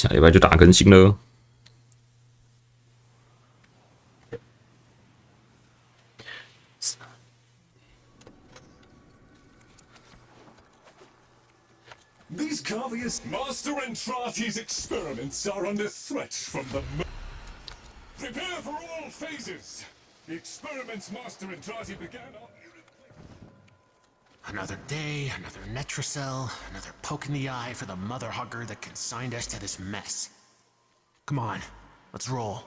下礼拜就打更新了。These Carvius Master Entrati's experiments are under threat from the. Prepare for all phases. The experiments Master Entrati began are. Another day, another Netracell, another poke in the eye for the mother hugger that consigned us to this mess. Come on, let's roll.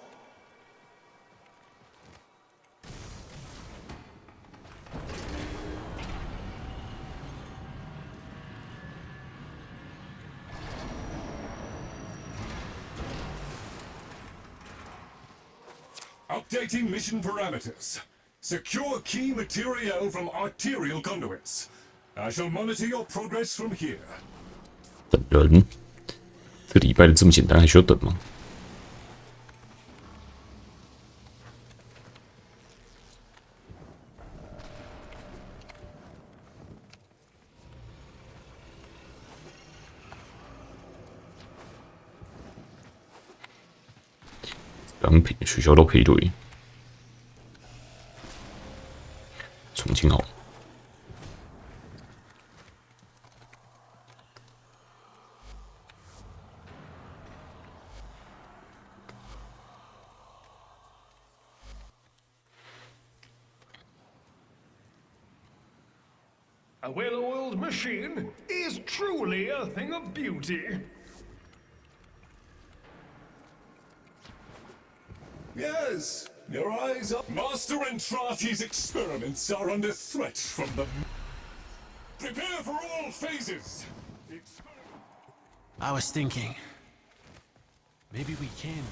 Updating mission parameters. Secure key material from arterial conduits. I shall monitor your progress from here. 等人，这个礼拜的这么简单，还需要等吗？商品学校都配对，重庆好。A well-oiled machine is truly a thing of beauty. Yes, your eyes up. Master Entrati's experiments are under threat from the. Prepare for all phases. I was thinking, maybe we can.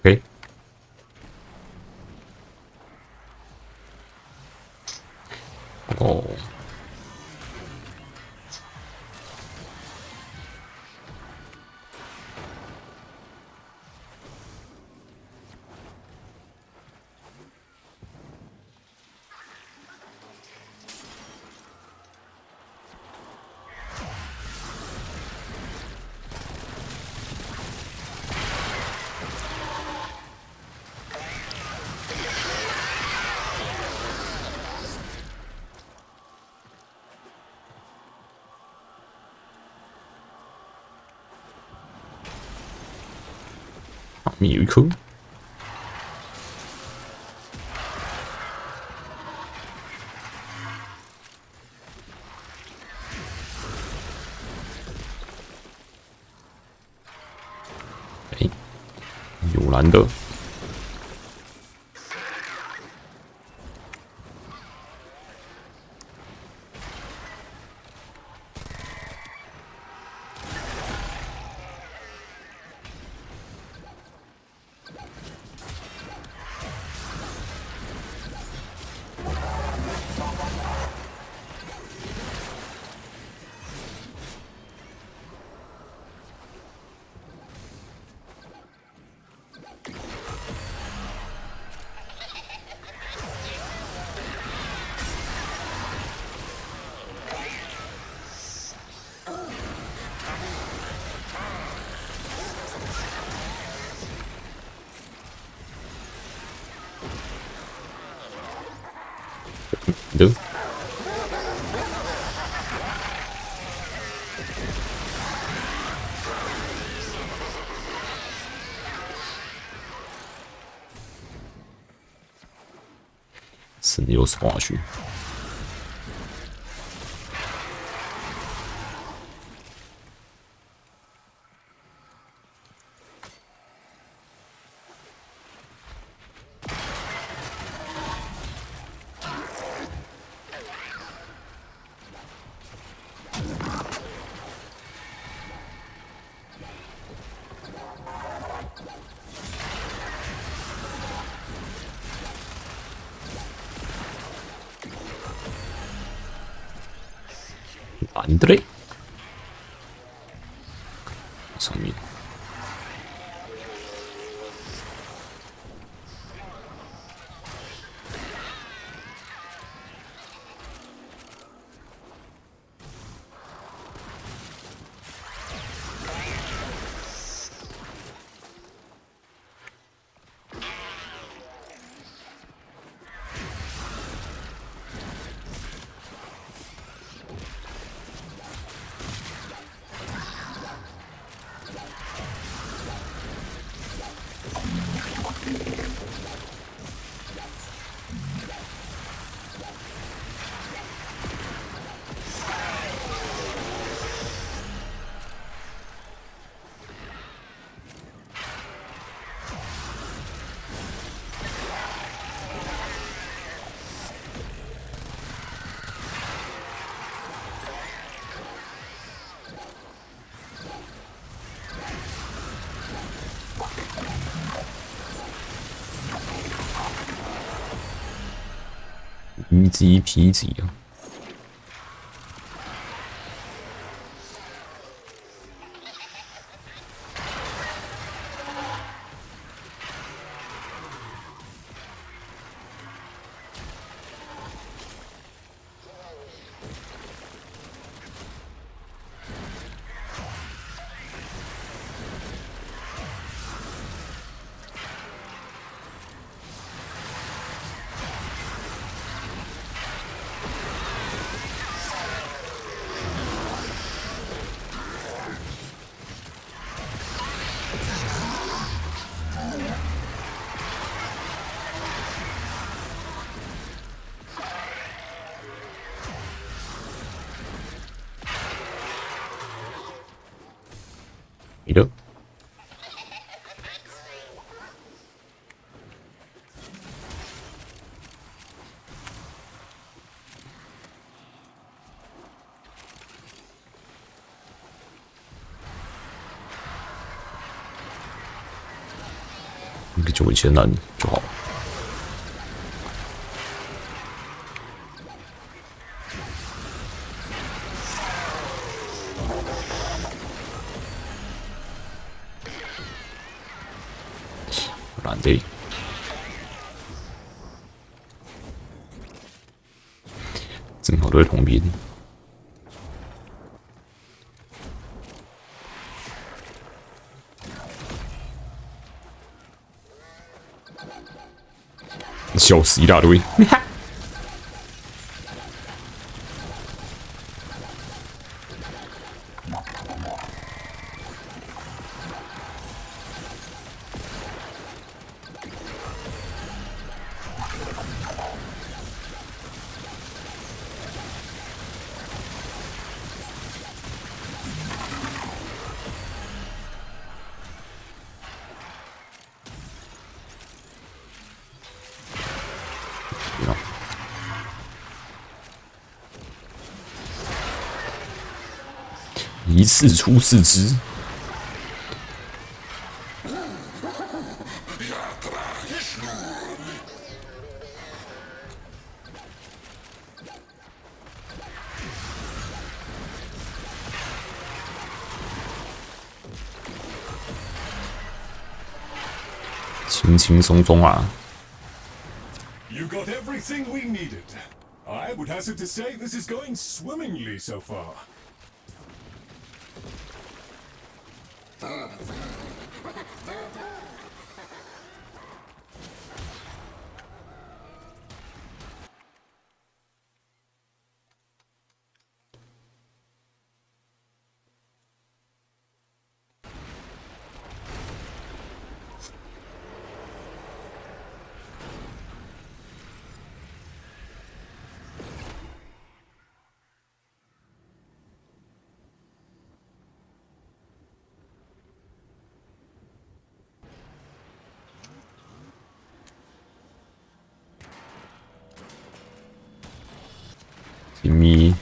OK， 哦，上面有一颗。哎，有蓝的。的。是又是滑去。蓝的嘞，上面。easy peasy 啊！你的。一个9千蓝就好了。蓝的，正好都在同边。笑死一大堆。一次出4只，轻轻松松啊！ You got everything we needed. I would hazard to say this is going swimmingly so far. 咪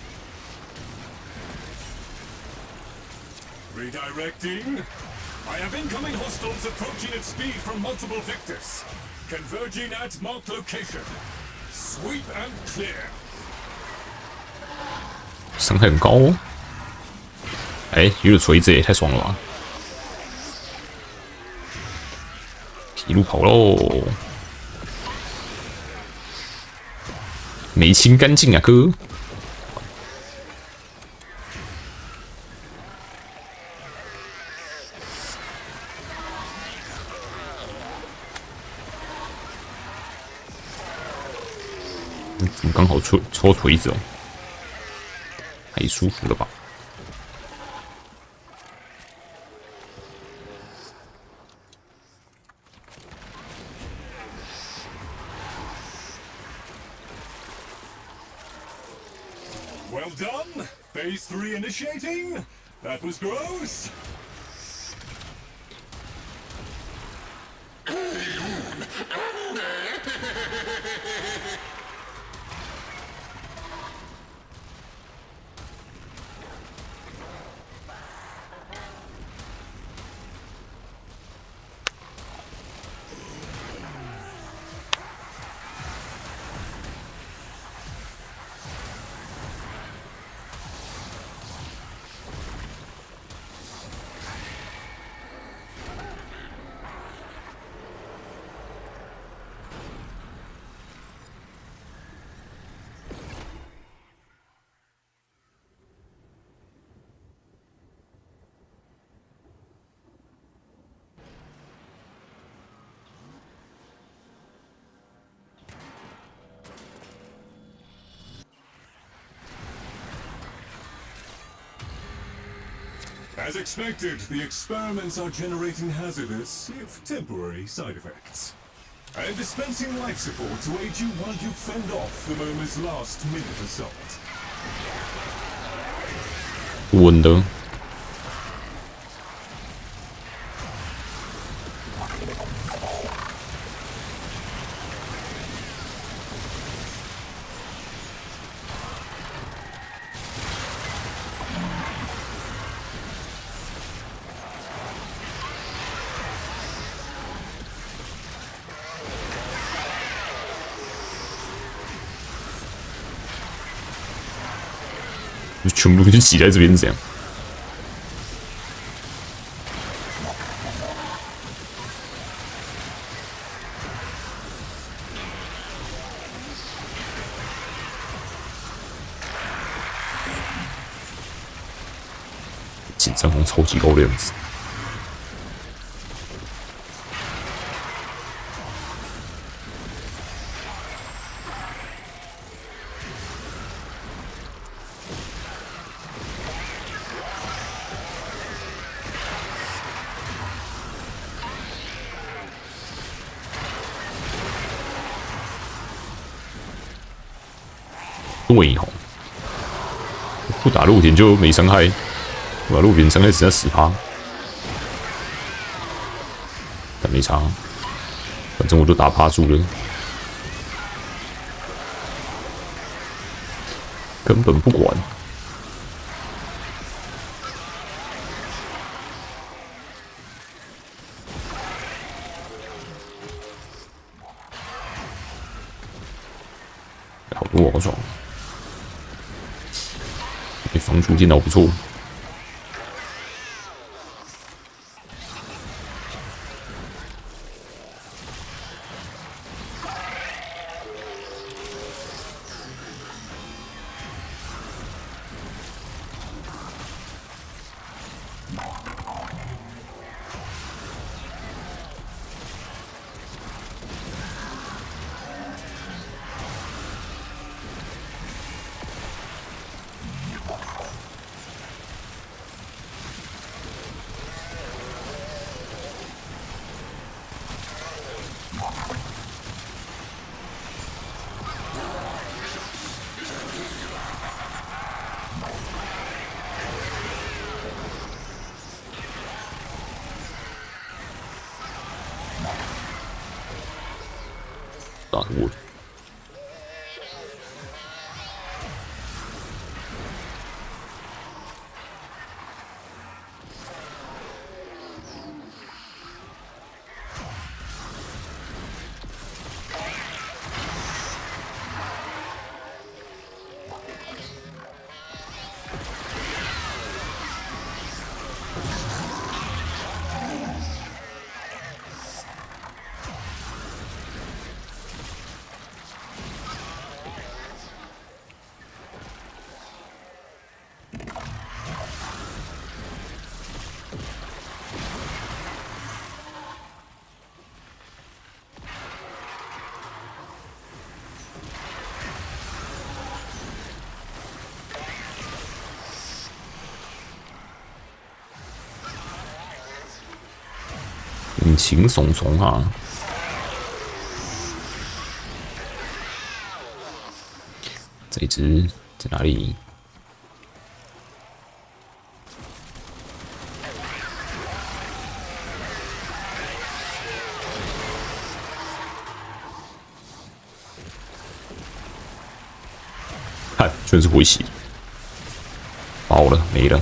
Redirecting. I have incoming hostiles approaching at speed from multiple vectors. Converging at marked location. Sweep and clear. 伤害很高哦。哎，有个锤子也太爽了吧！一路跑喽，没清干净啊，哥！怎么刚好抽锤子哦？太舒服了吧！ Well done. Phase 3 initiating. That was gross. 'As expected, the experiments are generating hazardous, if temporary, side effects. I am dispensing life support to aid you while you fend off the Moma's last-minute assault. 稳的。全部就挤在这边，这样。紧张红超级高的样子。 对吼，不打陆田就没伤害，打陆田伤害只要10%，但没差，反正我都打趴住了，根本不管。好多好爽。 防除电脑不错，打我！引擎耸耸啊！这一只在哪里？看，全是回血，爆了，没了。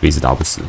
一直打不死。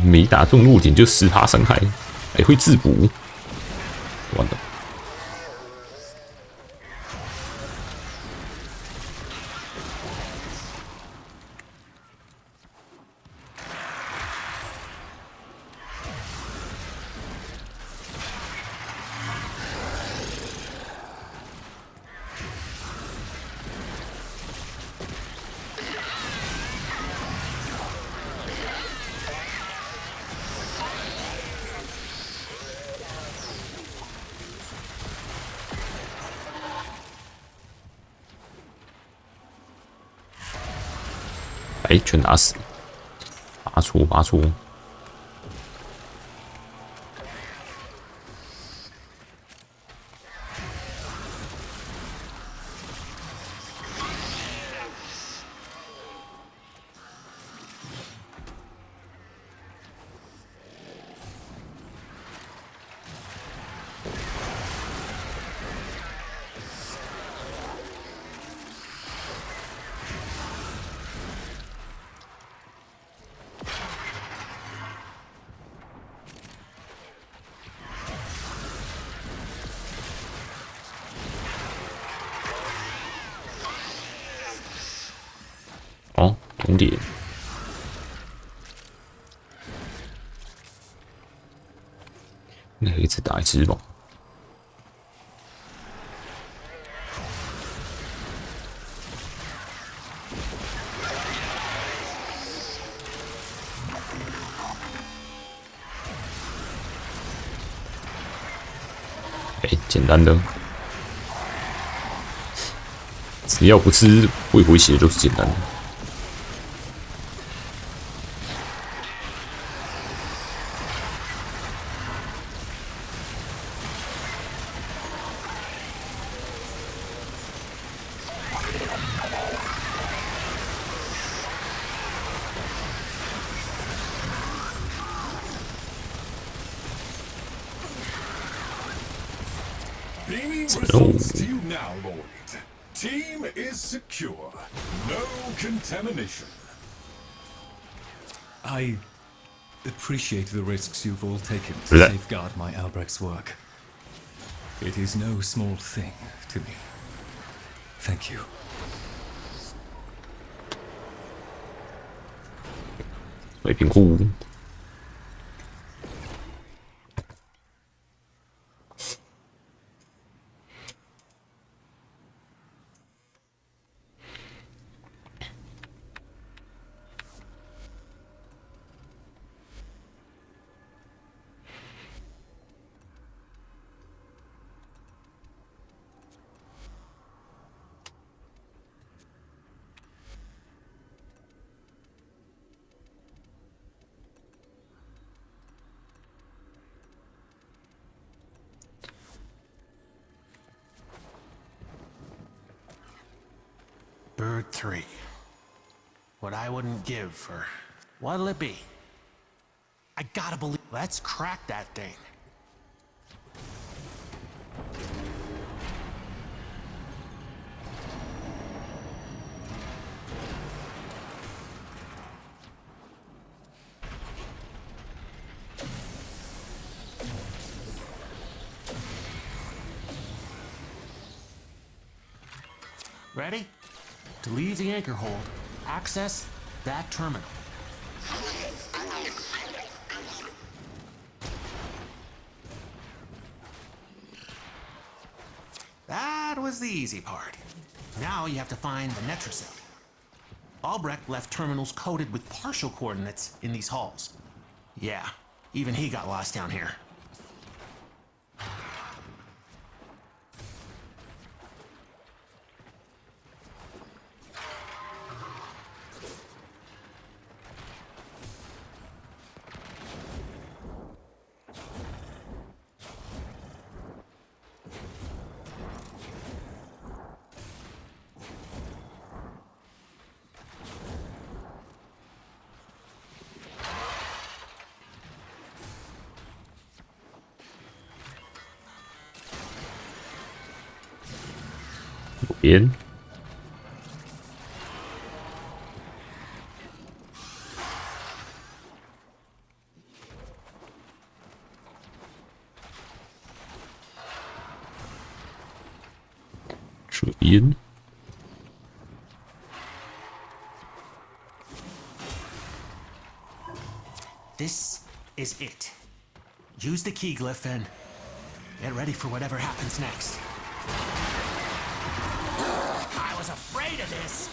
每打中弱点就10%伤害，还会自补，完了。哎，全打死，拔出，拔出。哦，红点，那一次打一只吧。哎，简单的，只要不是会回血，都是简单的。Beaming results to you now, Lord. Team is secure. No contamination. I appreciate the risks you've all taken to safeguard my Albrecht's work. It is no small thing to me. Thank you. 水平库。Bird 3. What I wouldn't give for... What'll it be? I gotta believe... Let's crack that thing. Ready? To leave the anchor hold, access that terminal. That was the easy part. Now you have to find the Netracell. Albrecht left terminals coded with partial coordinates in these halls. Yeah, even he got lost down here.边这边 This is it. Use the key glyph and get ready for whatever happens next. I was afraid of this.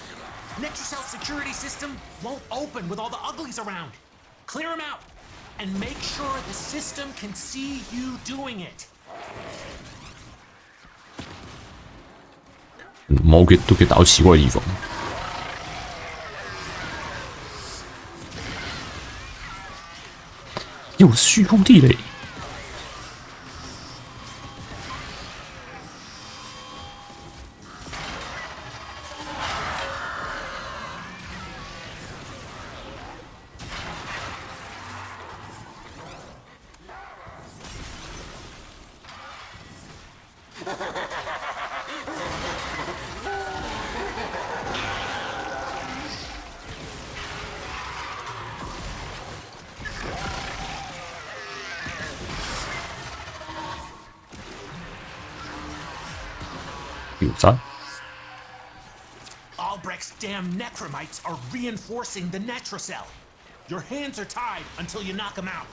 Netracell's security system won't open with all the uglies around. Clear them out and make sure the system can see you doing it. 猫都可以打到奇怪的地方。又是虚空地雷。有啥？ Albrecht's damn necromites are reinforcing the Netracell. Your hands are tied until you knock them out.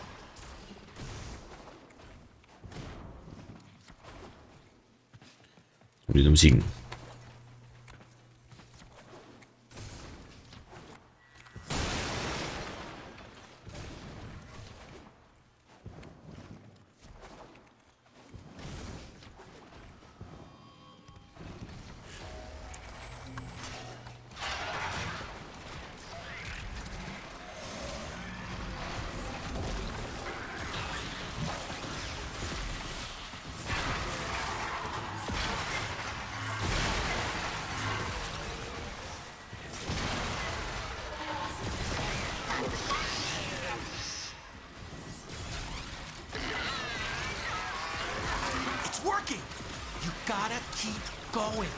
有这么近？It's working! You gotta keep going.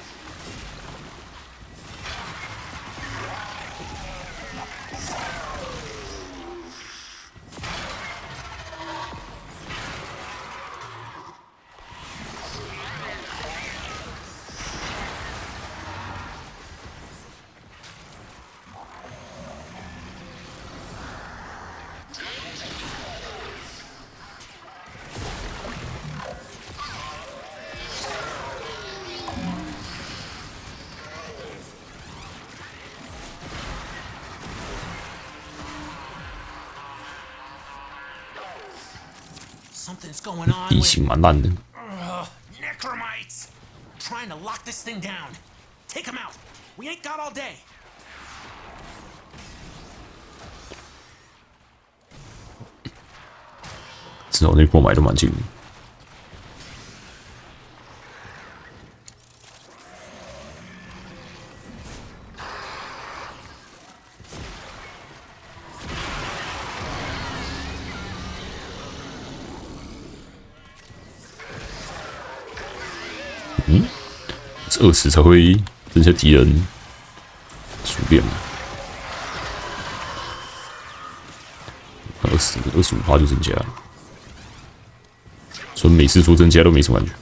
Something's going on 地 with 形蛮烂的。 necromites. Trying to lock this thing down. Take them out. We ain't got all day. 至少那波买的蛮近的。嗯，这20才会增加敌人数量。25%就增加了。 所以每次说增加都没什么感觉。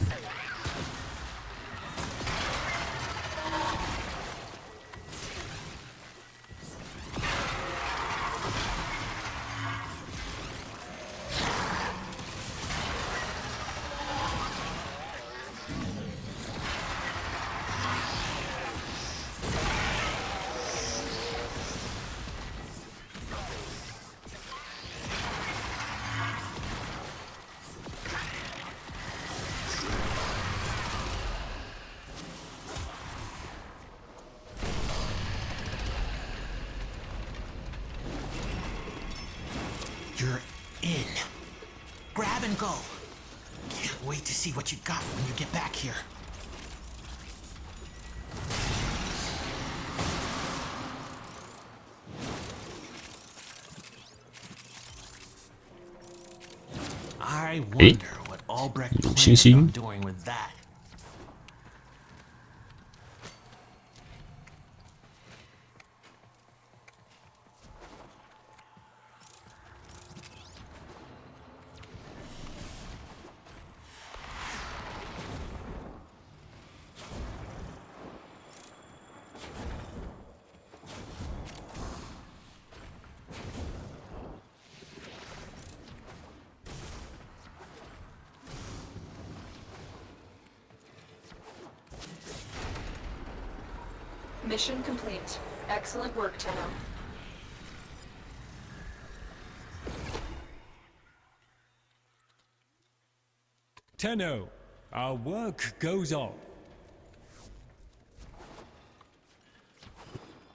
Grab and go. Can't wait to see what you got when you get back here. I wonder what Albrecht planned on doing with that. Mission complete. Excellent work, Tenno. Tenno, our work goes on.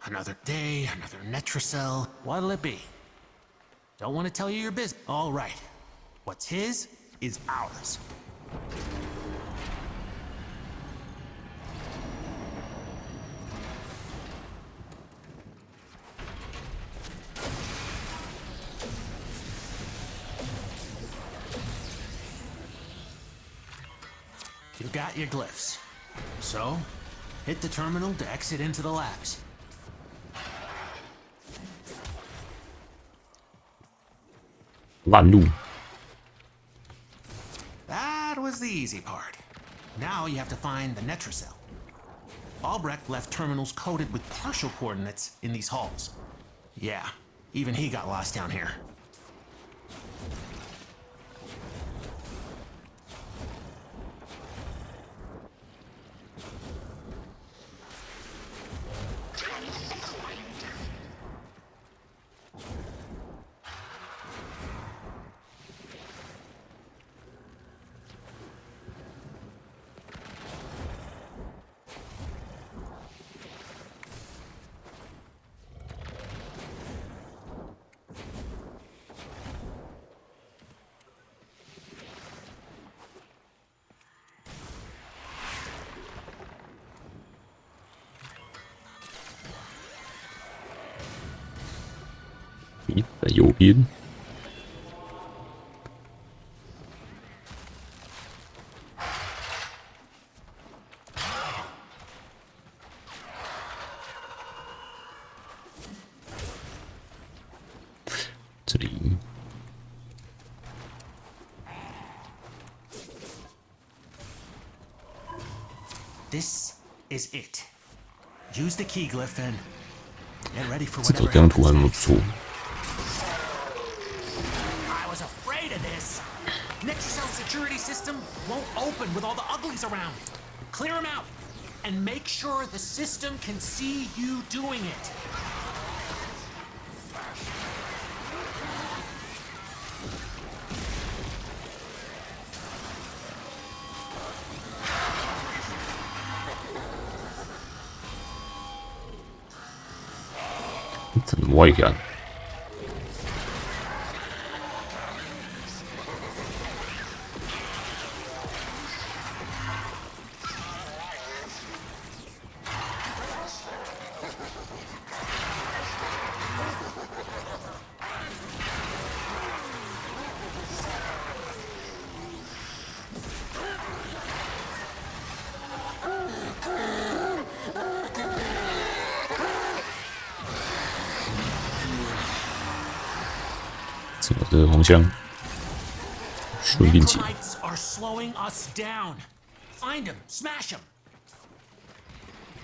Another day, another Netracell. What'll it be? Don't want to tell you your business. All right. What's his is ours. You got your glyphs. So, hit the terminal to exit into the labs. That was the easy part. Now you have to find the Netracell. Albrecht left terminals coded with partial coordinates in these halls. Yeah, even he got lost down here.你在右边。这里。This is it. Use the key glyph and get ready for 这 whatever 个刚图还 happens 不 next. 错。 I was afraid of this. Netracell security system won't open with all the uglies around. Clear them out and make sure the system can see you doing it.怎么歪起来？ 这个是红枪，顺便起。 Necromites are slowing us down. Find them, smash them.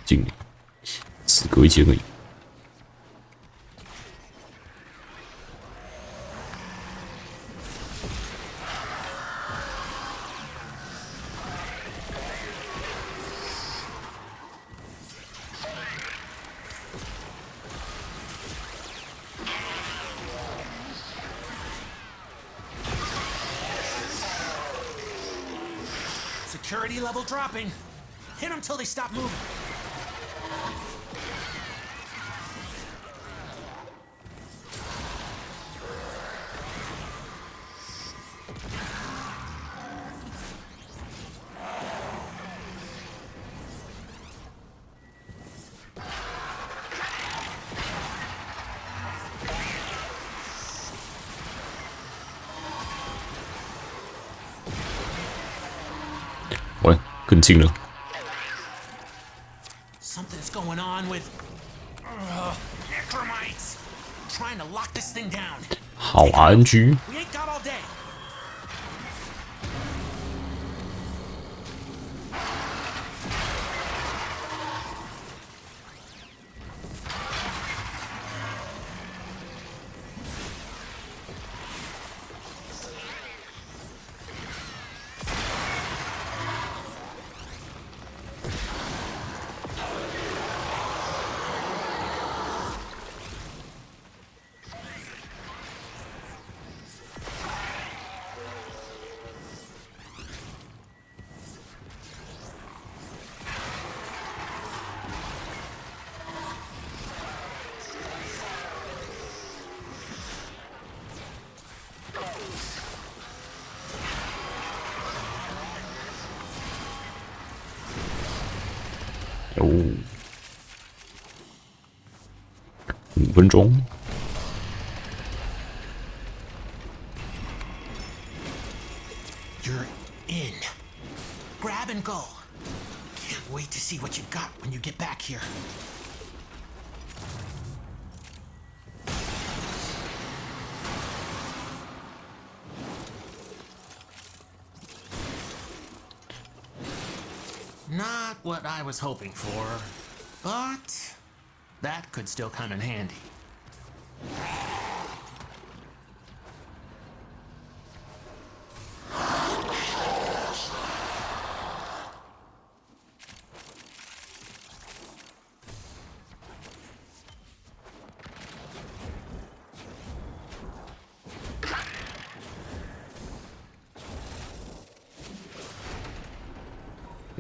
敬礼，死隔一千而已。 Security level dropping. Hit them till they stop moving. 更近了。 Something's going on with necromites. Trying to lock this thing down. 好 RNG， We ain't got all day. 有5分钟。 You're in. Grab and go. Can't wait to see what you got when you get back here. Not what I was hoping for, but that could still come in handy.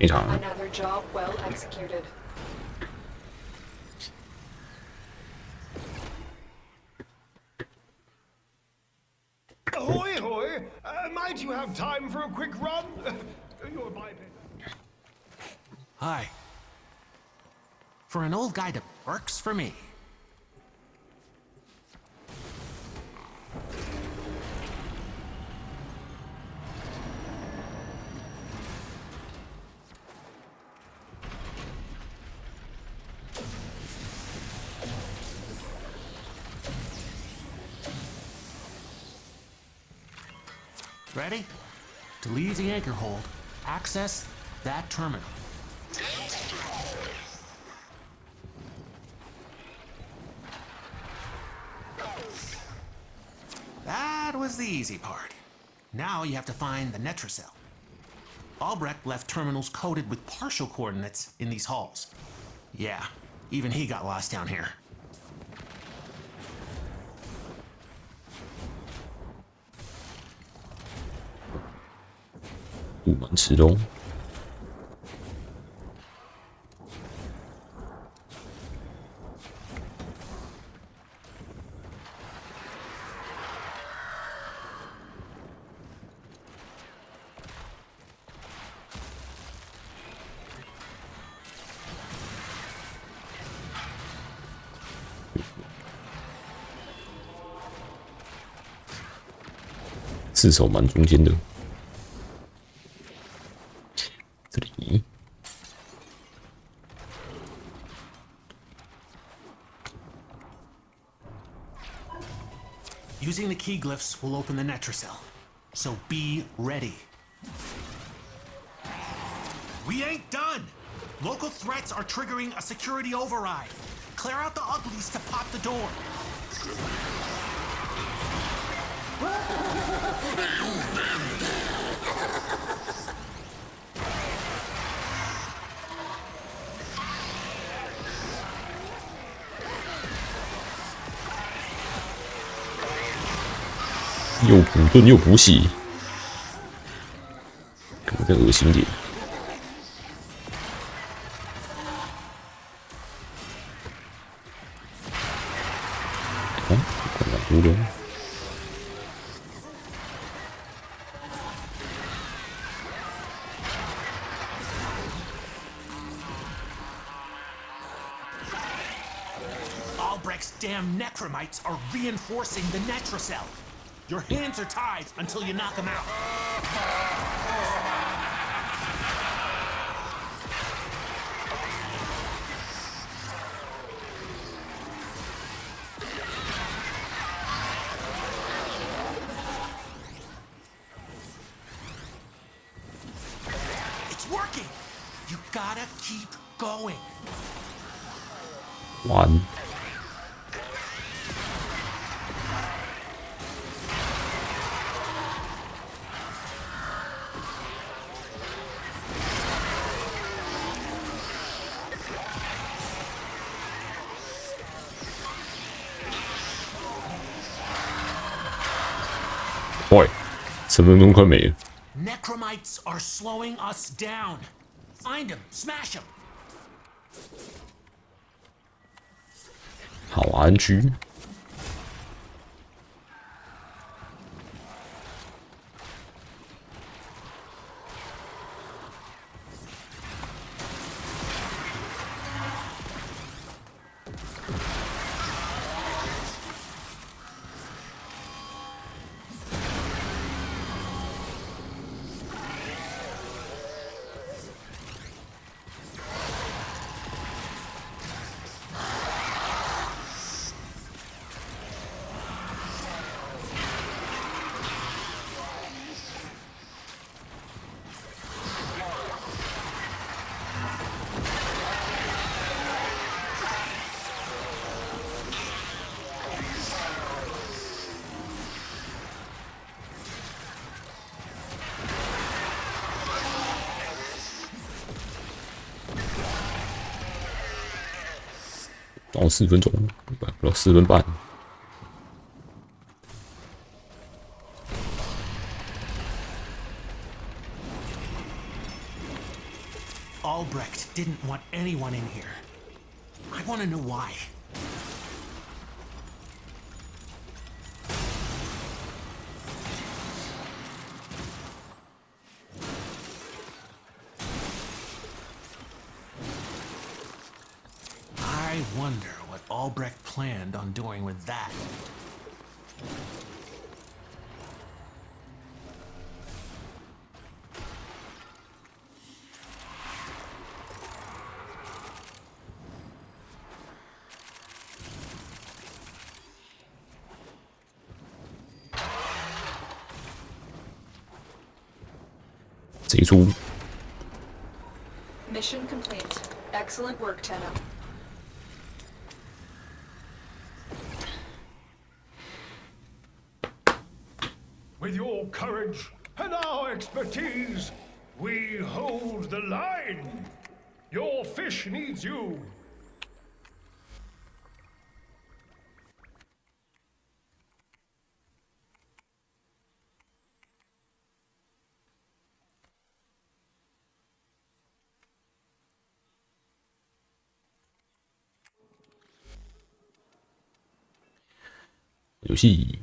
Another job well executed. Ahoy, ahoy! Might you have time for a quick run? Your biped. Hi. For an old guy that works for me. Ready? To leave the anchor hold, access that terminal. That was the easy part. Now you have to find the Netracell. Albrecht left terminals coded with partial coordinates in these halls. Yeah, even he got lost down here. 不满池中。 刺手蛮中间的，这里 Using the key glyphs will open the Netracell, so be ready. We ain't done! Local threats are triggering a security override. Clear out the uglies to pop the door. 又补盾又补血，可能再恶心点。哦，灌篮无龙。 Albrecht's damn necromites are reinforcing the Netracell. Your hands are tied until you knock them out. gotta keep going. 完。喂，10分钟快没了。 Necromites are slowing us down. Find them, smash them. 好安居。哦，4分钟，不到4分半。Albrecht didn't want anyone in here. I want to know why. I wonder what Albrecht planned on doing with that. Mission complete. Excellent work, Tenno. With your courage and our expertise, we hold the line. Your fish needs you. 游戏。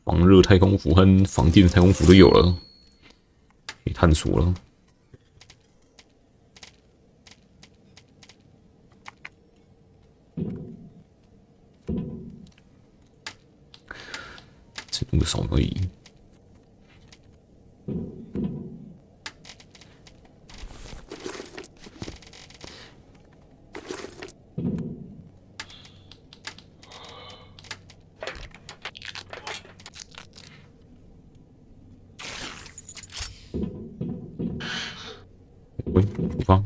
防热太空服和防电太空服都有了，可以探索了。这弄个少而已。喂，地方。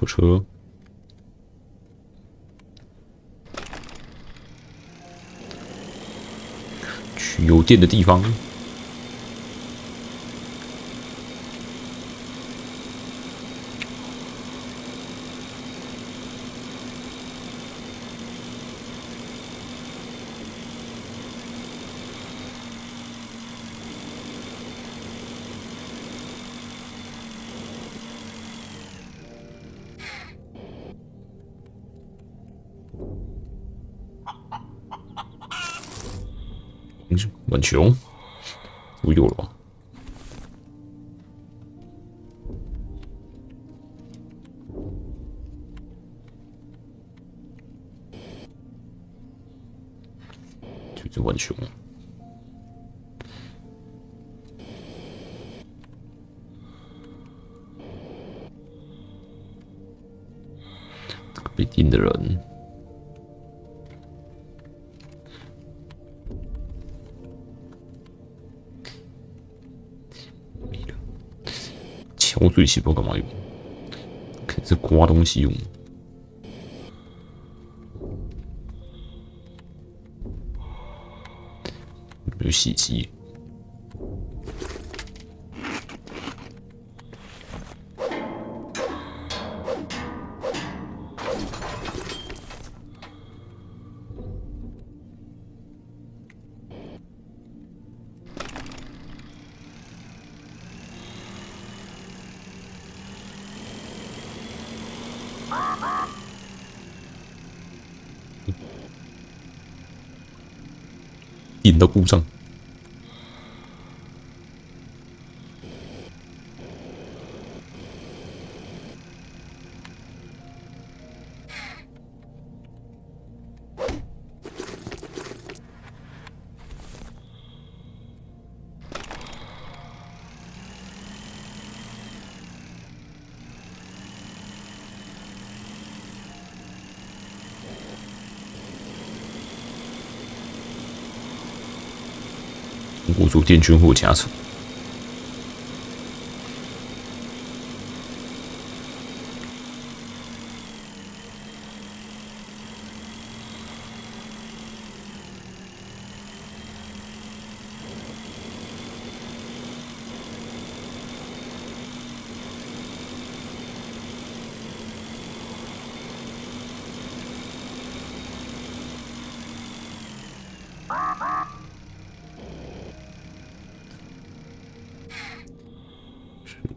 车。取邮件的地方。碗球。都有了吧？就是浣熊。这个被叮的人。敲碎气不知道干嘛用，肯定是刮东西用。没有洗机。引到故障。握住电圈或夹层。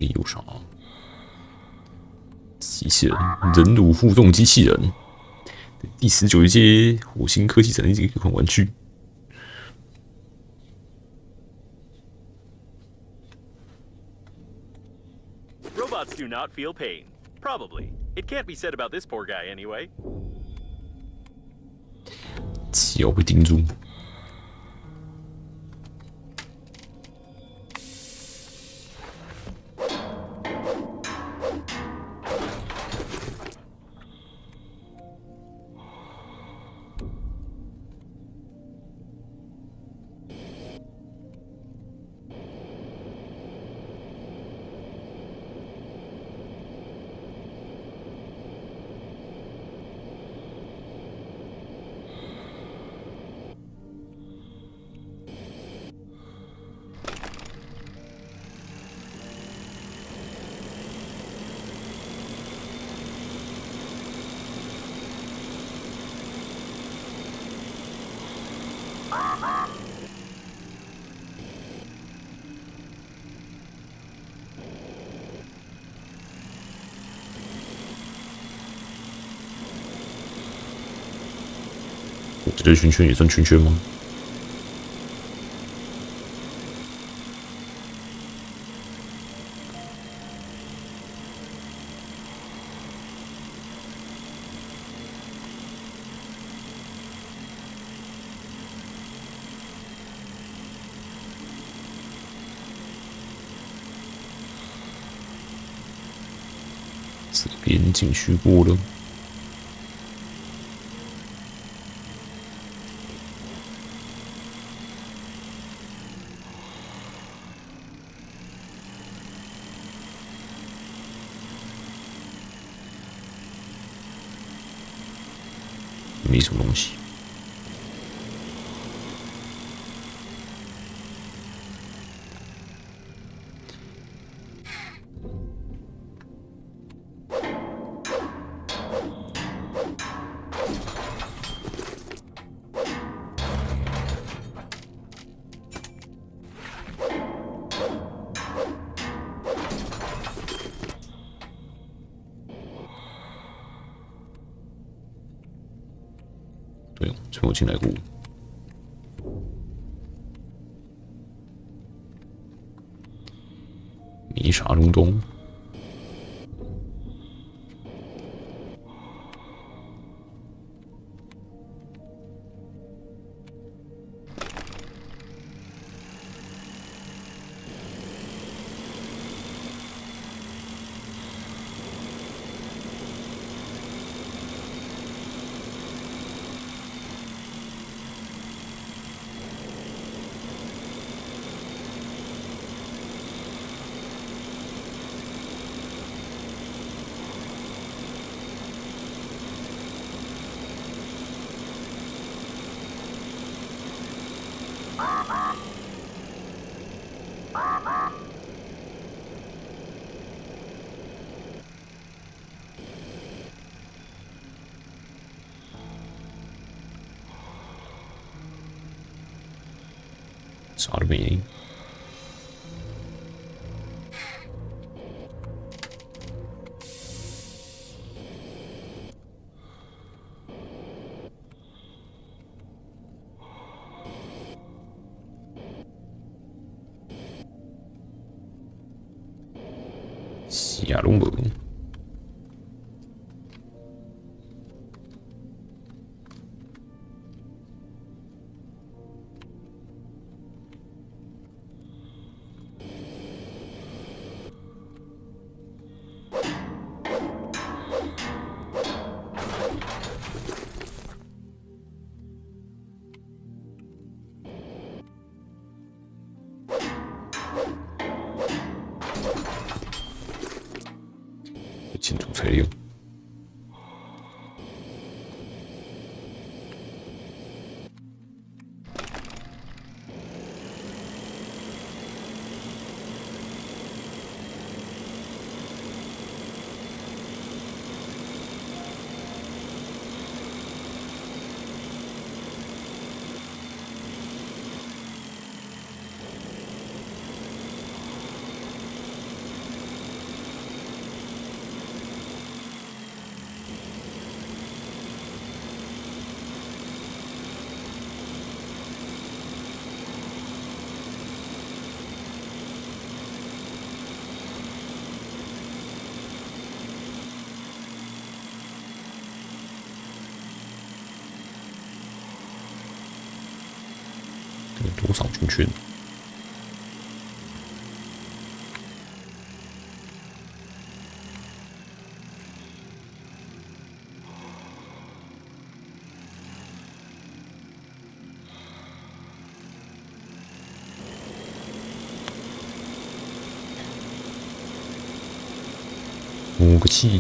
里有啥？机器人，人乳互动机器人，第19届火星科技展的一款玩具。Robots do not feel pain. Probably. It can't be said about this poor guy anyway. 脚被钉住。这个圈圈也算圈圈吗？这边进去过了。没什么东西。对，这我进来过。迷沙隆咚。啥都没。啥拢无。进度材料。多少军圈？5个气。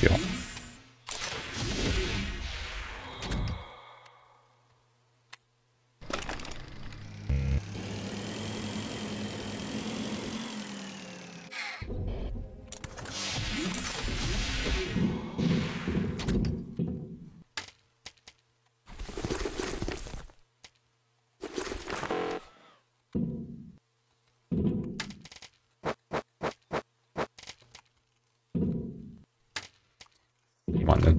行。完了。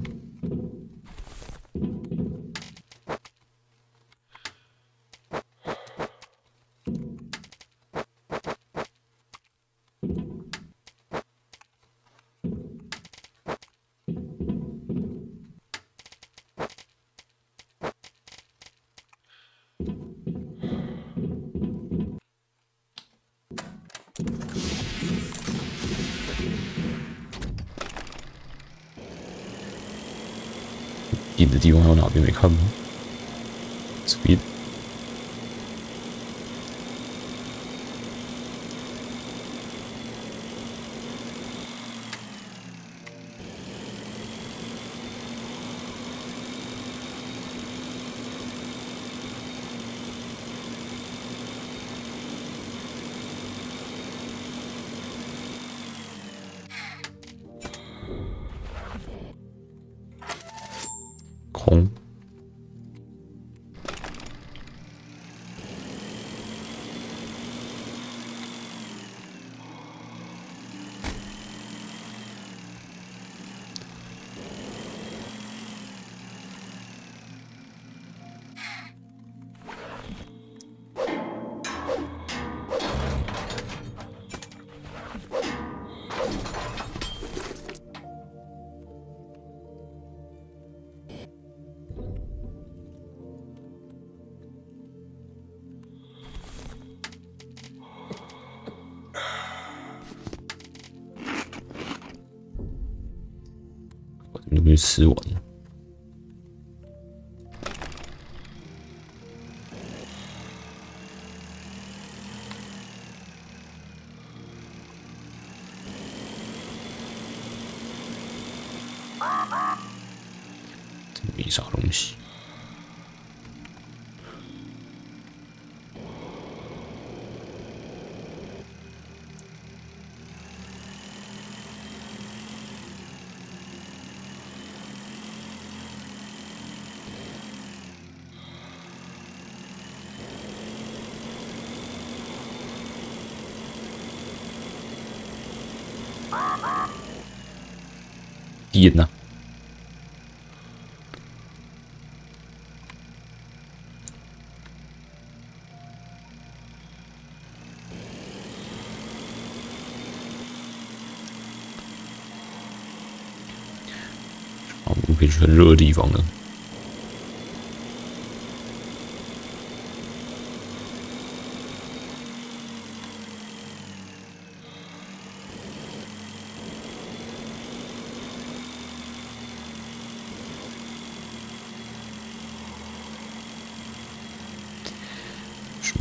硬的地方还有哪边没看吗？这边。哦，东西吃完了。这没啥东西。烟呐、啊！我们可以去很热的地方了。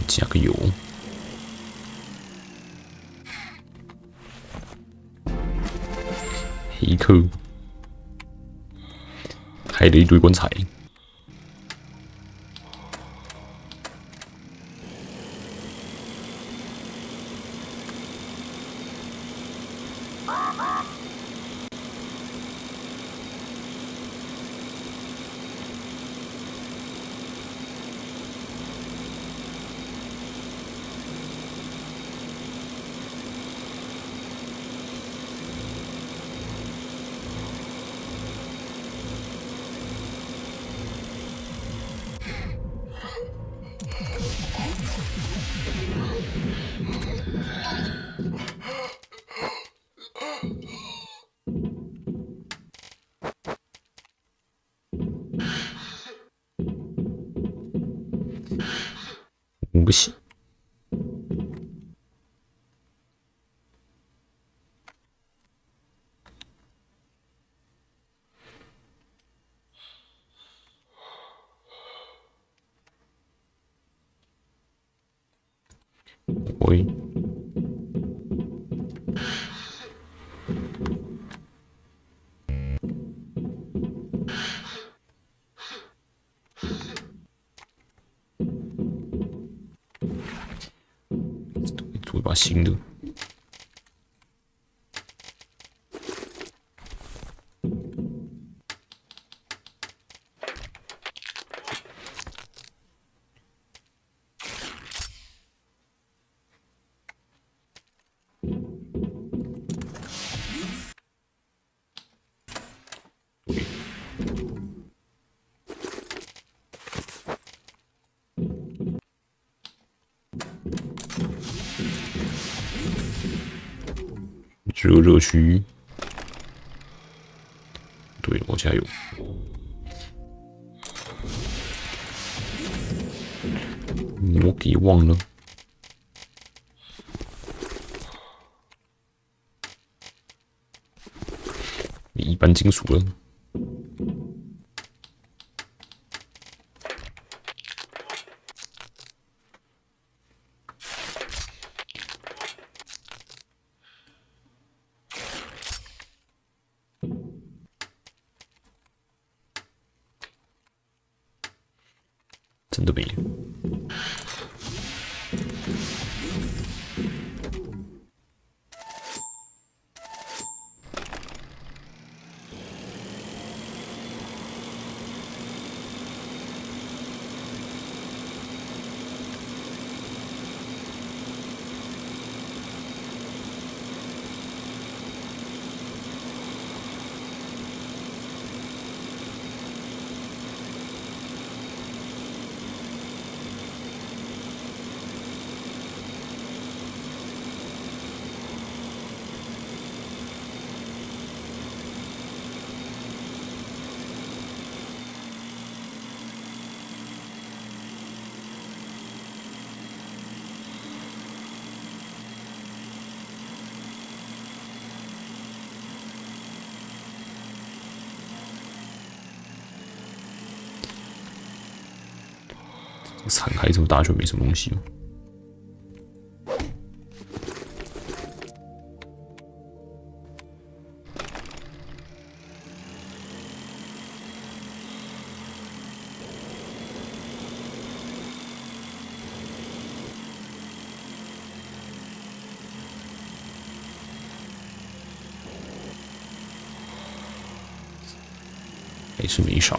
加个油，黑客开了一堆棺材，不行。喂，做一把新的。热区，对，我加油。我给忘了。一般金属了。真的没。敞开这么大就没什么东西了。还是没啥。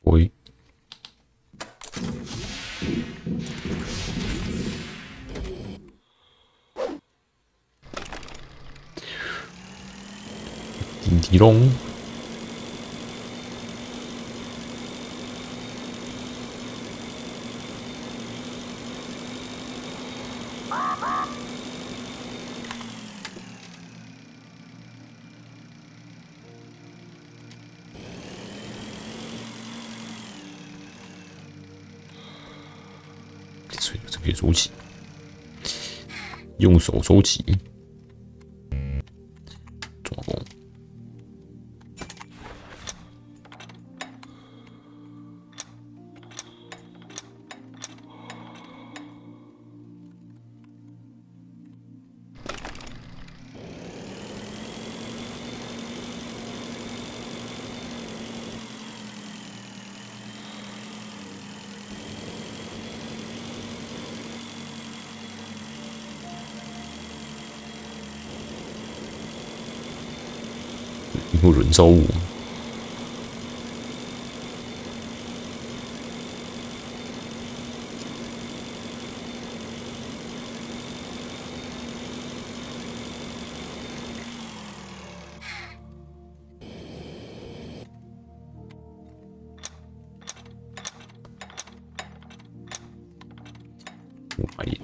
喂，叮叮咚。所以这可以收起，用手收起，抓钩。有人造物。哎呀！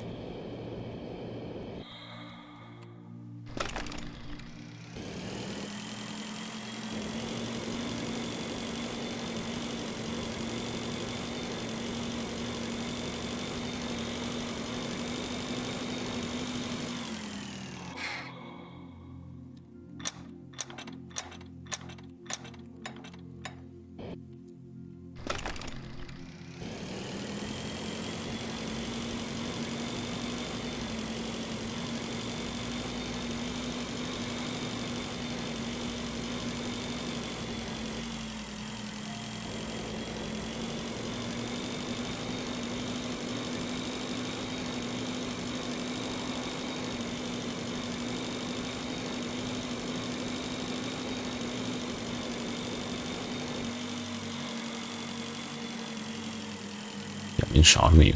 两边啥都没有。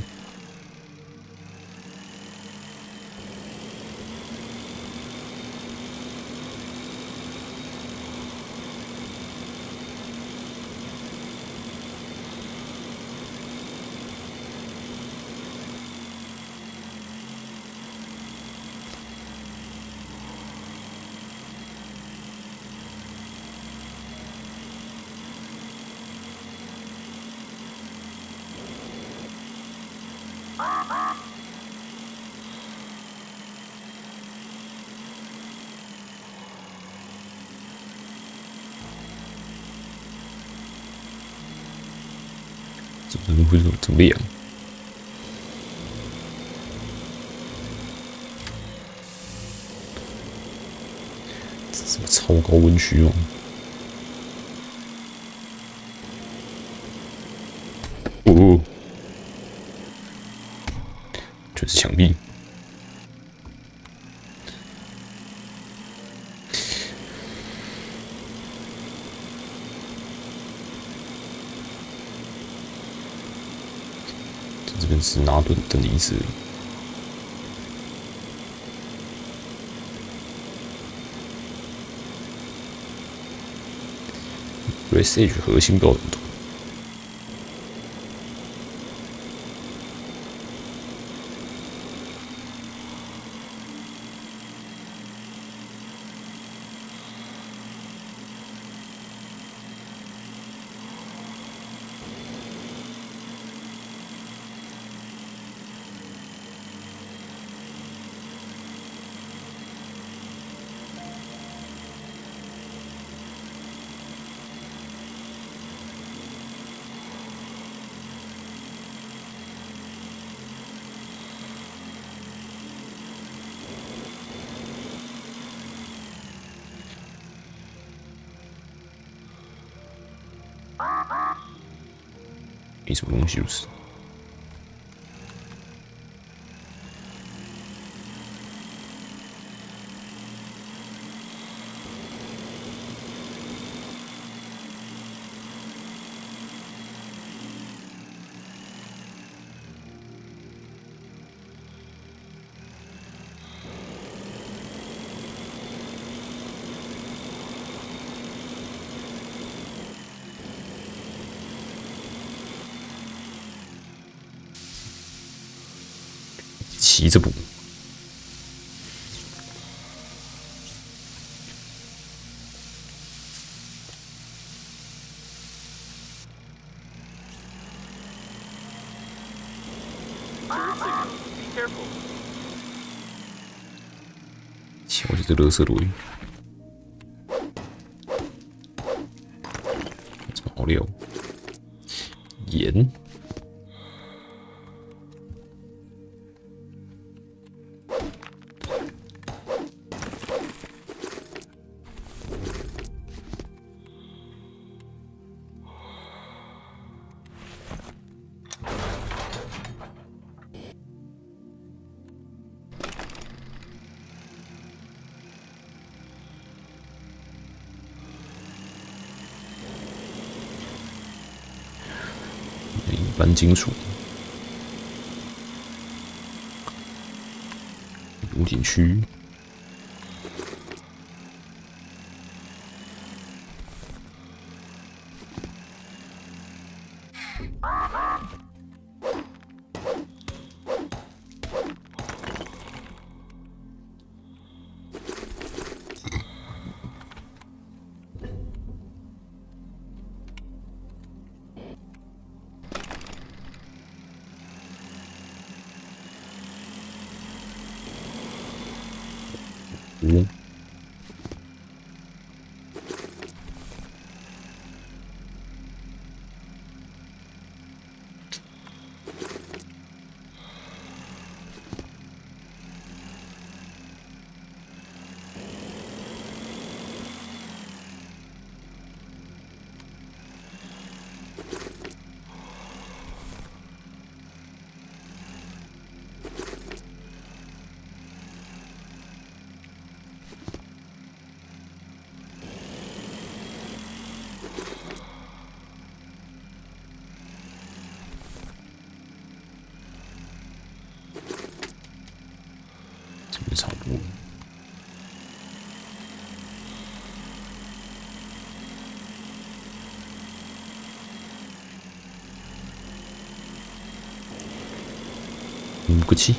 怎么会这么亮？这是什么超高温区吗？哦，全是墙壁。这边是拿盾的离子。Research 核心高浓度。没什么东西，就是。骑着补。瞧瞧这垃圾堆，什么好料？盐。一般金属，毒品区。嗯，这边差不多。5个7。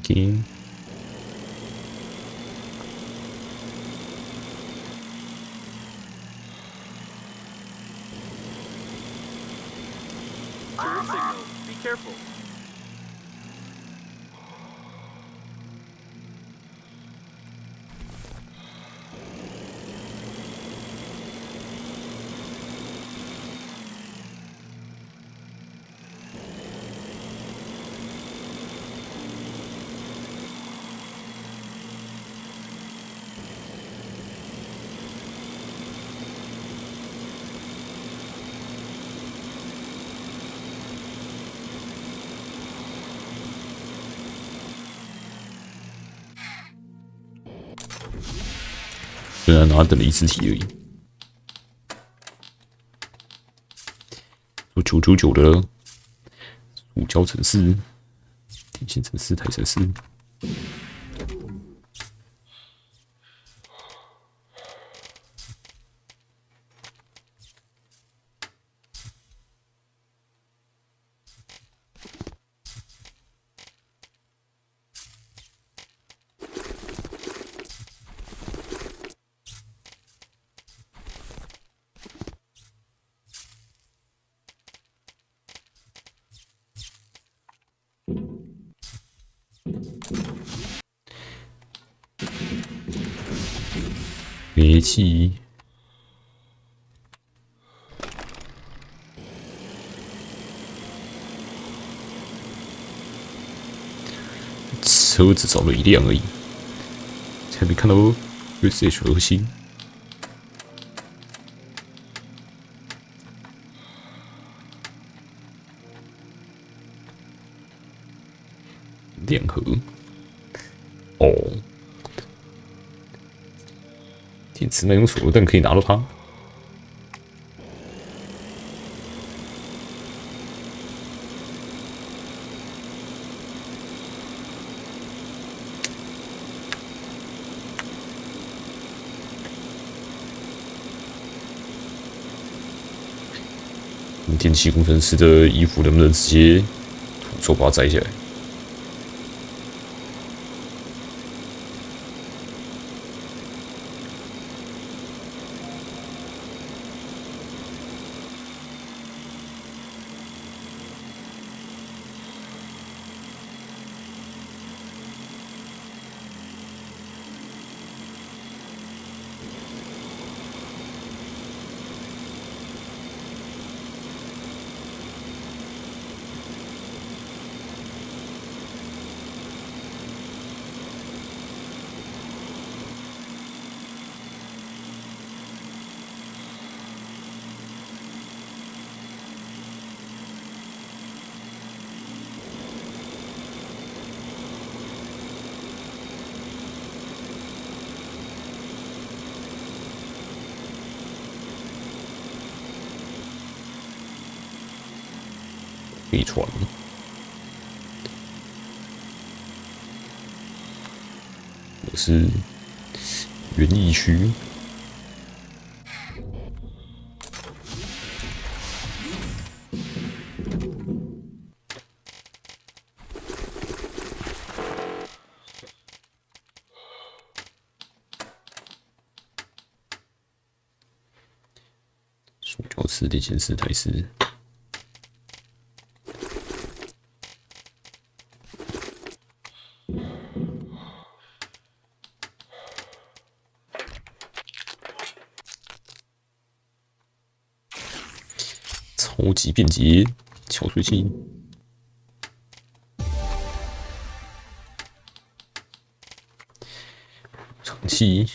OK。Turret signal. Be careful. 虽然拿等了一次题而已。做999的塑胶城市、电线城市、台城市。煤气，车子少了一辆而已，才没看到 USH 核心。两盒，哦。电池能用手榴弹可以拿到它。电气工程师的衣服能不能直接徒手把它摘下来？飞船，我是园艺区。塑胶式、电线式、台式。超级便捷敲碎器，长器，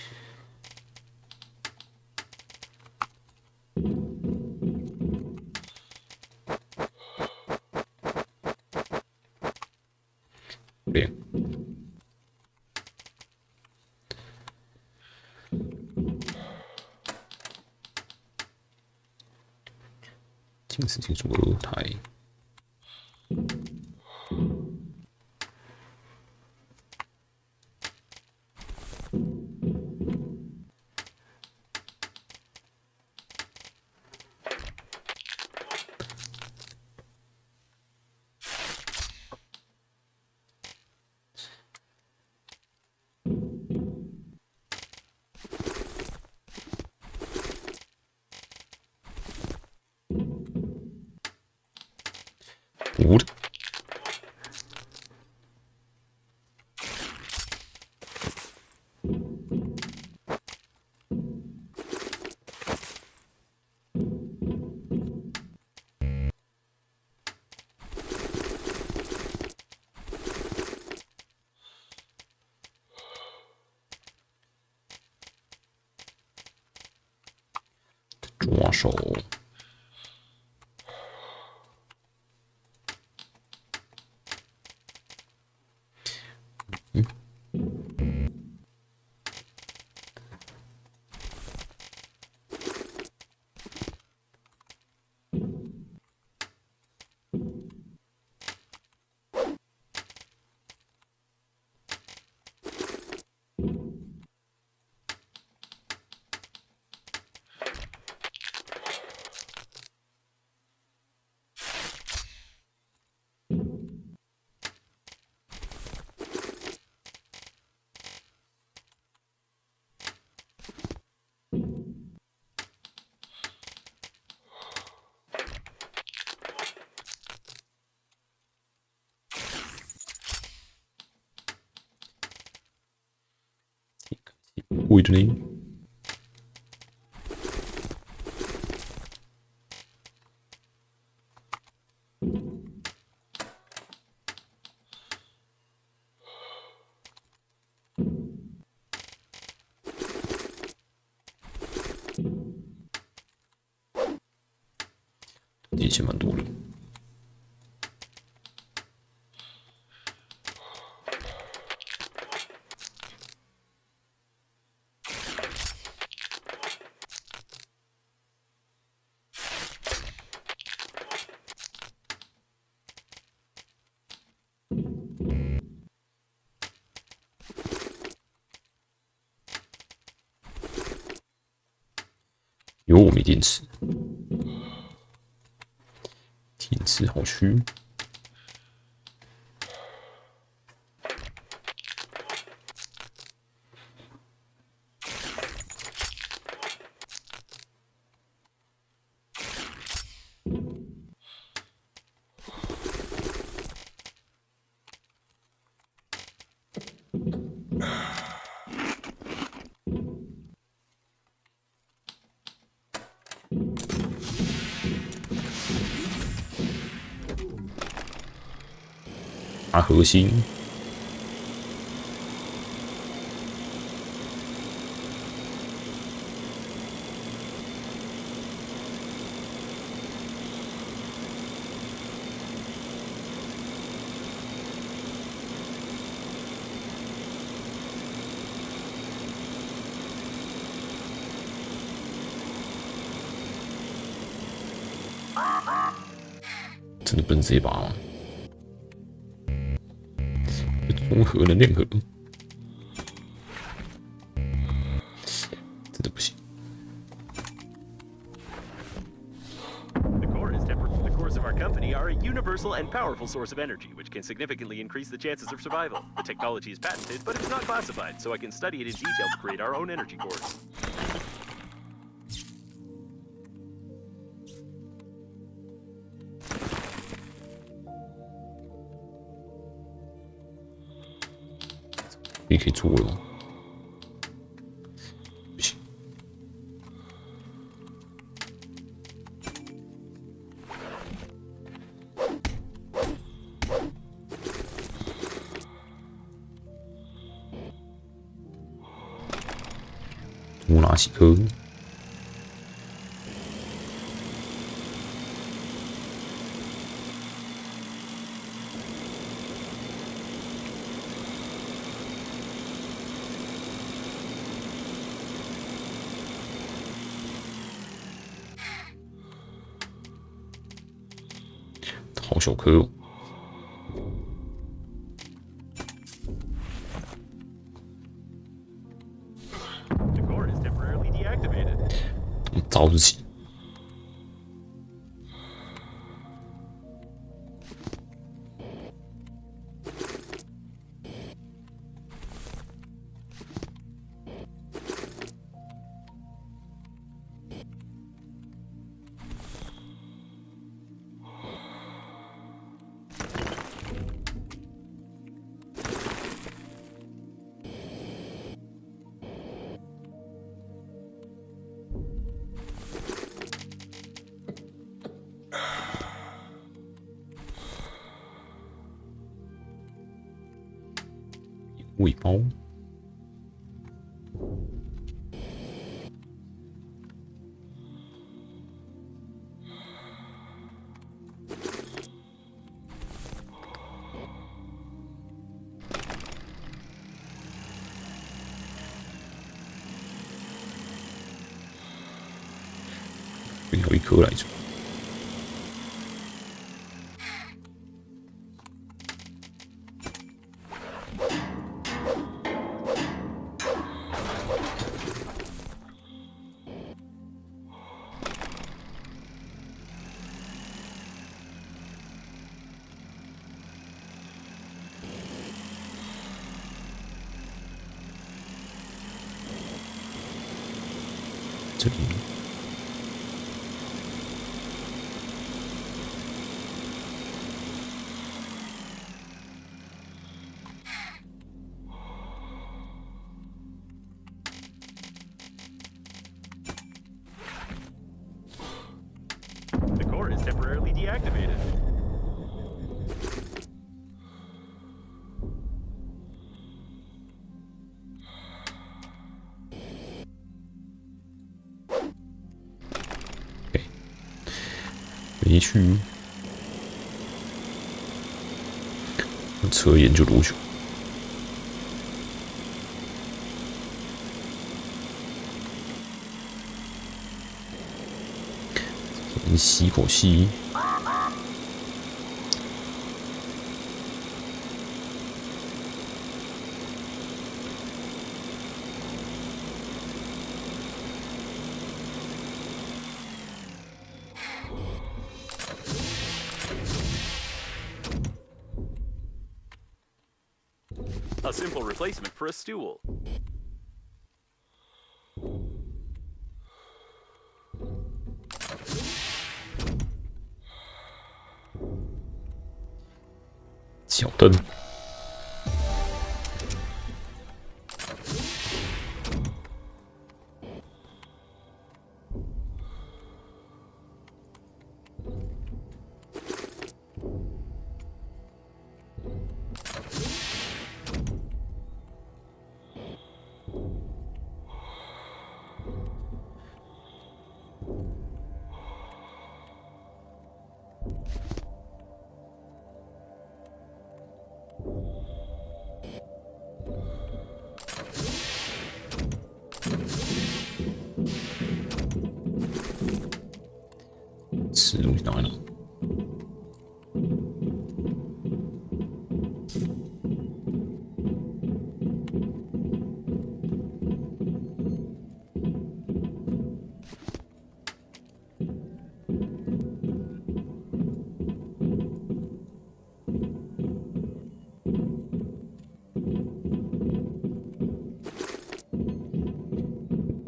亮，金属金属2台。糊的。抓手。会的呢。以前蛮多的。有我没电池，电池好虚。打核心，真的不能这一把吗？综合能量盒，真的不行。The cores of our company are a universal and powerful source of energy, which can significantly increase the chances of survival. The technology is patented, but it's not classified, so I can study it in detail to create our own energy cores.你可以做了吗？不行。多拿几颗？好小颗哦！招日起。尾包。有一颗来着。这里。The core is temporarily deactivated. OK， 回去。车研究多久？吸口气。A simple replacement for a stool. 脚蹬。吃东西哪里？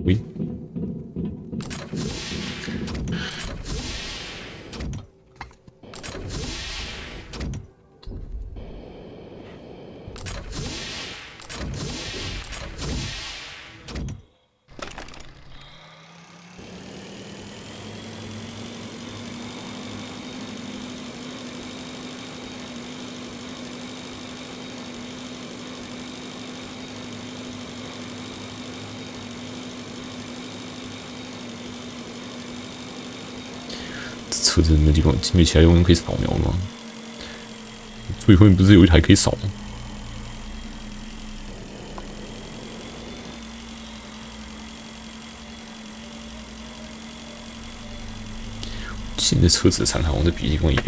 喂。车子没地方，没其他地方可以扫描吗？最后面不是有一台可以扫吗？现在车子的残骸好像在别的地方也有。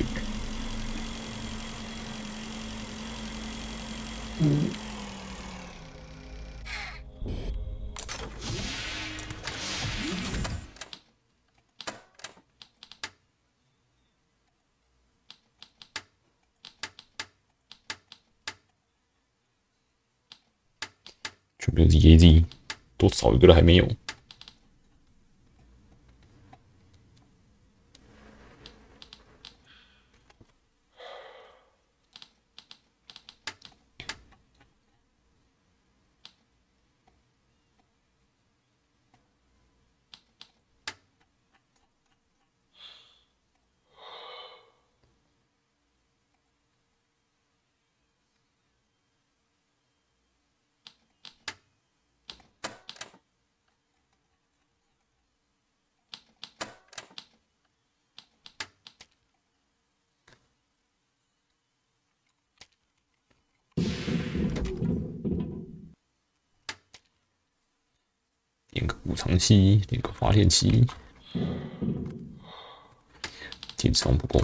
全部是 EAZ， 多少一个了还没有。点个补偿器，点个发电器，电池不够。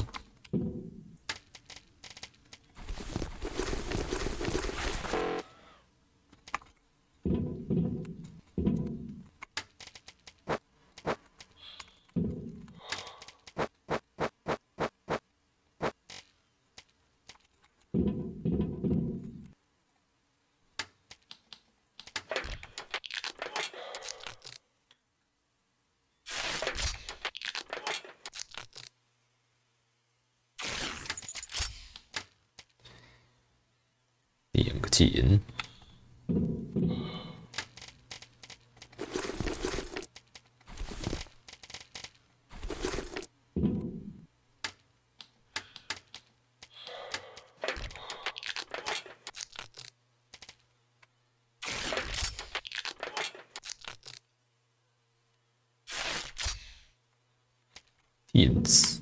点个键，电子。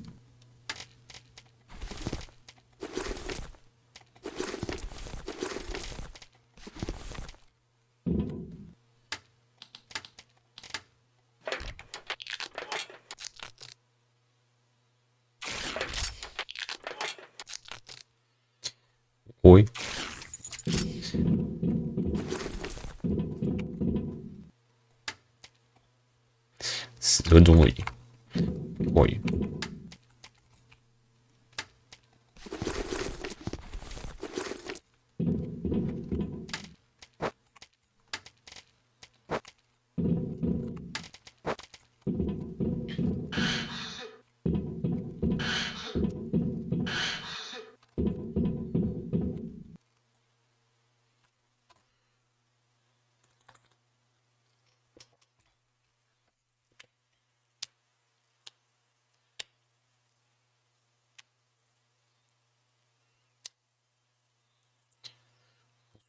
喂，10分钟而已。喂，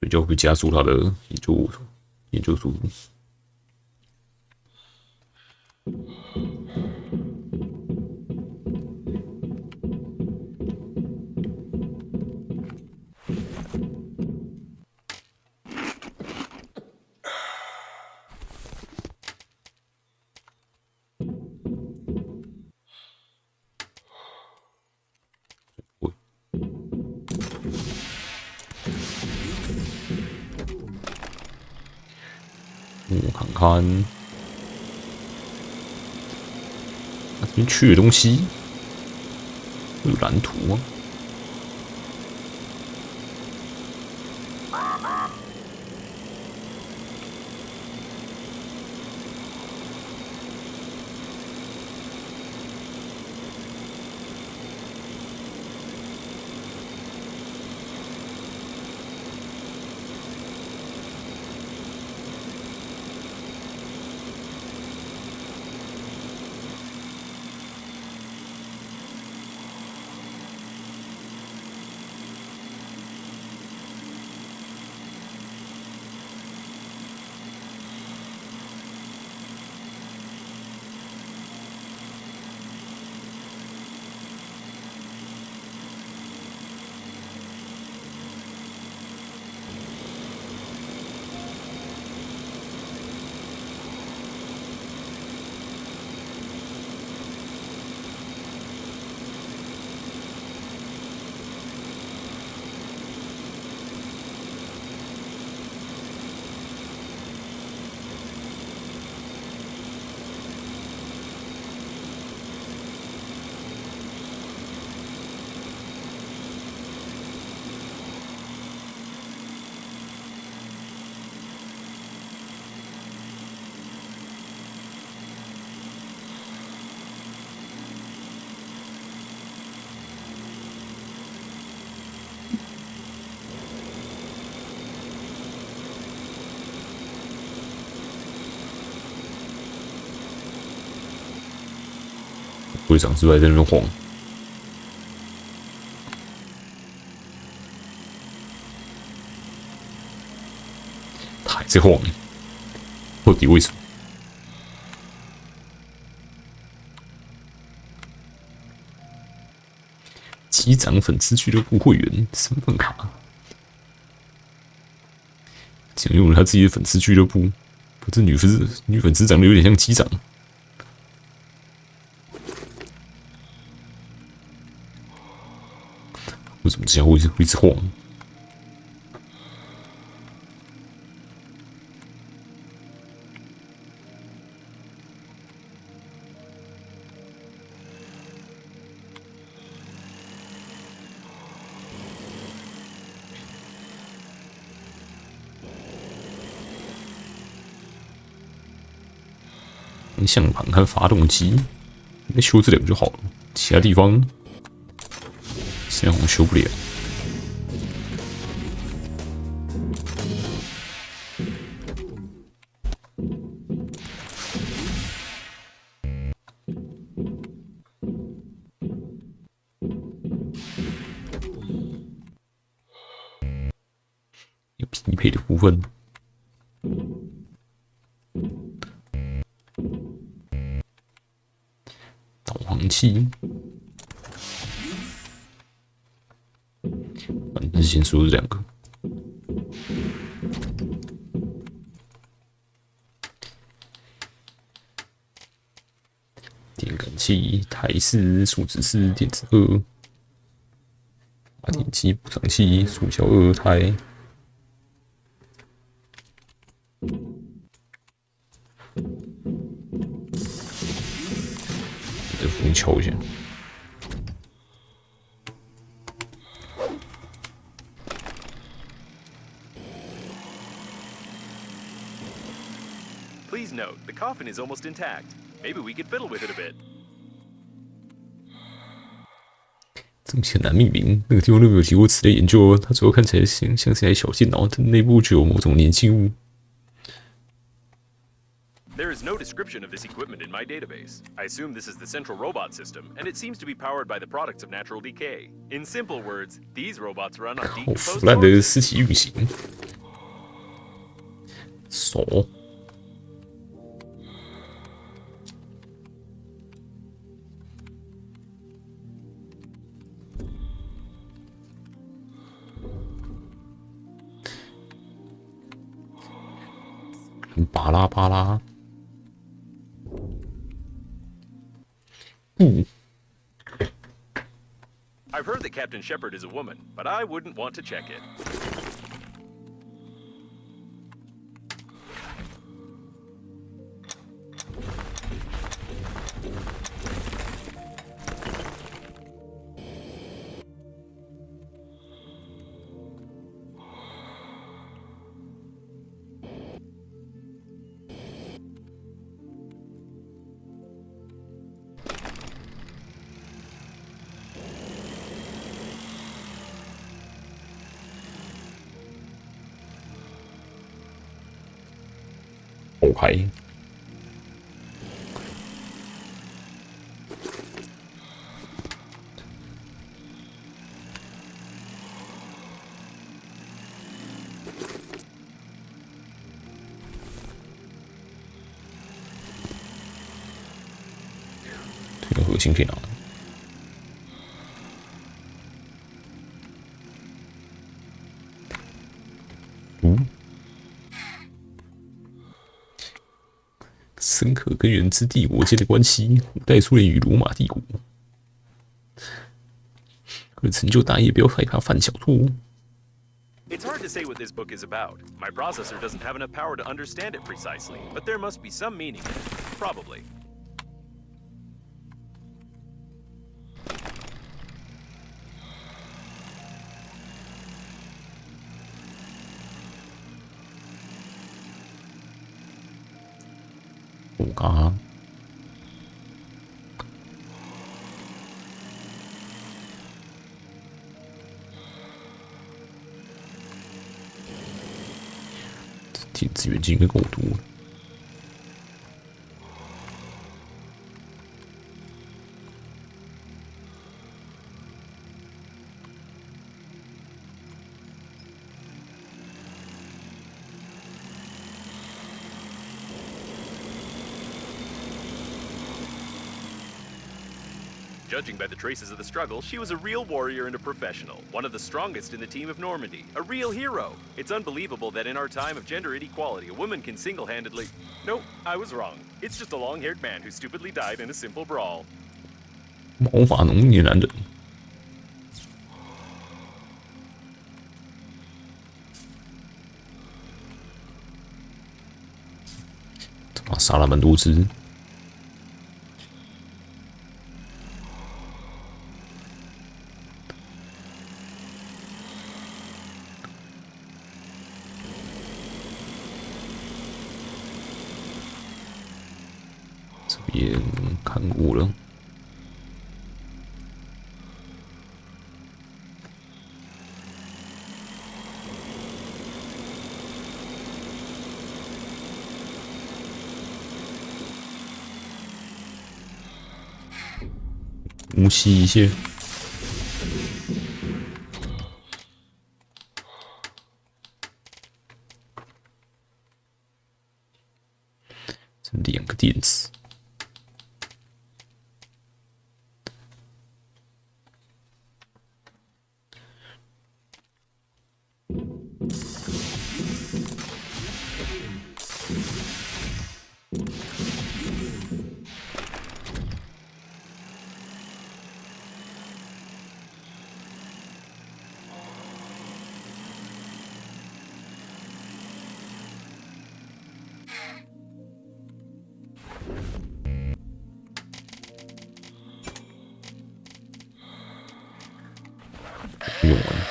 睡觉会加速它的研究速度。我看看，这边缺的东西有蓝图啊。会长是不是还在那边晃？他还在晃，到底为什么？机长粉丝俱乐部会员身份卡，竟然用了他自己的粉丝俱乐部，这女粉丝长得有点像机长。为什么这家伙会一直晃？方向盘和发动机，应该修这两个就好了，其他地方现在好像修不了。有匹配的部分。导航器，反正先说这两个。电感器、台式、数值式、电子2、发电机、补偿器、塑胶2台。这符敲一下。Please note, the coffin is almost intact. Maybe we could fiddle with it a bit. 这很难命名，那个地方都没有提过此类研究哦。它主要看起来像是台小电脑，但内部具有某种粘性物。There is no description of this equipment in my database. I assume this is the central robot system, and it seems to be powered by the products of natural decay. In simple words, these robots run on 好 decomposed 腐烂的 corpses. 尸体运行。手。巴拉巴拉。I've heard that Captain Shepard is a woman, but I wouldn't want to check it. OK。这个核心片啊。深刻根源之帝国间的关系，古代苏联与罗马帝国。为了成就大业，不要害怕犯小错误。It's hard to say what this book is about. My processor doesn't have enough power to understand it precisely, but there must be some meaning in it. Probably. OK。电子元件应该够多了。Judging by the traces of the struggle, she was a real warrior and a professional, one of the strongest in the team of Normandy, a real hero. It's unbelievable that in our time of gender inequality, a woman can single-handedly... No, I was wrong. It's just a long-haired man who stupidly died in a simple brawl. 毛发浓密的男人，他妈杀了蛮多只。这边看过了。呼吸一些，这2个电子。用完了。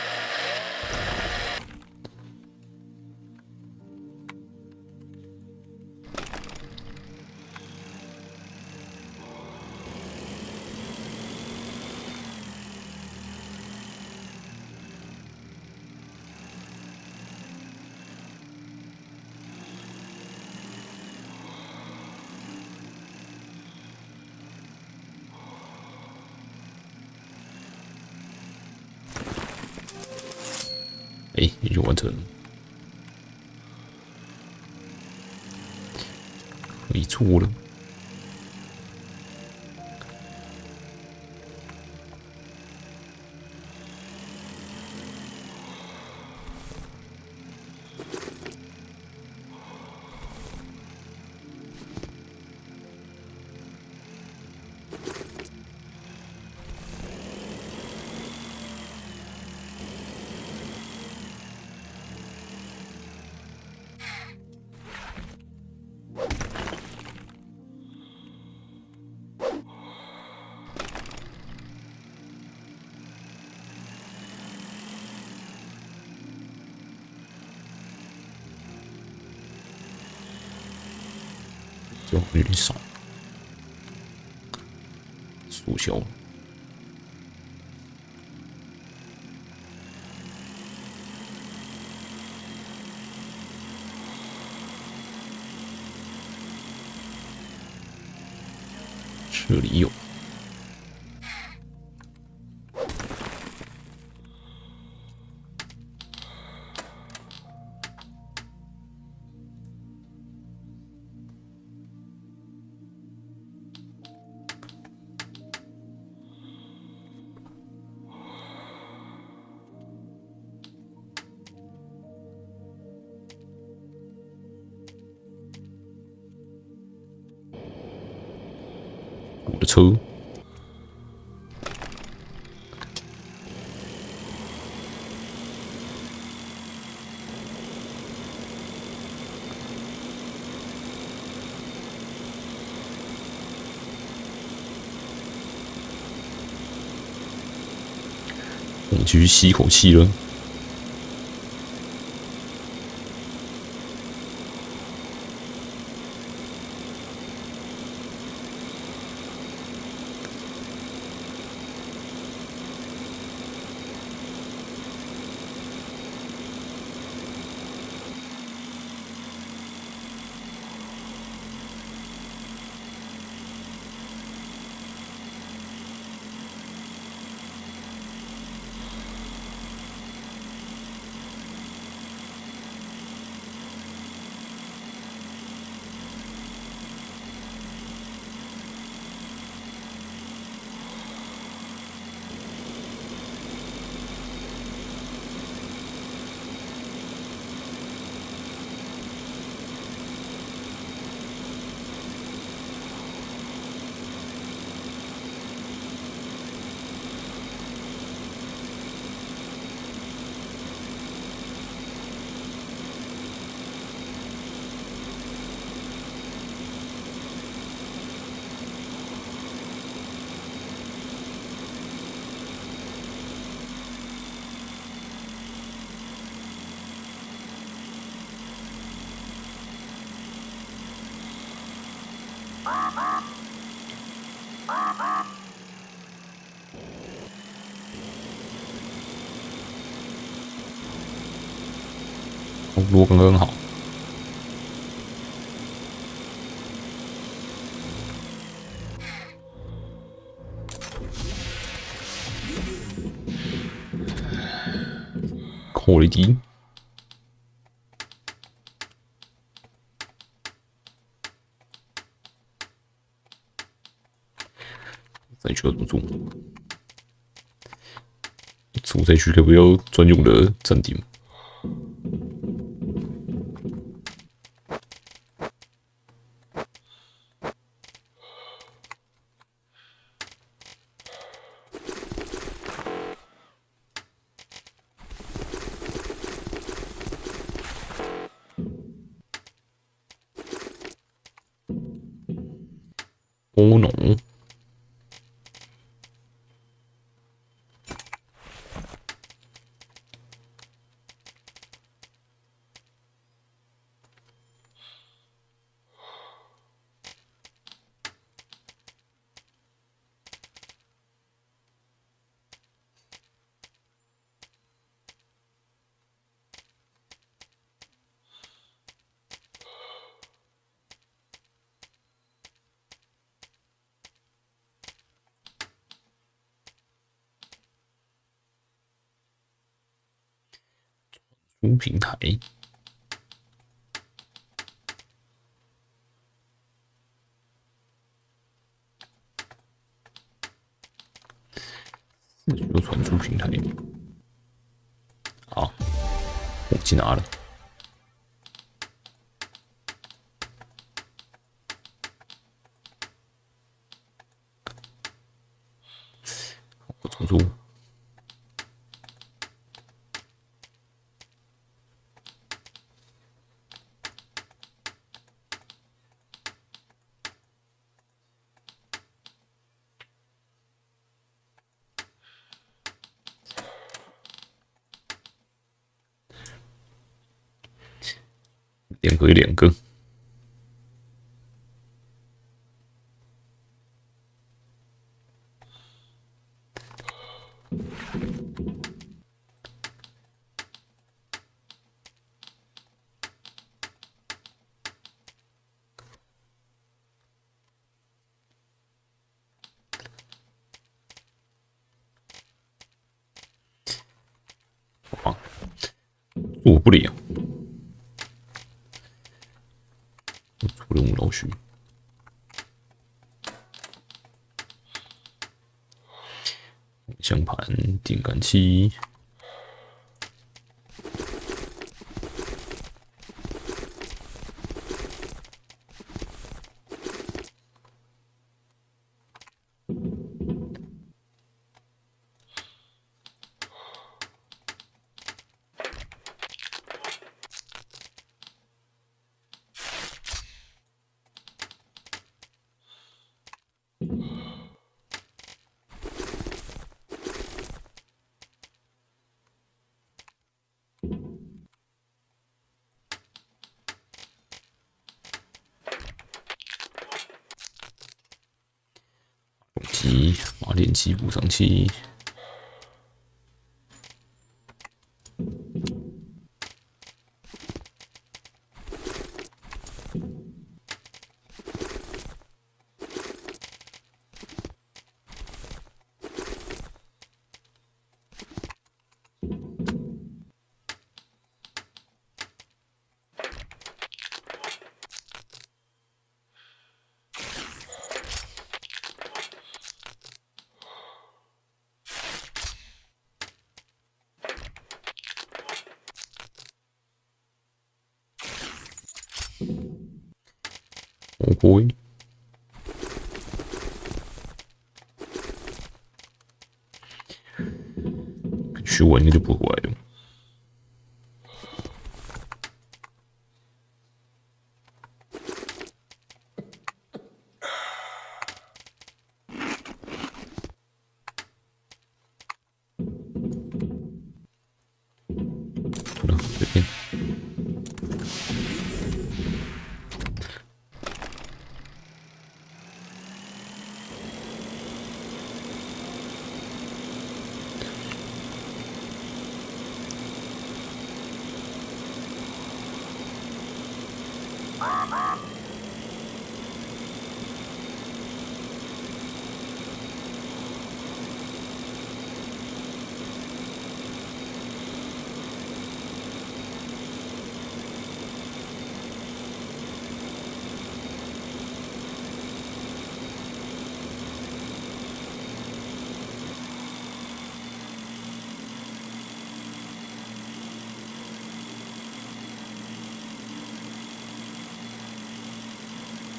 哎，也就完成了，可以做了。就有点少，缩小了。这里有。我的车，我们继续吸一口气了。路刚刚好。quality。再去要怎么做？主再去可不可以有专用的站点？哦 no！出平台。有传输平台。好，武器拿了。我怎么做？两个有两个。啊，做不了。出任务老许。箱盘、电感器。机、发电机、补偿器。哦boy，学完应该就不会歪了。随便。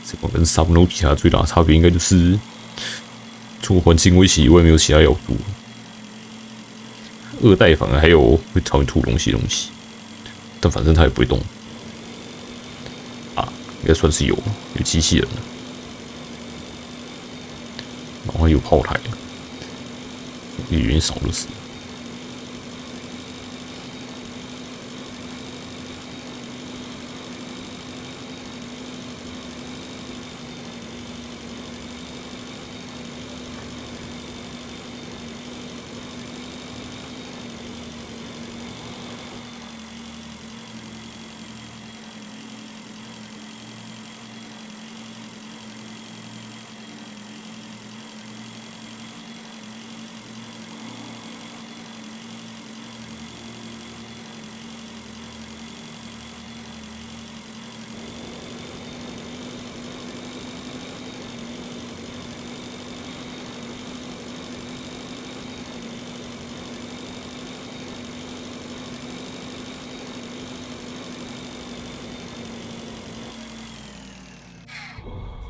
这款跟 Subno 比起来最大的差别应该就是除了环境威胁以外，没有其他要素。2代反而还有会朝你吐东西，但反正它也不会动啊，应该算是有机器人了，然后有炮台，有点少就是。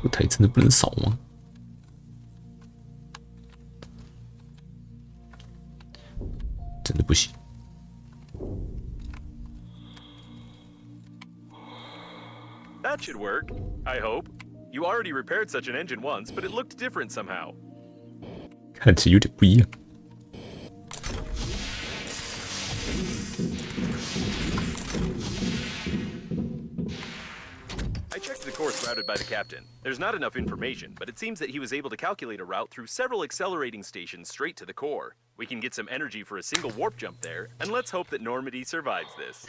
这台真的不能少吗？真的不行。That should work, I hope. You already repaired such an engine once, but it looked different somehow. 看起来有点不一样。I checked the course routed by the captain. There's not enough information, but it seems that he was able to calculate a route through several accelerating stations straight to the core. We can get some energy for a single warp jump there, and let's hope that Normandy survives this.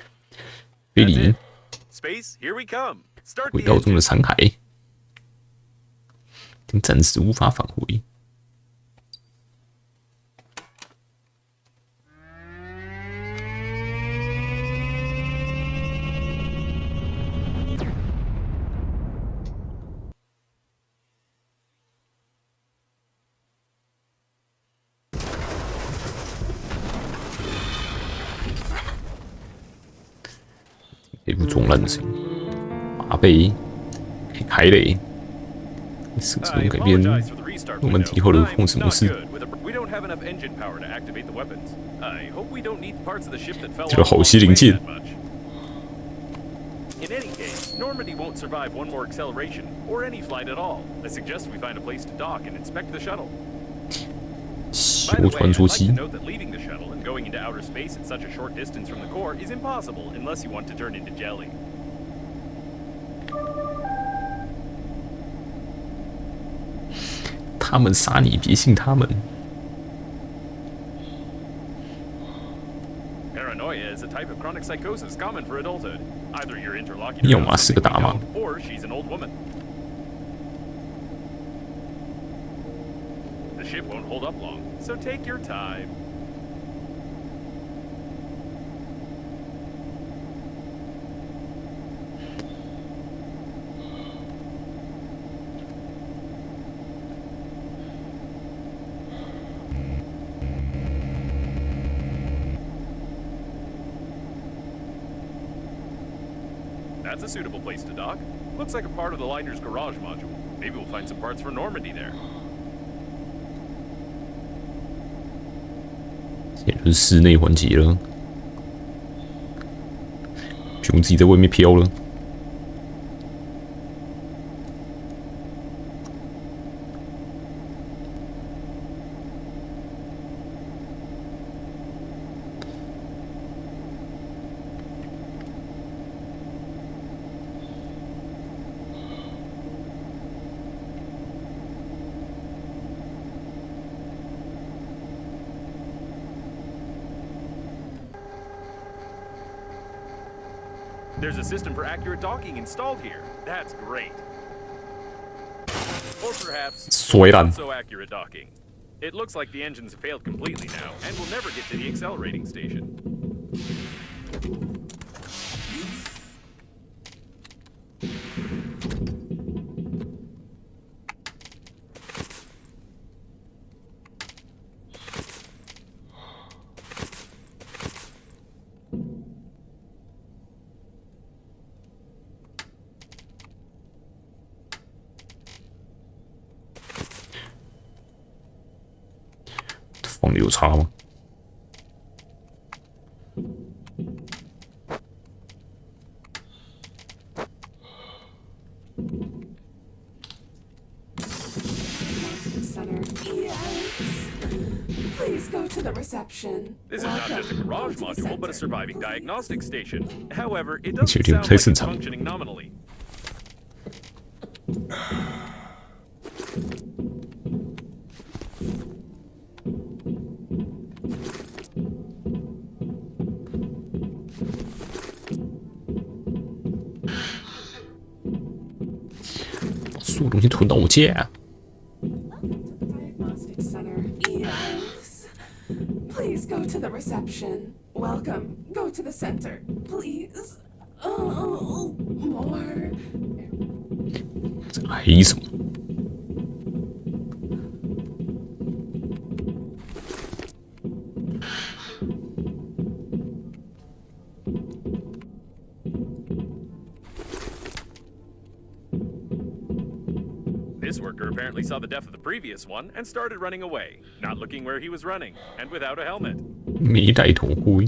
菲林 Space, here we come. Start 轨 the 道中 engine. 的残骸，但暂时无法返回。一部撞烂的声音，马背可以开雷，设置中改变诺曼底后的控制模式，这个好些零件。In any case, Normandy won't survive one more acceleration, or any flight at all. I suggest we find a place to dock and inspect the shuttle. By 修 the way, 传 I'd 说 like to 机， note that leaving the shuttle and going into outer space at such a short distance from the core is impossible unless you want to turn into jelly. 他们杀你，别信他们。 Paranoia is a type of chronic psychosis common for adulthood. Either your interlocutor 你要嘛 knows 是个 something we 大妈。 don't, or she's an old woman. The ship won't hold up long, so take your time. That's a suitable place to dock. Looks like a part of the liner's garage module. Maybe we'll find some parts for Normandy there. 也就是室内环节了，不用自己在外面飘了。There's a system for accurate docking installed here. That's great. Or perhaps 衰烂 not so accurate docking. It looks like the engines have failed completely now and will never get to the accelerating station. 放的有差吗？ Center. Yes. Please go to the reception. This is not just a Welcome. garage Go to the module, but a center. surviving diagnostic station. However, it 确 doesn't 定 sound 不太 like 正 it's 常。 functioning nominally. 所有东西囤到我家。 Diagnostic center. Yes. Please go to the reception. Welcome. Go to the center. Please. Oh, more. 这还什么？ This worker apparently saw the death of the previous one and started running away, not looking where he was running, and without a helmet. 没戴头盔。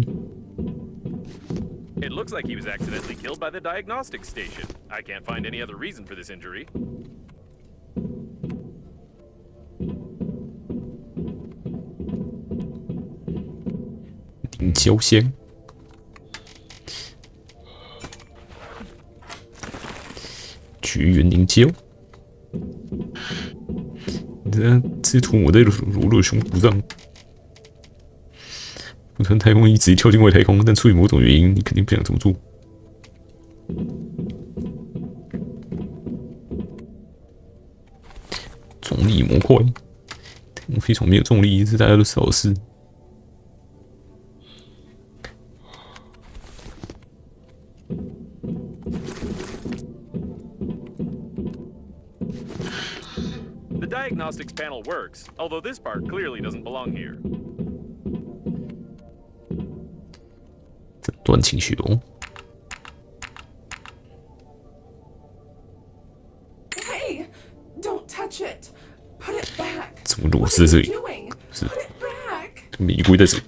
It looks like he was accidentally killed by the diagnostic station. I can't find any other reason for this injury. 凝胶箱。绝缘凝胶。你这直接涂抹在罗的胸部上。不穿太空衣直接跳进外太空，但出于某种原因，你肯定不想这么做。重力模块，太空飞船没有重力是大家都知道的事。 The diagnostics panel works, although this part clearly doesn't belong here. 诊断请求。 Hey, don't touch it. Put it back. 怎么螺 What 丝 are 在 you 这里？ doing? 是 Put it back. 玫瑰在这里。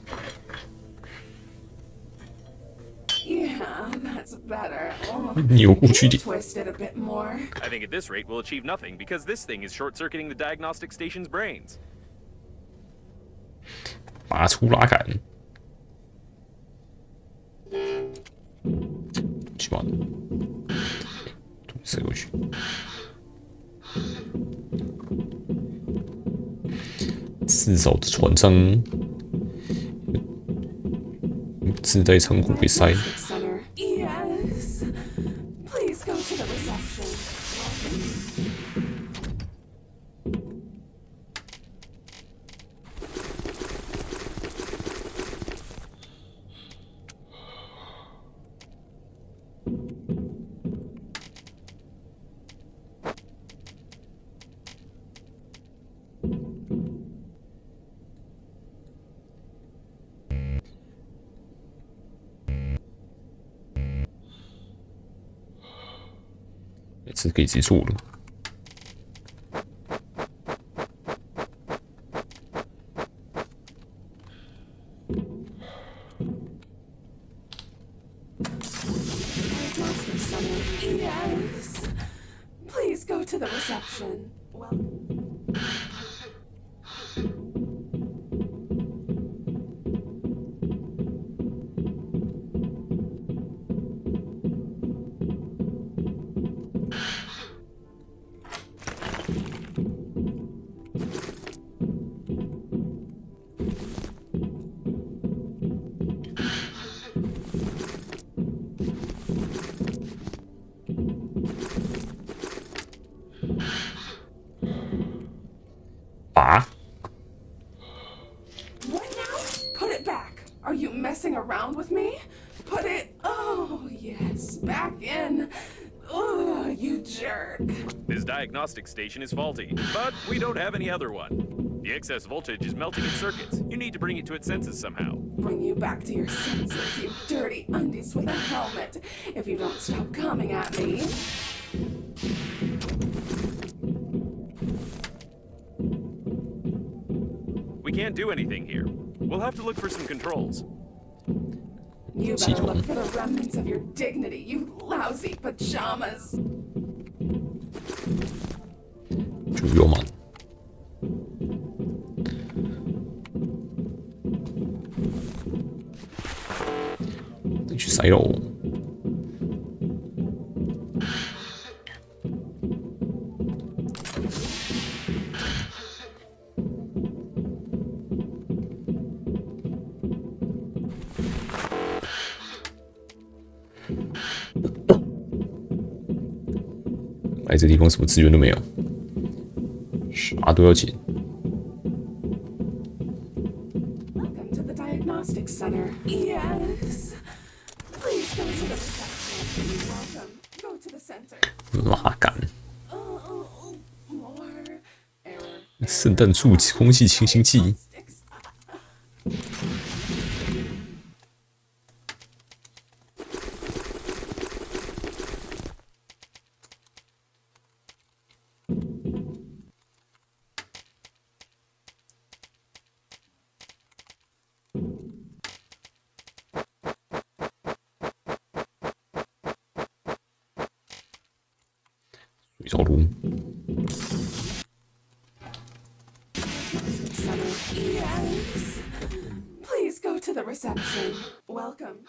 Yeah, that's better. Oh, 扭过去 can you 点。 twist it a bit more. I think at this rate we'll achieve nothing because this thing is short-circuiting the diagnostic station's brains. 拔出拉杆。去吧，塞过去。至少的船上自带仓库被塞。 Center. Yes. Please go to the reception.这可以直接做了。 Diagnostic center. Yes. Please go to the reception. Well.拔。 What now? Put it back. Are you messing around with me? Put it. Oh, yes. Back in. Oh, you jerk. This diagnostic station is faulty, but we don't have any other one. The excess voltage is melting its circuits. You need to bring it to its senses somehow. Bring you back to your senses, you dirty undies with a helmet. If you don't stop coming at me. We can't do anything here. We'll have to look for some controls. You better look for the remnants of your dignity, you lousy pajamas. 猪油满，得去塞喽。来这地方什么资源都没有，啥都要钱。Welcome to the diagnostic center. Yes. Please go to the reception. Welcome. Go to the center. 妈干！ More error. 圣诞树空气清新剂。 水槽炉。 Yes. Please go to the reception. Welcome.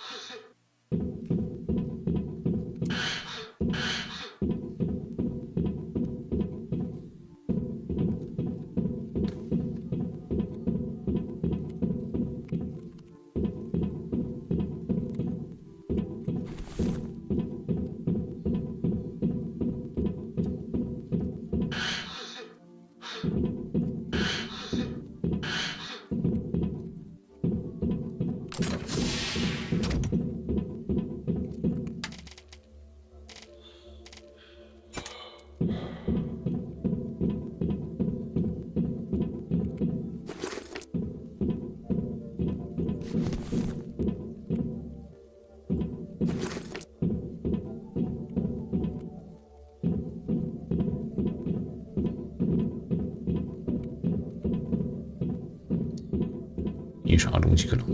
你啥东西可能？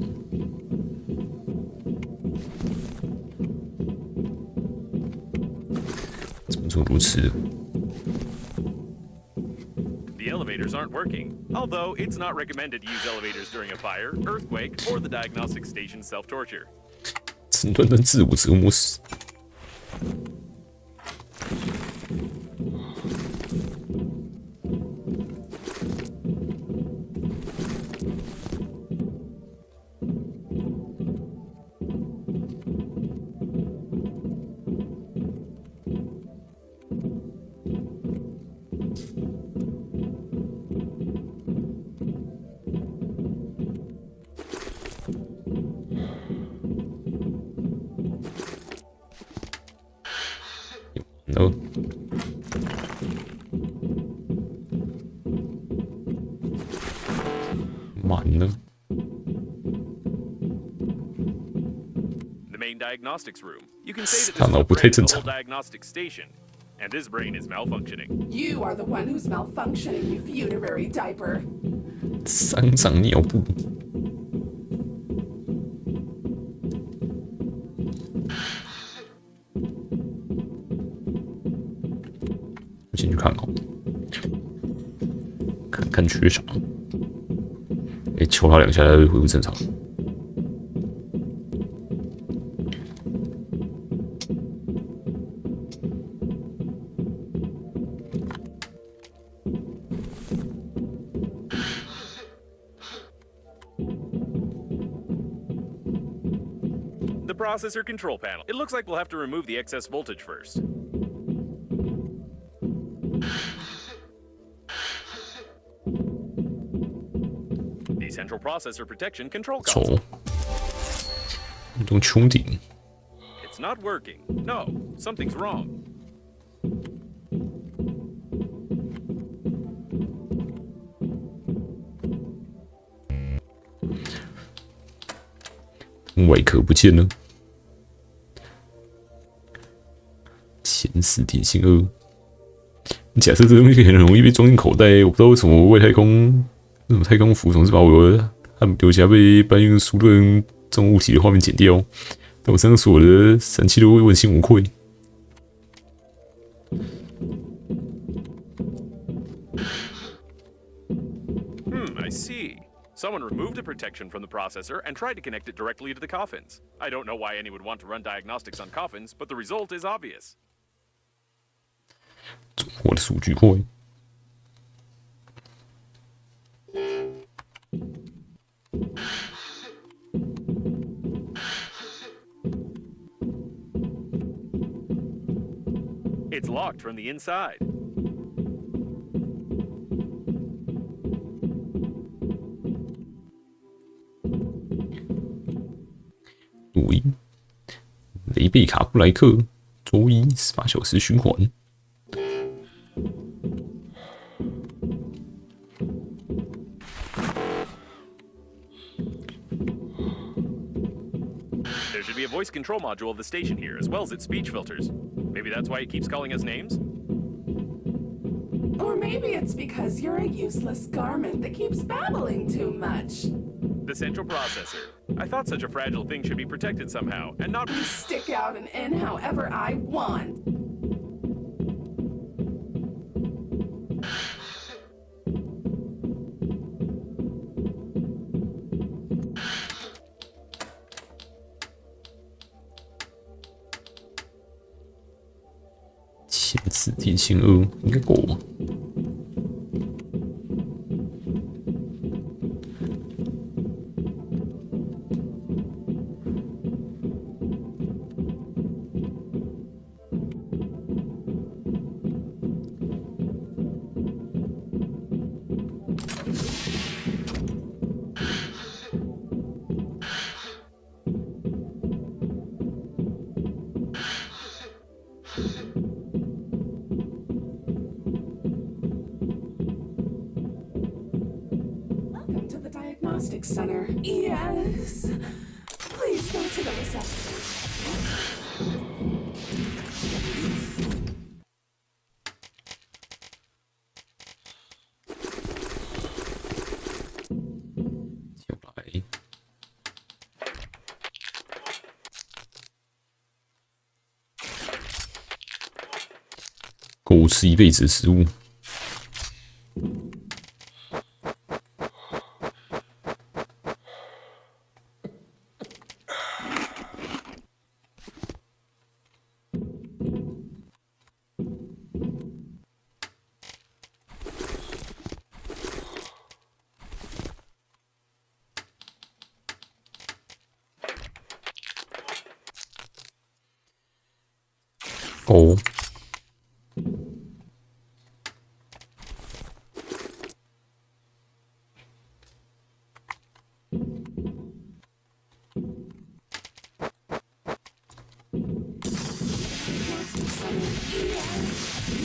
怎么做如此的？ The elevators aren't working, although it's not recommended to use elevators during a fire, earthquake, or the diagnostic station's self-torture. 整段人自我折磨死。 No. 满了。 The main diagnostics room. You can say that this 大 is 脑 a 不太 brain 正 of the 常 whole。diagnostic station, and this brain is malfunctioning. You are the one who's malfunctioning, you funerary diaper. 丧葬尿布。我进去看看，看看缺啥。哎，敲他两下，他就恢复正常。 The processor control panel. It looks like we'll have to remove the excess voltage first. The central processor protection control 走 console.，用穹顶。 It's not working. No, something's wrong. 外壳不见了。前世点心2。假设这东西很容易被装进口袋，我不知道为什么外太空那种太空服总是把我和留下被搬运输的重物体的画面剪掉，但我身上所有的神器都会问心无愧。I see. Someone removed the protection from the processor and tried to connect it directly to the coffins. I don't know why anyone would want to run diagnostics on coffins, but the result is obvious. 我的数据库。It's locked from the inside. 录音，雷贝卡布莱克，周一18小时循环。There should be a voice control module of the station here, as well as its speech filters. Maybe that's why it keeps calling us names? Or maybe it's because you're a useless garment that keeps babbling too much. The central processor. I thought such a fragile thing should be protected somehow, and not... Stick out and in however I want. 前次1002应该够吧？Welcome to the Diagnostics Center. Yes. Please go to the reception. 进来。够吃一辈子的食物。哦，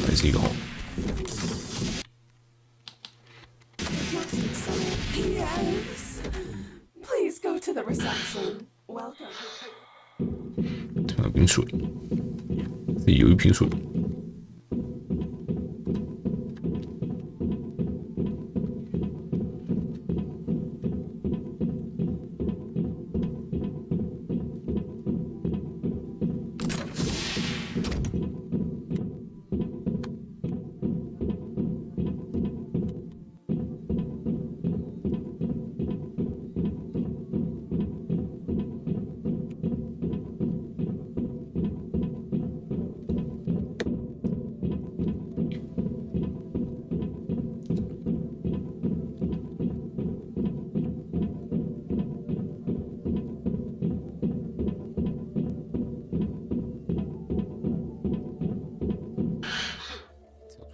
还是一个好。Yes. Please go to the reception. Welcome. 这有瓶水，这里有一瓶水。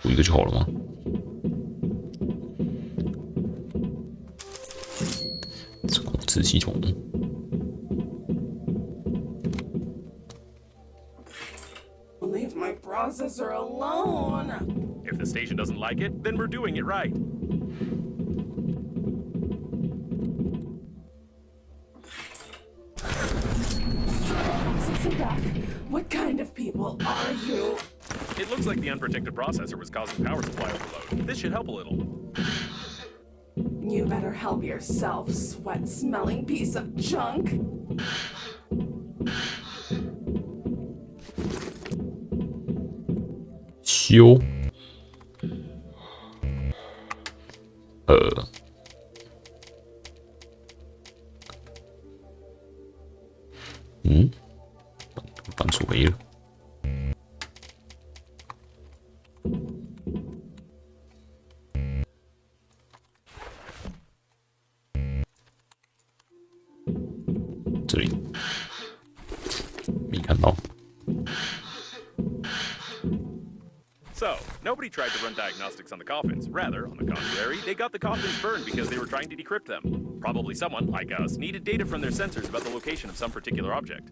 做一个就好了吗？这控制系统。Leave my processor alone. If the station doesn't like it, then we're doing it right. Processor back. What kind of people are you? It looks like the unprotected processor was causing power supply overload. This should help a little. You better help yourself, sweat-smelling piece of junk. 修，搬错没了。这里没看到。 So, nobody tried to run diagnostics on the coffins. Rather, on the contrary, they got the coffins burned because they were trying to decrypt them. Probably someone, like us, needed data from their sensors about the location of some particular object.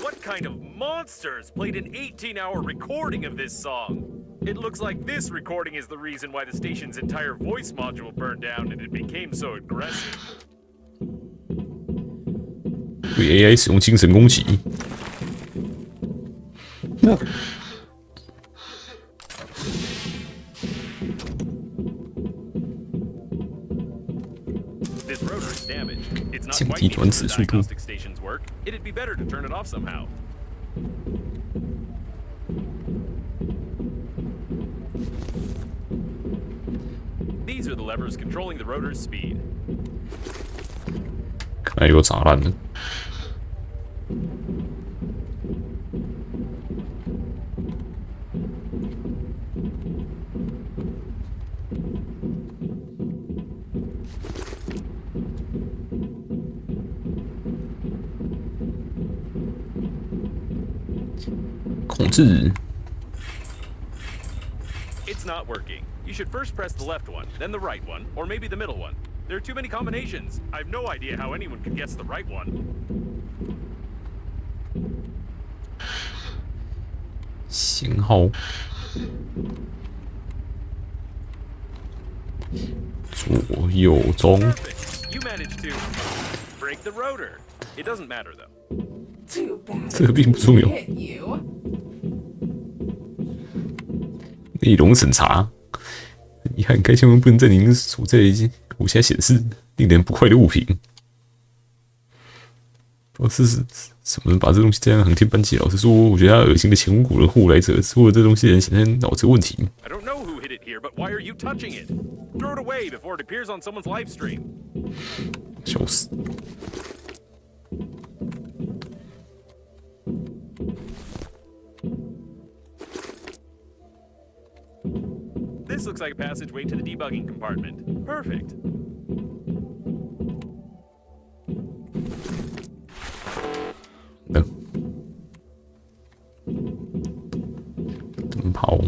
What kind of monsters played an 18-hour recording of this song? It looks like this recording is the reason why the station's entire voice module burned down and it became so aggressive. 对 AI 使用精神攻击。This rotor is damaged. It's not 降 quite 低 meeting 转 the 子速度。 diagnostic station's work. It'd be better to turn it off somehow. These are the levers controlling the rotor's speed. 看来有炸烂了。控制。 It's not working. You should first press the left one, then the right one, or maybe the middle one. There are too many combinations. I have no idea how anyone could guess the right one. 信号。左右中。 Perfect. You managed to break the rotor. It doesn't matter though. Too bad. 这个并不重要。 Hit you. 内容审查。遗憾，该新闻不能在您所在国家显示，令人不快的物品。不知道是什么人把这东西这样航天班机？老实说，我觉得他恶心的前无古人后无来者，做了这东西的人显然脑子有问题。 I don't know who hid it here, but why are you touching it? Throw it away before it appears on someone's live stream. 笑死！ This looks like a passageway to the debugging compartment. Perfect. 灯泡。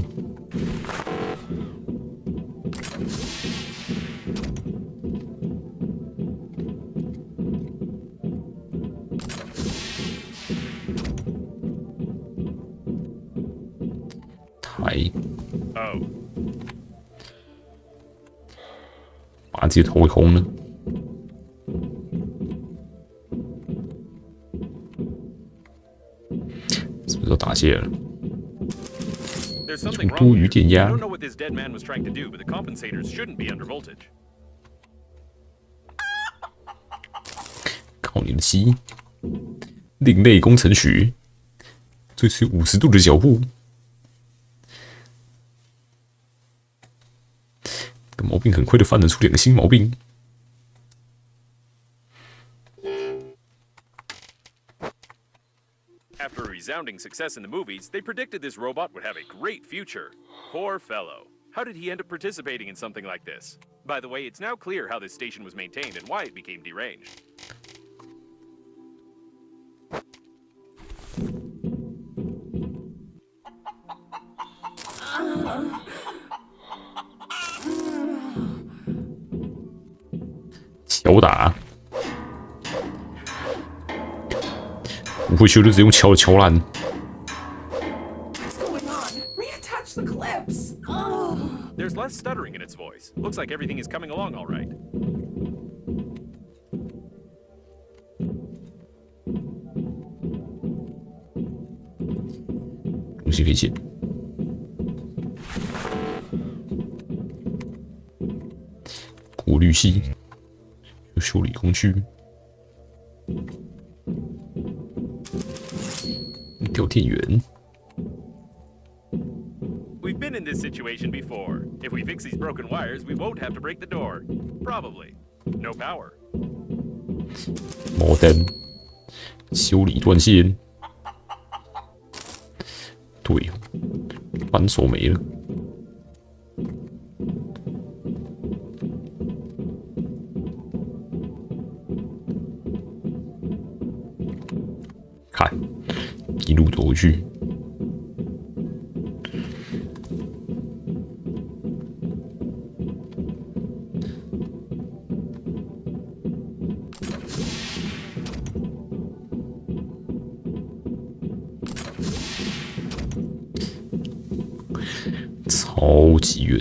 台。 Oh. 把自己头给轰了。是不是都打劫了？ There's something 多 wrong 余 here. 电 I 压 don't know what this dead man was trying to do, but the compensators shouldn't be under voltage. 靠你的鸡！另类工程学，追随50度的脚步。这个毛病很快的发展出2个新毛病。 After a resounding success in the movies, they predicted this robot would have a great future. Poor fellow. How did he end up participating in something like this? By the way, it's now clear how this station was maintained and why it became deranged. 敲打，不会修就直接用敲的敲烂。What's going on? Reattach the clips. Ugh. There's less stuttering in its voice. Looks like everything is coming along all right. 东西可以捡。过滤器，修理工具，调电源。 We've been in this situation before. If we fix these broken wires, we won't have to break the door. Probably. No power. 毛灯，修理断线。对，扳手没了。看，一路走回去。 超级远，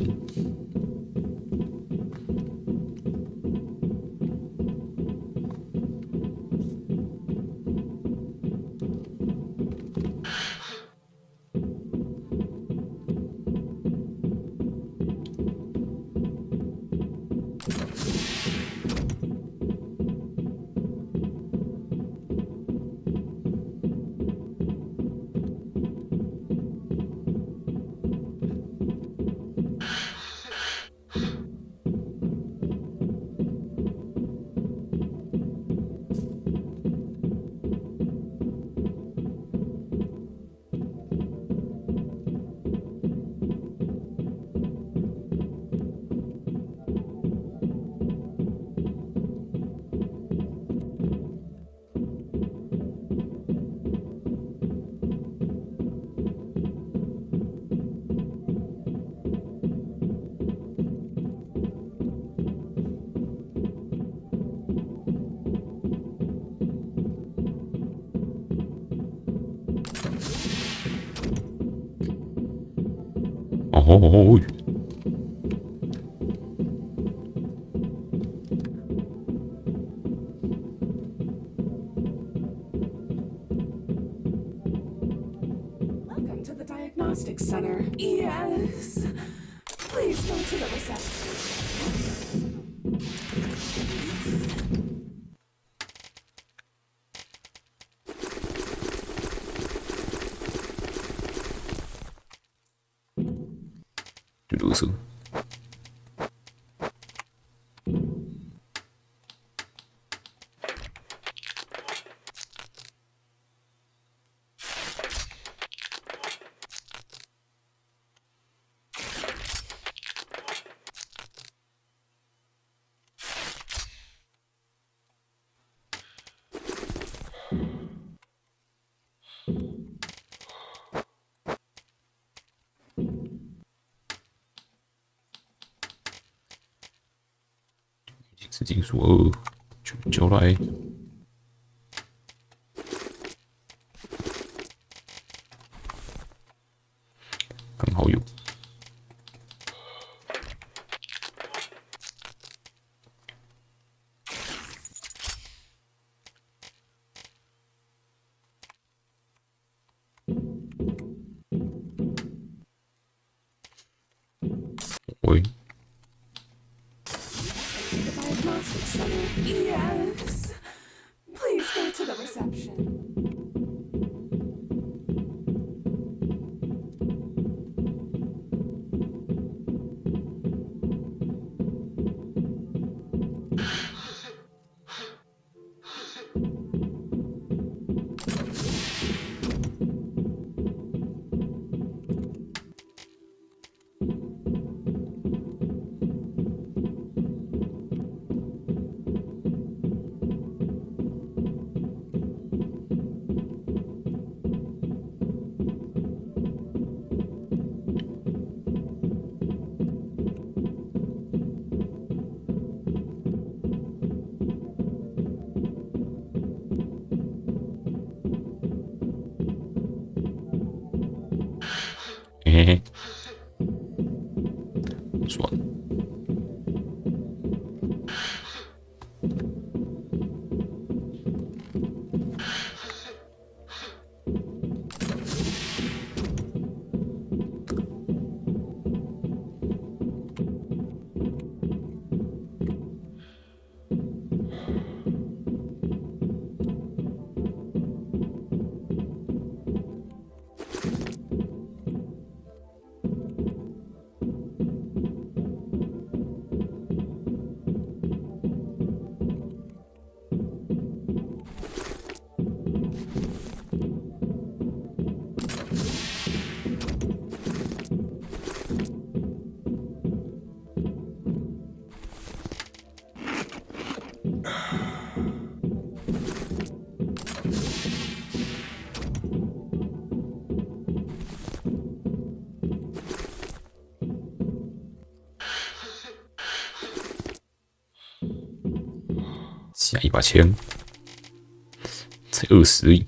哦， Welcome to the diagnostics center. Yes. Please go to the reception. 就垃圾。是金属2，就交来。刚好有。喂。 Diagnostics center. Yes. Please go to the reception. 嘿嘿，算了。下一把枪，才20而已。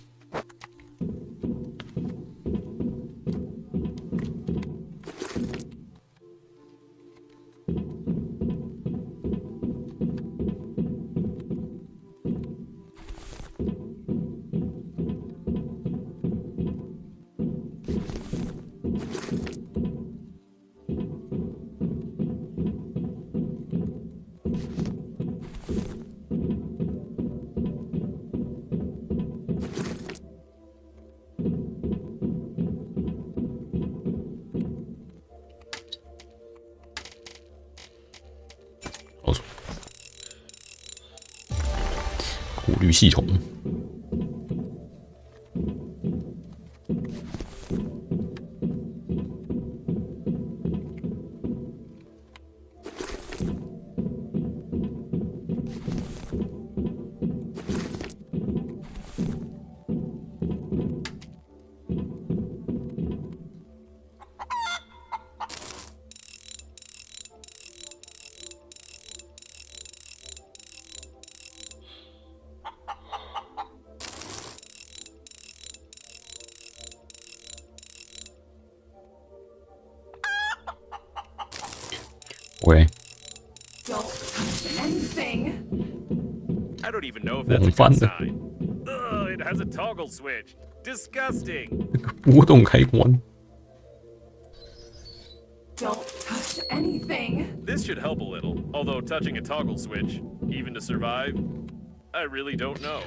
过滤系统。喂， Don't touch anything. I don't even know if that's a good sign. Ugh, it has a toggle switch. Disgusting. 波动开关。 Don't touch anything. This should help a little, although touching a toggle switch, even to survive, I really don't know.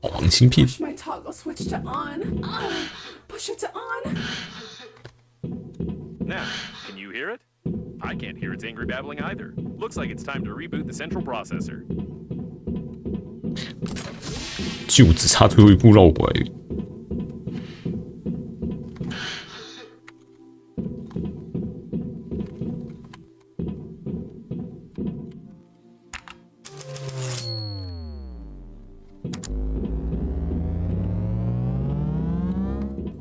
黄芯片。 Push my toggle switch to on. Push it to on. Now, can you hear it? I can't hear its angry babbling either. Looks like it's time to reboot the central processor. 就只差最后一步绕过来而已。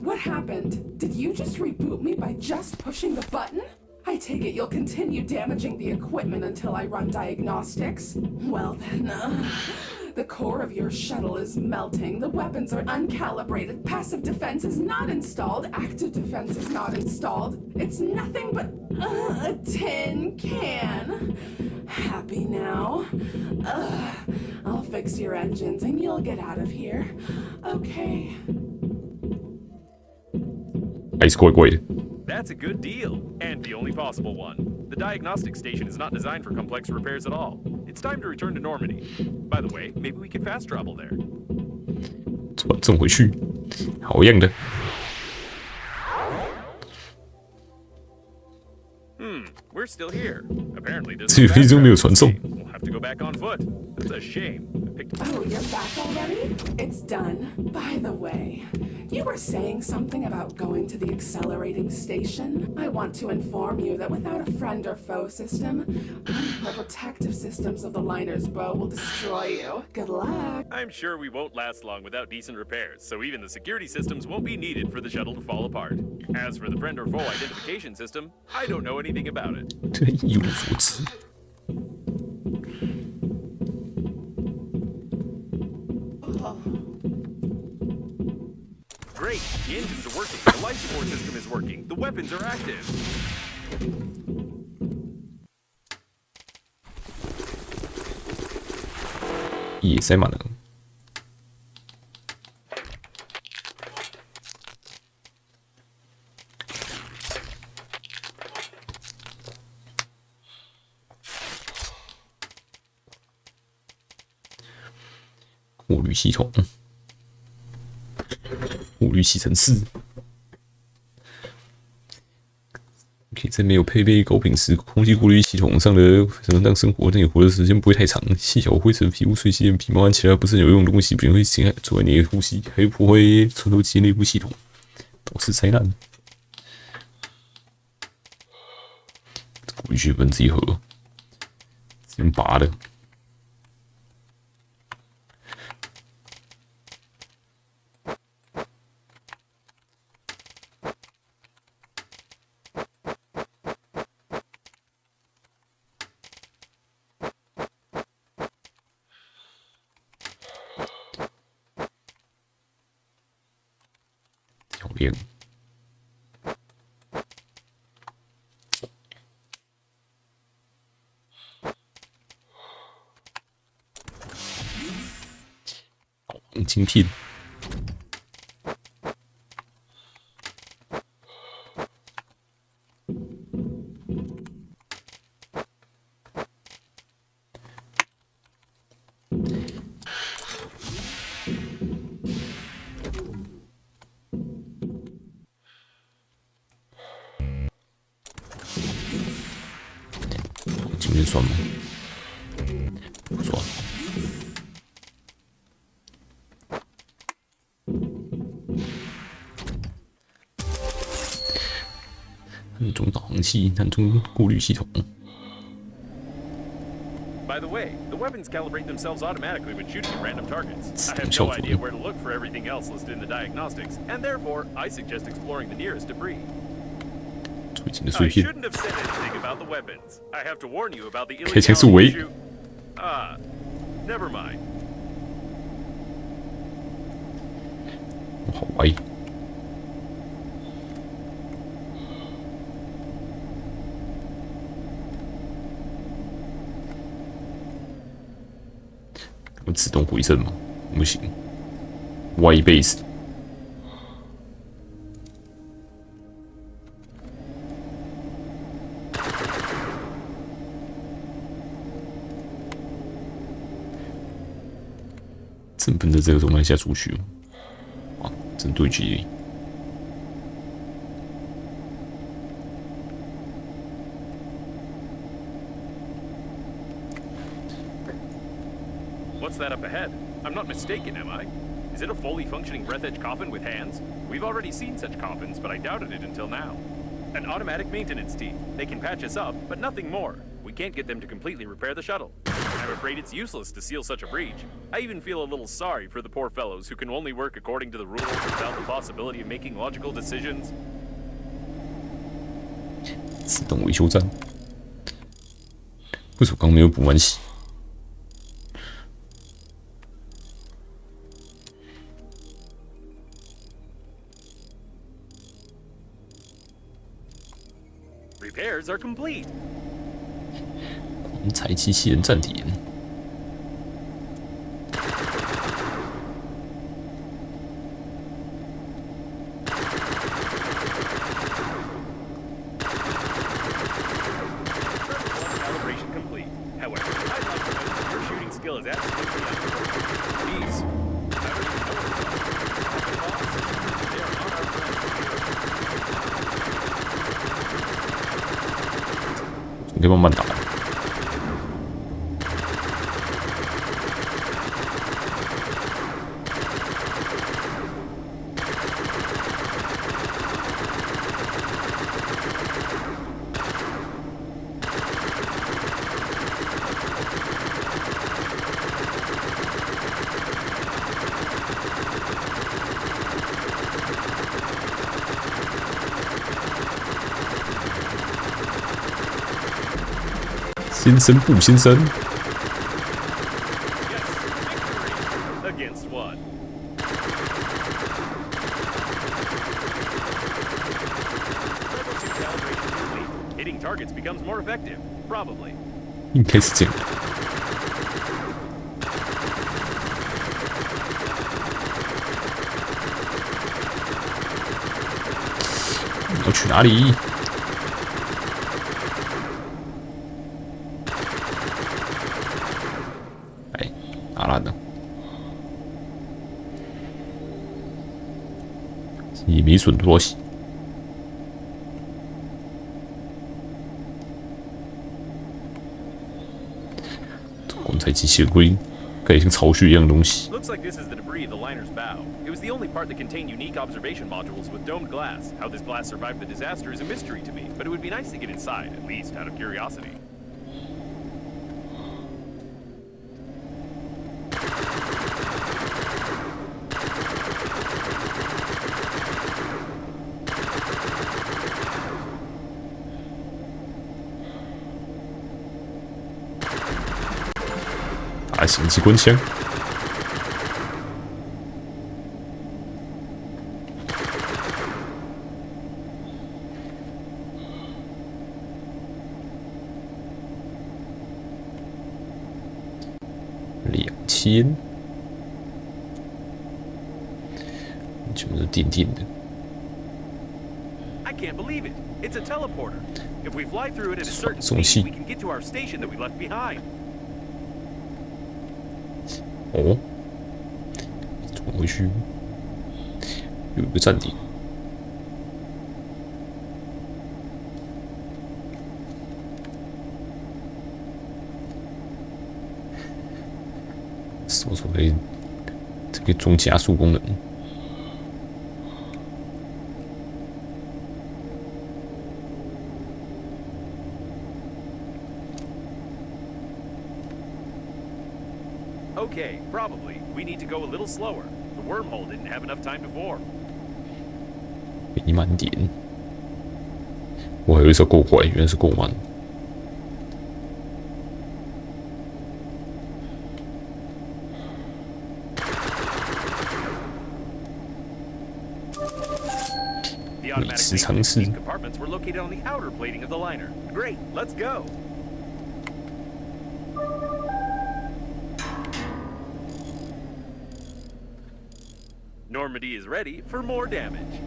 What happened? Did you just reboot me by just pushing the button? I take it you'll continue damaging the equipment until I run diagnostics? Well then, the core of your shuttle is melting, the weapons are uncalibrated, passive defense is not installed, active defense is not installed. It's nothing but a tin can. Happy now? I'll fix your engines and you'll get out of here. Okay. 还是怪怪的。 That's a good deal, and the only possible one. The diagnostic station is not designed for complex repairs at all. It's time to return to Normandy. By the way, maybe we could fast travel there. 转正回去，好样的。 We're still here. Apparently, this 这游戏中没有传送。 We'll have to go back on foot. That's a shame. I picked Oh, you're back already? It's done. By the way, you were saying something about going to the accelerating station. I want to inform you that without a friend or foe system, the protective systems of the liner's bow will destroy you. Good luck. I'm sure we won't last long without decent repairs, so even the security systems won't be needed for the shuttle to fall apart. As for the friend or foe identification system, I don't know anything about it. 这一无所知。 Great, Great. The engines are working. The life support system is working. The weapons are active. 也塞满了。过滤系统，过滤吸尘室。可以在没有配备高品质空气过滤系统上的让生活让你活的时间不会太长。细小灰尘、皮肤碎屑、皮毛和其他不是很有用的东西，不仅会侵害阻碍你的呼吸，还会破坏传动机内部系统，导致灾难。过滤器本自己合，只能拔的。条链。黄金片。今天算吗？不算。暗中导航器、暗中过滤系统。By the way, the weapons calibrate themselves automatically when shooting at random targets. I have no idea where to look for everything else listed in the diagnostics, and therefore, I suggest exploring the nearest debris. I shouldn't have said anything about the weapons. I have to warn you about the illegality of never mind. 好歪。我自动回正吗？不行，歪 base。真奔着这个动脉下出去啊！真对距离。What's that up ahead? I'm not mistaken, am I? Is it a fully functioning breath edge coffin with hands? We've already seen such coffins, but I doubted it until now. An automatic maintenance team. They can patch us up, but nothing more. We can't get them to completely repair the shuttle. I'm afraid it's useless to seal such a breach. I even feel a little sorry for the poor fellows who can only work according to the rules without the possibility of making logical decisions. 自动维修站，为什么刚没有补完洗？ Repairs are complete. 狂踩机器人站点。Calibration complete. However, I'd like to note that your shooting skill is absolutely unbelievable. These, I don't even know what they are. They are not our friends. 你可以慢慢打。 先生不先生 Against what? targets becomes more effective. Probably. 应该是这样的。你要去哪里？哎，哪来的？也没损多少。棺材机械龟，感觉像巢穴一样的东西。 Looks like this is the debris of the liner's bow. It was the only part that contained unique observation modules with domed glass. How this glass survived the disaster is a mystery to me, but it would be nice to get inside, at least out of curiosity.大型机关枪，2000，就是定定的。 I can't believe it. It's a teleporter. If we fly through it at a certain 送气 speed, we can get to our station that we left behind. 哦，怎么回去？有一个站点。什么时候可以？这个装加速功能？ Okay, probably. We need to go a little slower. The wormhole didn't have enough time to form. 给你慢点。我还以为是够快，原来是够慢。 The automatic 美食尝 safety 试 compartments were located on the outer plating of the liner. Great, let's go. Normandy is ready for more damage.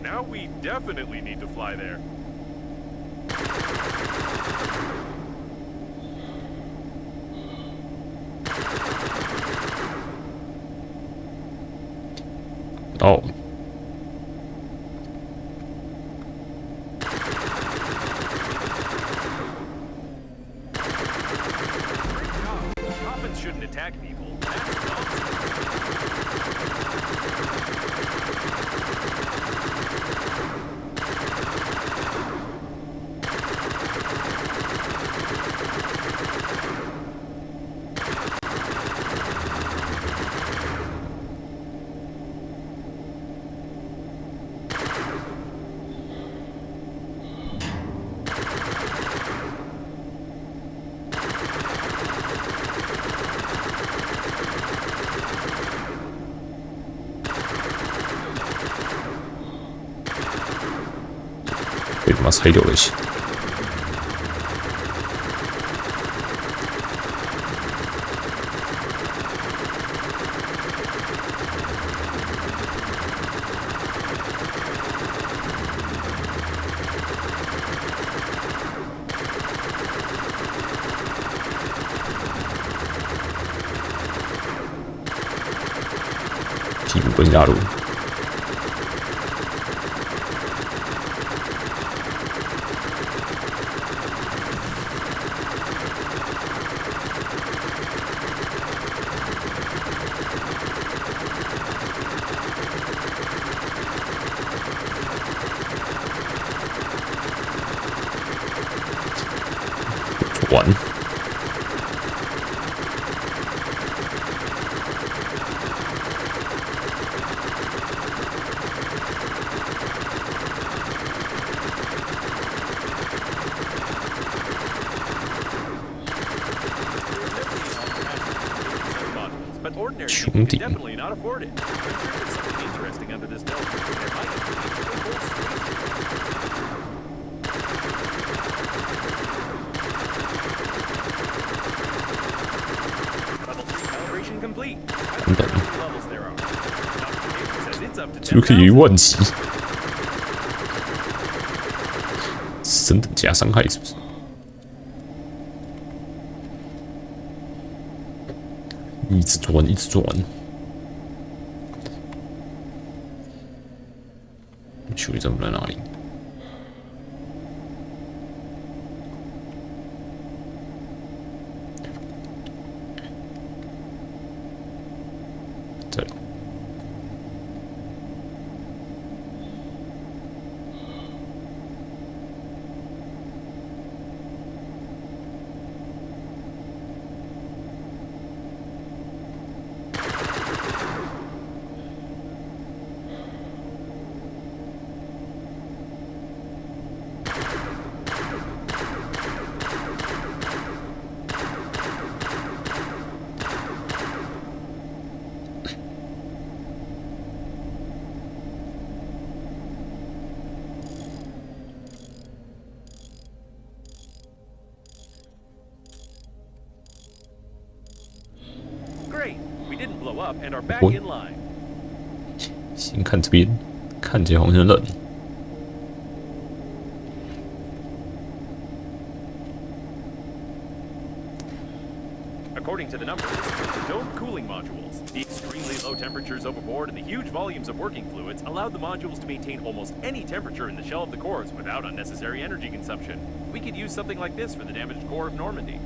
Now we definitely need to fly there. 到。 Coffins shouldn't attack people. That's nonsense.被他妈拆掉了一些。替补跟加入。 完。But ordinary people 穹 can 顶 definitely not afford it. I'm sure there's something interesting under this building. There might even be a whole suite. 是不是可以10000级？升等加伤害是不是？一直转，一直转。修理站在哪里？这里。Great, we didn't blow up and are back in line. 先看这边，看起来好像冷。According to the numbers, dome cooling modules. The extremely low temperatures overboard and the huge volumes of working fluids allowed the modules to maintain almost any temperature in the shell of the cores without unnecessary energy consumption. We could use something like this for the damaged core of Normandy.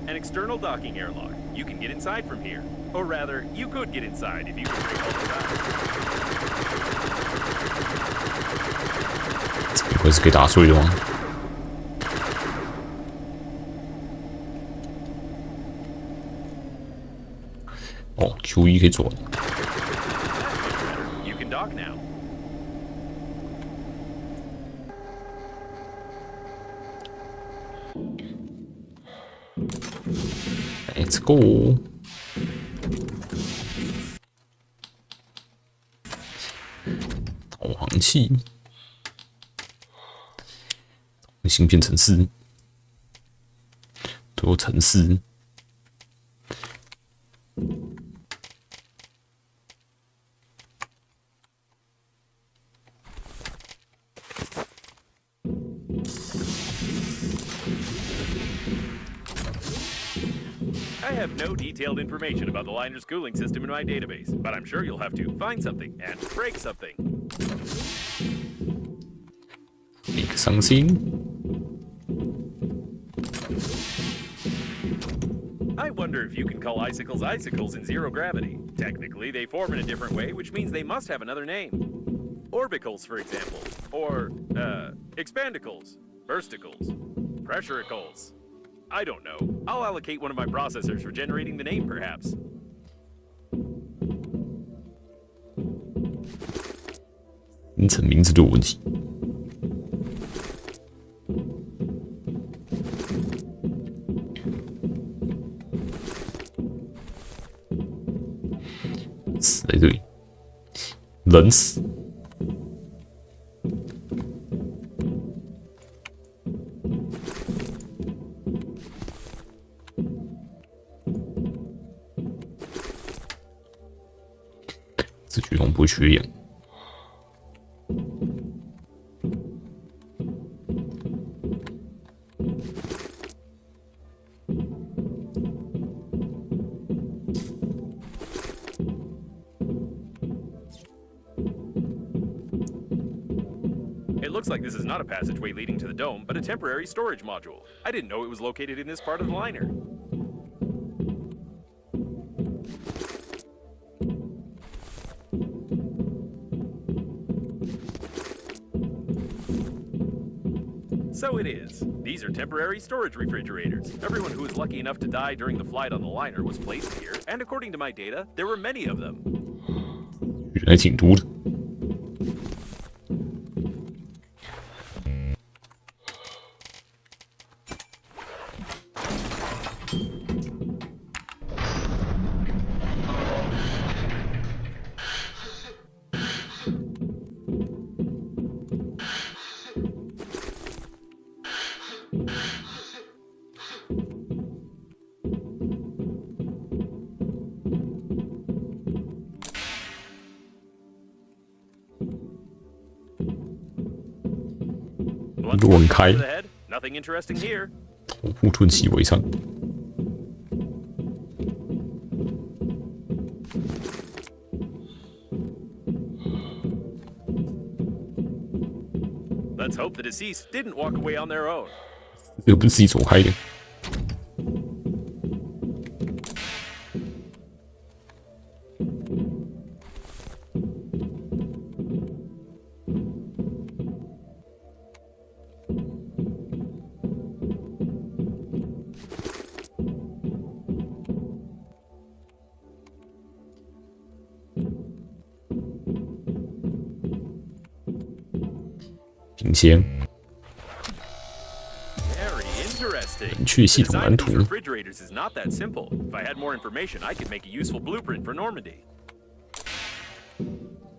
An external docking airlock. You can get inside from here. Or rather, you could get inside if you could break all the locks. 这边会是可以打碎的吗？哦 ，Q1可以转。You can dock now. Let's go。导航器，芯片程式，都有程式。I have no detailed information about the liner's cooling system in my database, but I'm sure you'll have to find something and break something. 一个伤心。I wonder if you can call icicles icicles in zero gravity. Technically, they form in a different way, which means they must have another name. Orbicles, for example. Or, expandicles, bursticles, pressuricles. I don't know. I'll allocate one of my processors for generating the name, perhaps. 名称名字都有问题。死在这里，冷死。这举动不会缺氧。It looks like this is not a passageway leading to the dome, but a temporary storage module. I didn't know it was located in this part of the liner. So it is. These are temporary storage refrigerators. Everyone who was lucky enough to die during the flight on the liner was placed here, and according to my data, there were many of them. 原来挺多的。乱开， To the head, nothing interesting here. 头部吞气为上。 Let's hope the deceased didn't walk away on their own. 这个不是自己走开的。冰箱。 Very interesting. 明确系统 The design 蓝 of 图 these。refrigerators is not that simple. If I had more information, I could make a useful blueprint for Normandy.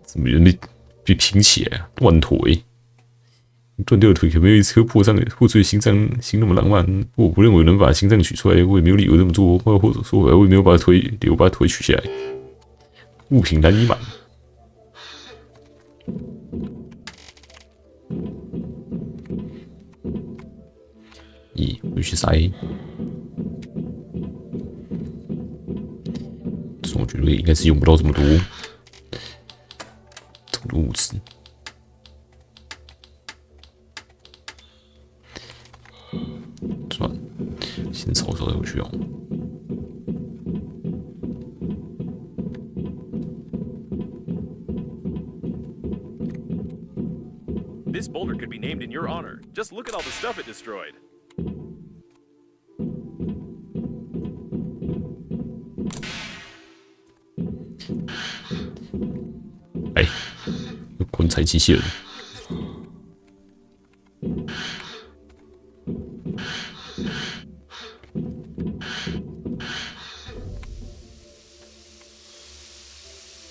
怎么人被拼起来啊？断腿，断掉的腿可没有一颗破碎的心脏心那么浪漫。我不认为能把心脏取出来，我也没有理由这么做。或者说，我也没有把腿取下来。物品难以满。咦，回去塞。这我觉得应该是用不到这么多。 物质，算了，先炒再回去哦。This boulder could be named in your honor. Just look at all the stuff it destroyed. 哎，棺材机器人。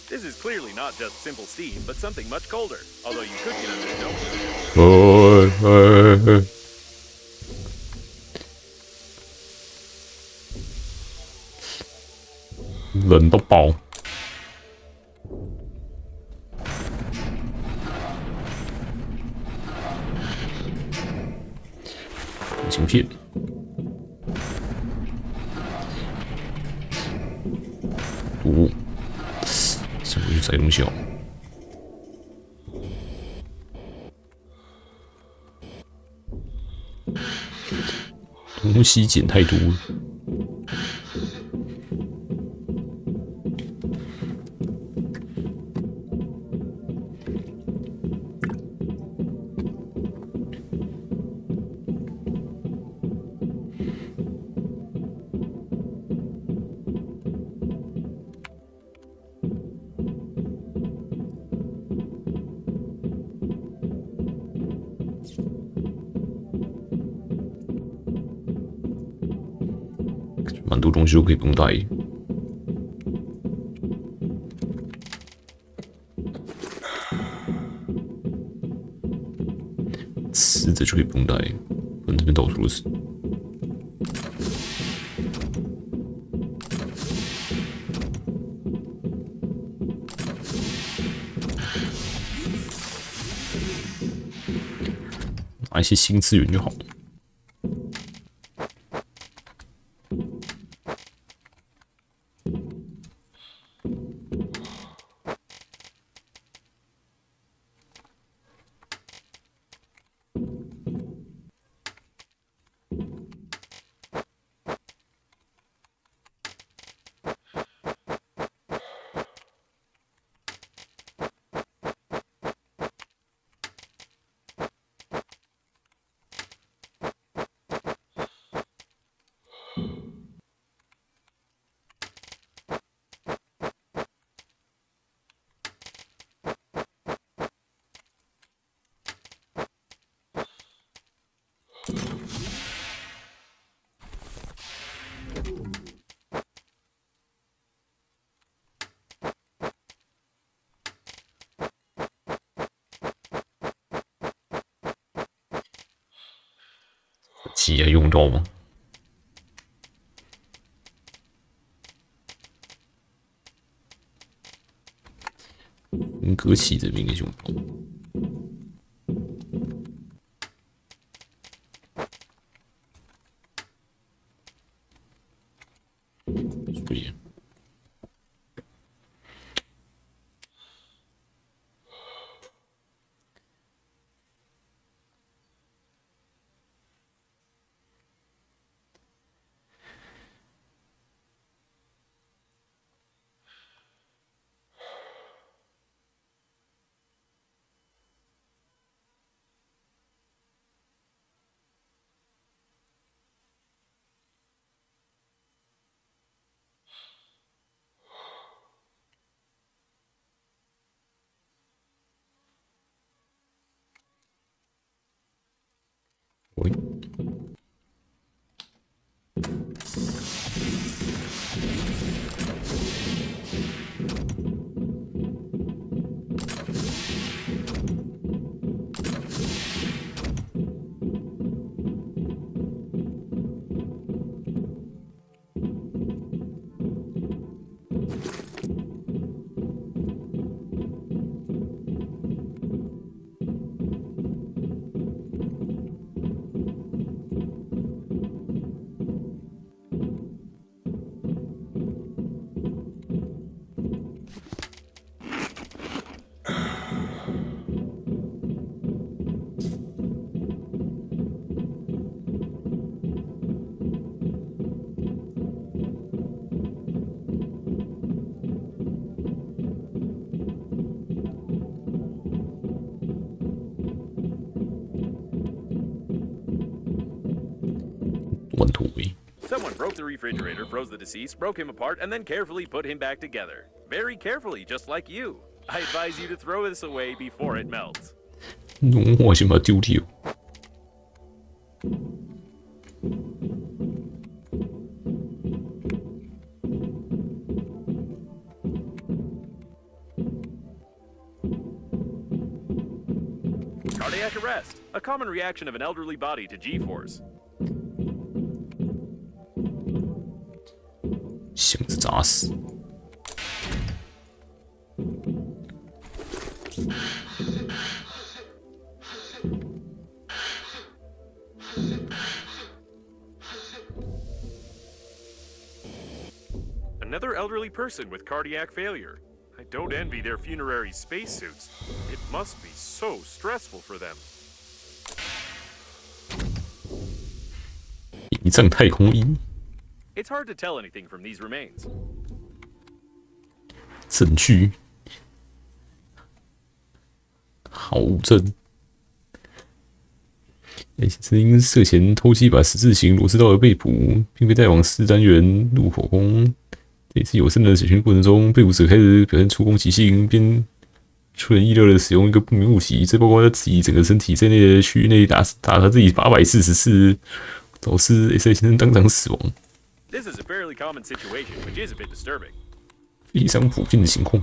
This is clearly not just simple steam, but something much colder. Although you could get under the dome with it. 冷到爆！晶片，哦，先回去摘东西哦。东西捡太多了。 蛮多东西都可以不用带。吃的就可以不用带，反正这边到处都是。拿一些新资源就好。 机还用到吗？隔起这边应该用不到。对。喂，乱土味。 Someone broke the refrigerator, froze the deceased, broke him apart, and then carefully put him back together. Very carefully, just like you. I advise you to throw this away before it melts. 我先把它丢掉。 Cardiac arrest, a common reaction of an elderly body to G-force. 箱子砸死。 Another elderly person with cardiac failure. I don't envy their funerary spacesuits. It must be so stressful for them. 仪仗太空衣， It's hard to tell anything from these remains. 证据，好证。曾因涉嫌偷袭把十字形螺丝刀而被捕，并被带往4单元入口宫。这次有声的审讯过程中，被捕者开始表现出攻击性，并出人意料的使用一个不明物体，这包括他自己整个身体在内的区域内打他自己840次，导致 S.I 先生当场死亡。 This is a fairly common situation, which is a bit disturbing. 非常普遍的情况。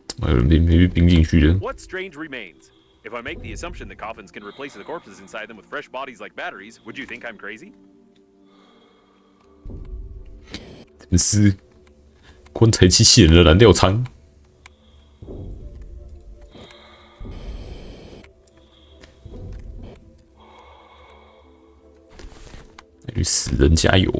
怎么还有人被冰进去了？ What strange remains? If I make the assumption that coffins can replace the corpses inside them with fresh bodies like batteries, would you think I'm crazy? 这是棺材机器人的燃料舱。再去死人加油！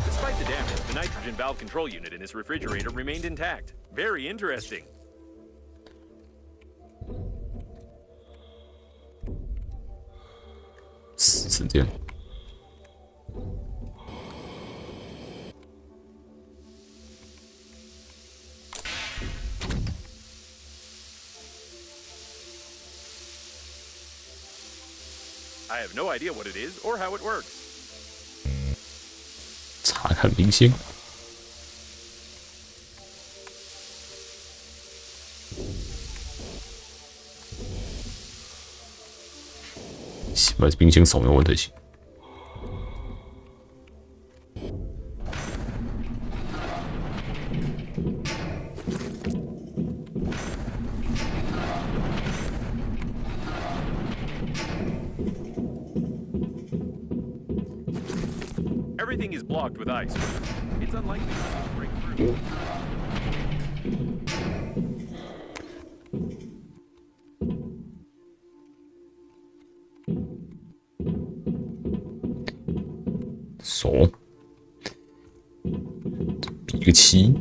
Despite the damage, the nitrogen valve control unit in this refrigerator remained intact. Very interesting. 死成这样。 I have no idea what it is or how it works. 查看冰箱。先把冰箱扫描完才行。 Everything Everything is blocked with ice. It's unlikely to break through. 手比个7，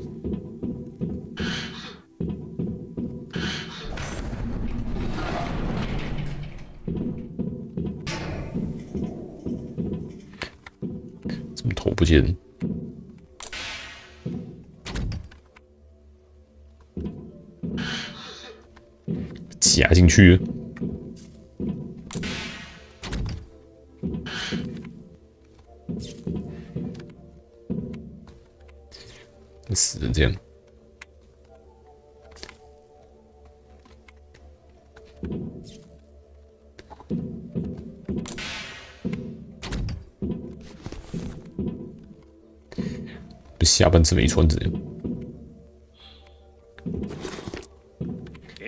怎么头不见？夹进去了。死成这样，下半身没穿着。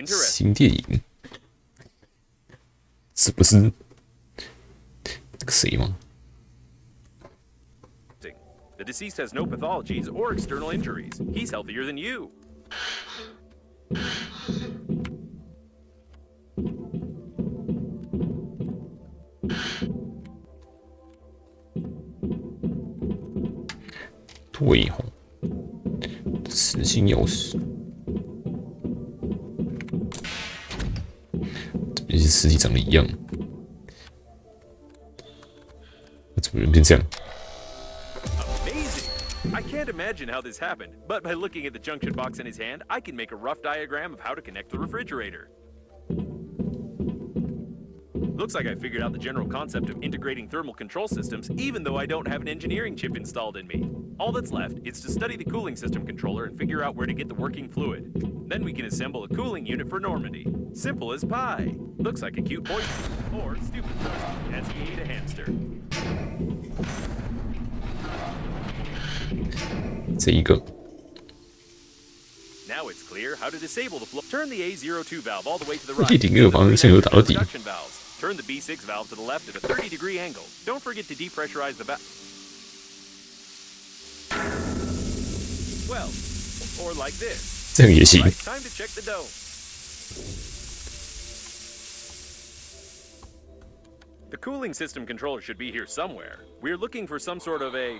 新电影，这不是那个谁吗？ The deceased has no pathologies or external injuries. He's healthier than you. 对吼，磁性钥匙，这些尸体长得一样，怎么人变这样？ I can't imagine how this happened, but by looking at the junction box in his hand, I can make a rough diagram of how to connect the refrigerator. Looks like I figured out the general concept of integrating thermal control systems, even though I don't have an engineering chip installed in me. All that's left is to study the cooling system controller and figure out where to get the working fluid. Then we can assemble a cooling unit for Normandy. Simple as pie. Looks like a cute poison, or stupid poison, as he ate a hamster. 这一个 Now it's clear how to disable the flow. Turn the A02 valve all the way to the right. 一顶二防线有打到底。 Turn the B6 valve to the left at a 30-degree angle. Don't forget to depressurize the valve. Well, or like this. 这样也行。 Right, time to check the dome. The cooling system controller should be here somewhere. We're looking for some sort of a,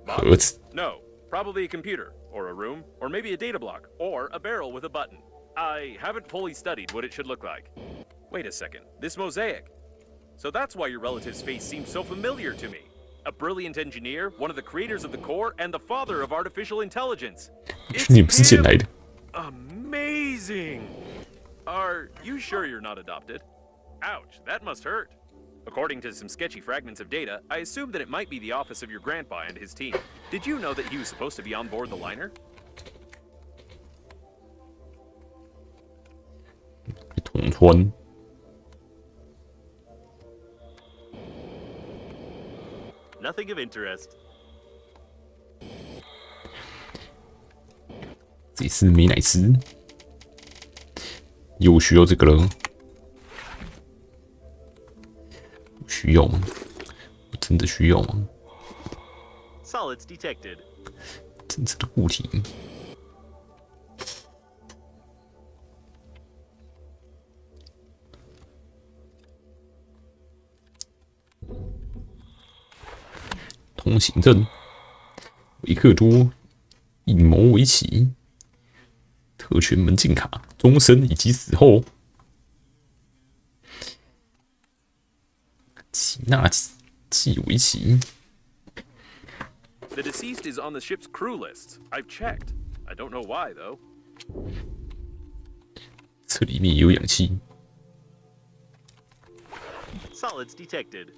box? 盒子 No, probably a computer, or a room, or maybe a data block, or a barrel with a button. I haven't fully studied what it should look like. Wait a second, this mosaic. So that's why your relative's face seems so familiar to me. A brilliant engineer, one of the creators of the core, and the father of artificial intelligence. It's 你不是捡 him! 来的？ Amazing! Are you sure you're not adopted? Ouch, that must hurt. According to some sketchy fragments of data, I assume that it might be the office of your grandpa and his team. Did you know that he was supposed to be on board the liner? 捅穿， Nothing of interest. 这次没奶吃，又需要这个了。需要吗？真的需要吗？ Solids detected. 真正的固体。通行证，维克多阴谋围棋，特权门禁卡，终身以及死后。齐纳季维奇。 The deceased is on the ship's crew lists. I've checked. I don't know why, though. 这里面也有氧气。 Solids detected.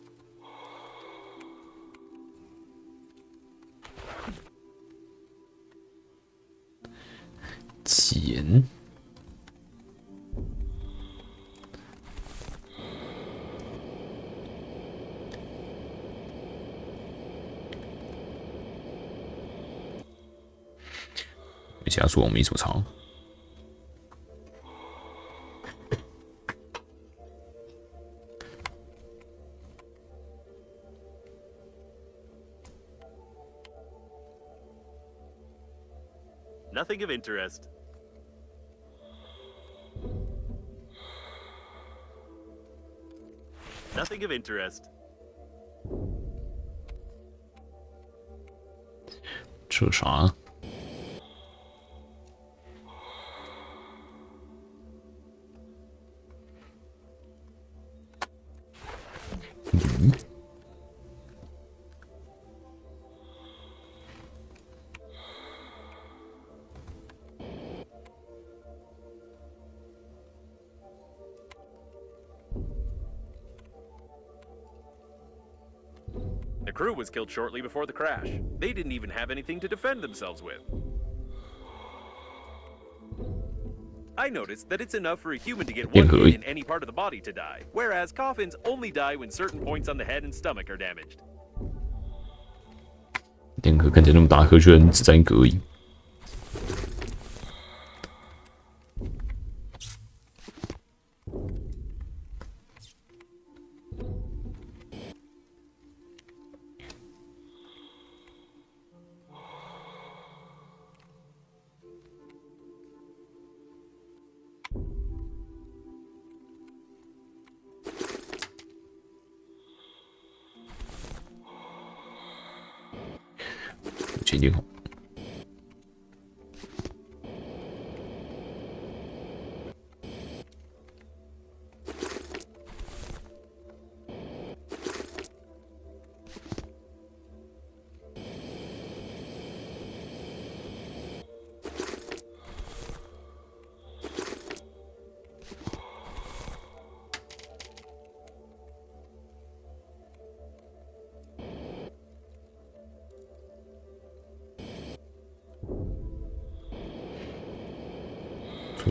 钱。 加速我没什么差。Nothing of interest. Nothing of interest. 这啥？The crew was killed shortly before the crash. They didn't even have anything to defend themselves with. I noticed that it's enough for a human to get one hit in any part of the body to die, whereas coffins only die when certain points on the head and stomach are damaged. 两颗看起来那么大颗，居然只占一格而已。前点好。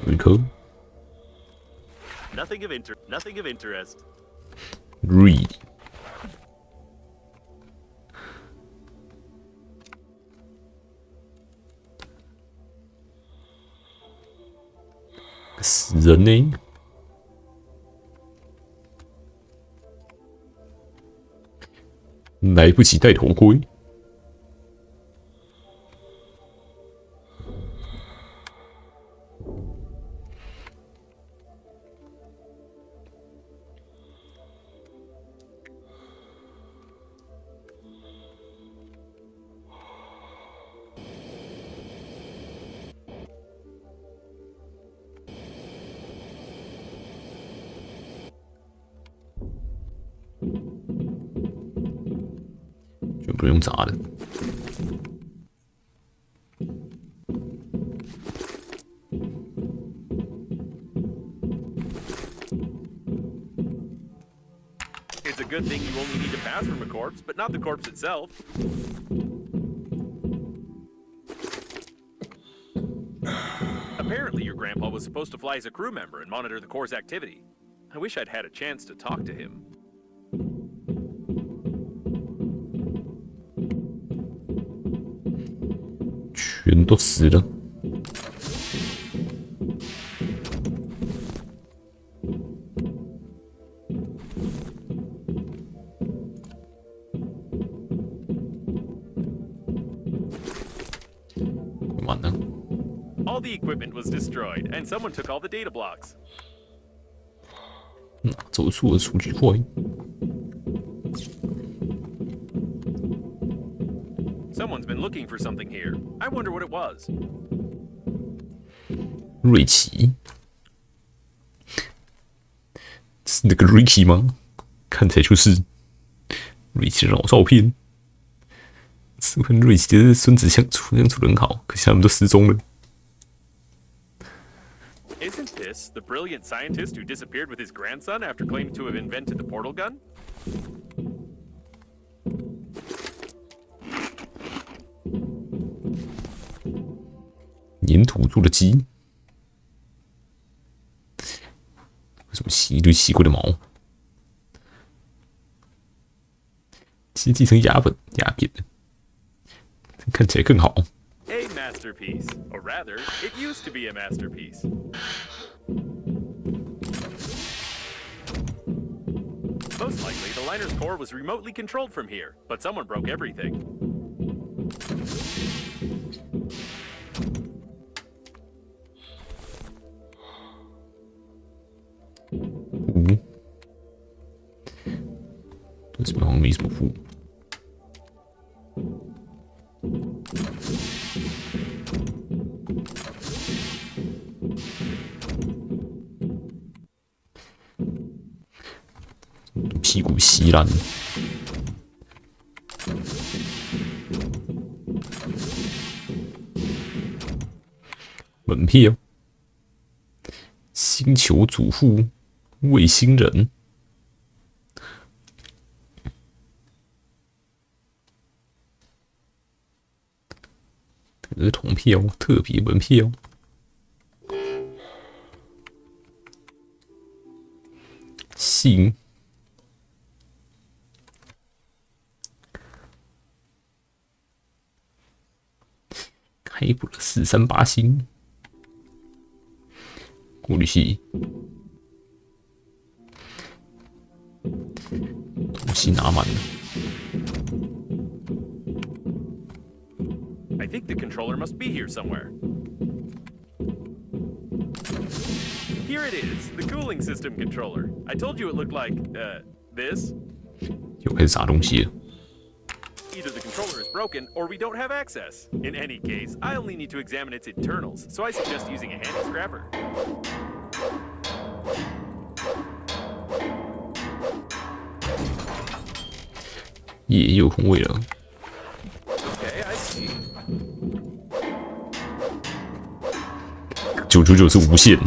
有一颗 Nothing of interest. read 死人呢？来不及戴头盔。就不用砸的。It's a good thing you only need to pass from a corpse, but not the corpse itself. Apparently, your grandpa was supposed to fly as a crew member and monitor the Corps' activity. I wish I'd had a chance to talk to him. 全都死了。完了。 All the equipment was destroyed, and someone took all the data blocks. 哪走出了数据块？ Someone's been looking for something here. I wonder what it was. 瑞奇，是那个 Ricky 吗？看起来就是瑞奇的老照片。似乎跟瑞奇的孙子相处得很好，可惜他们都失踪了。 Isn't this the brilliant scientist who disappeared with his grandson after claiming to have invented the portal gun? 粘土做的鸡，为什么洗一堆奇怪的毛？接继承牙扁的，看起来更好。 A masterpiece, or rather, it used to be a masterpiece. Most likely, the liner's core was remotely controlled from here, but someone broke everything. 气骨稀烂。门票，星球主妇，卫星人。儿童票，特别门票。信。开补了438星。过滤器。东西拿满了。 I think the controller must be here somewhere. Here it is, the cooling system controller. I told you it looked like, this. 又开始砸东西了。 Either the controller is broken, or we don't have access. In any case, I only need to examine its internals, so I suggest using a handy scrapper. 也有空位了。 Okay, I see. 999是无限。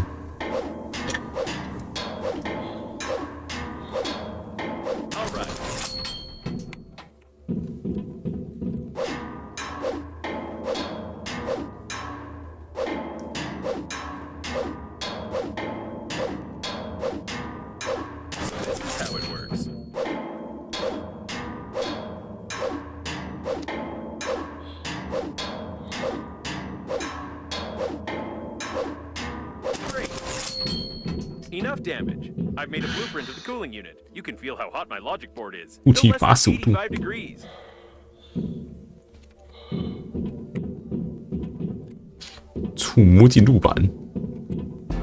Enough damage. I've made a blueprint of the cooling unit. You can feel how hot my logic board is. 雾 No 气 less than 85度。 85 degrees. 触摸进入版。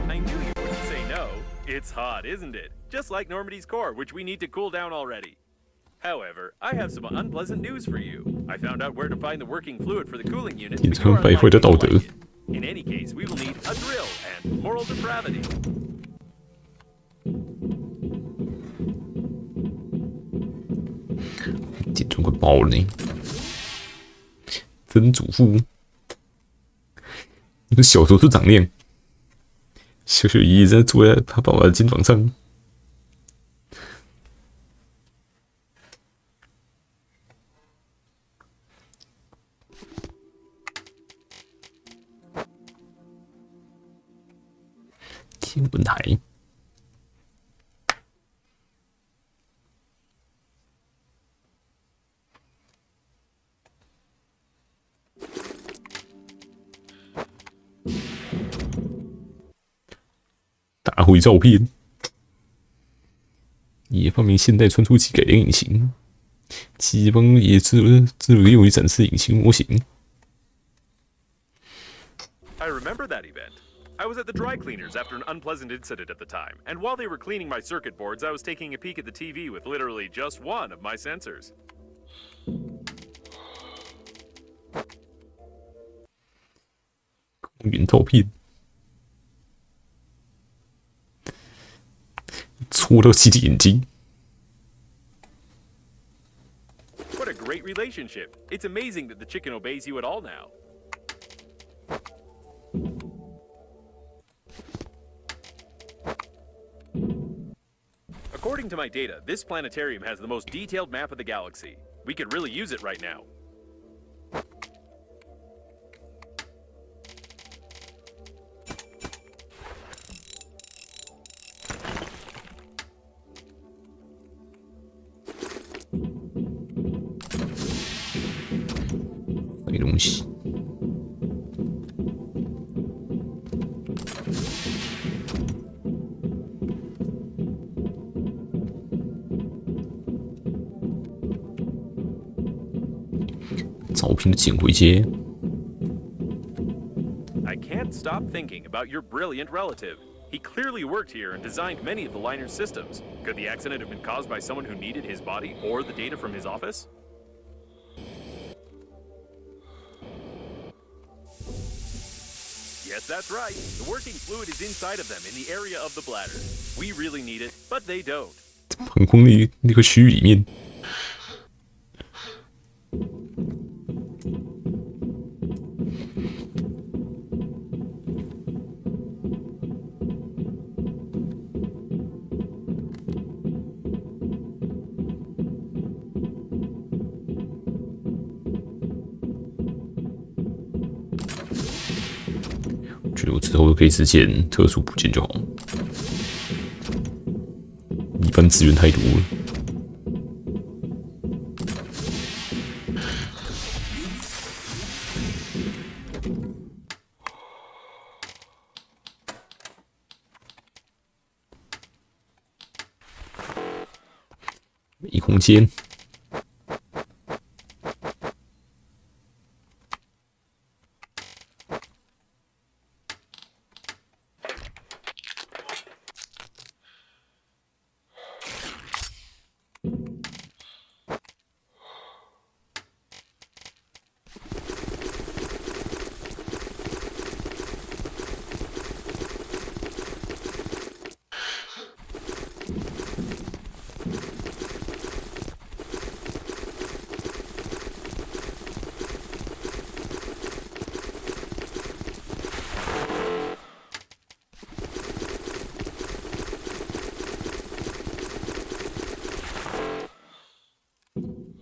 I knew you wouldn't say no. It's hot, isn't it? Just like Normandy's core, which we need to cool down already. However, I have some unpleasant news for you. I found out where to find the working fluid for the cooling unit. 典 but 称 you are 败坏的 unlikely 道 to 德。 like it. In any case, we will need a drill and moral depravity. 简直快爆了呢！曾祖父，你们小时候就长那样。小小爷爷在坐在他爸爸的肩膀上。天文台。 大会照片，也发明现代穿梭机改良引擎，机帮也自如用于展示引擎模型。 I remember that event. I was at the dry cleaners after an unpleasant incident at the time, and while they were cleaning my circuit boards, I was taking a peek at the TV with literally just one of my sensors. 公园照片，戳到自己眼睛。 What a great relationship. It's amazing that the chicken obeys you at all now. According to my data, this planetarium has the most detailed map of the galaxy. We could really use it right now. Mấy cái东西。照片的捡回接。 I can't stop thinking about your brilliant relative. He clearly worked here and designed many of the liner's systems. Could the accident have been caused by someone who needed his body or the data from his office? Yes, that's right. The working fluid is inside of them in the area of the bladder. We really need it, but they don't. 膀胱那个区域里面。我觉得我之后都可以实现特殊部件就好，一般资源太多了。没空间。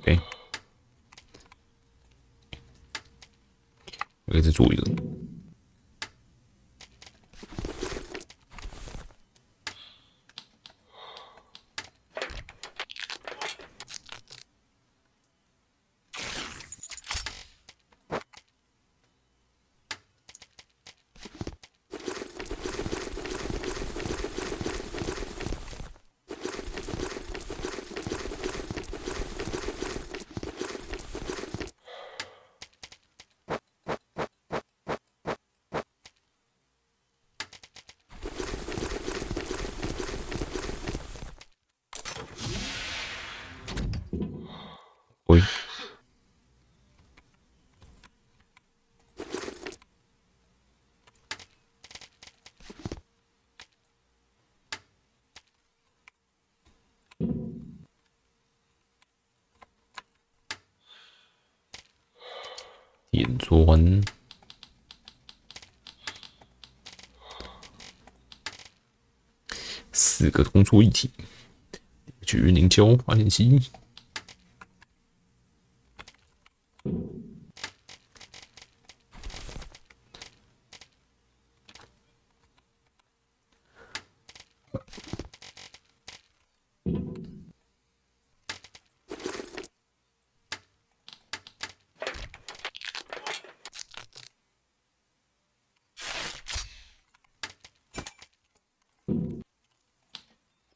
OK， 我可以再做一个。喂，演做完。4个工作议题：绝凝胶发电机。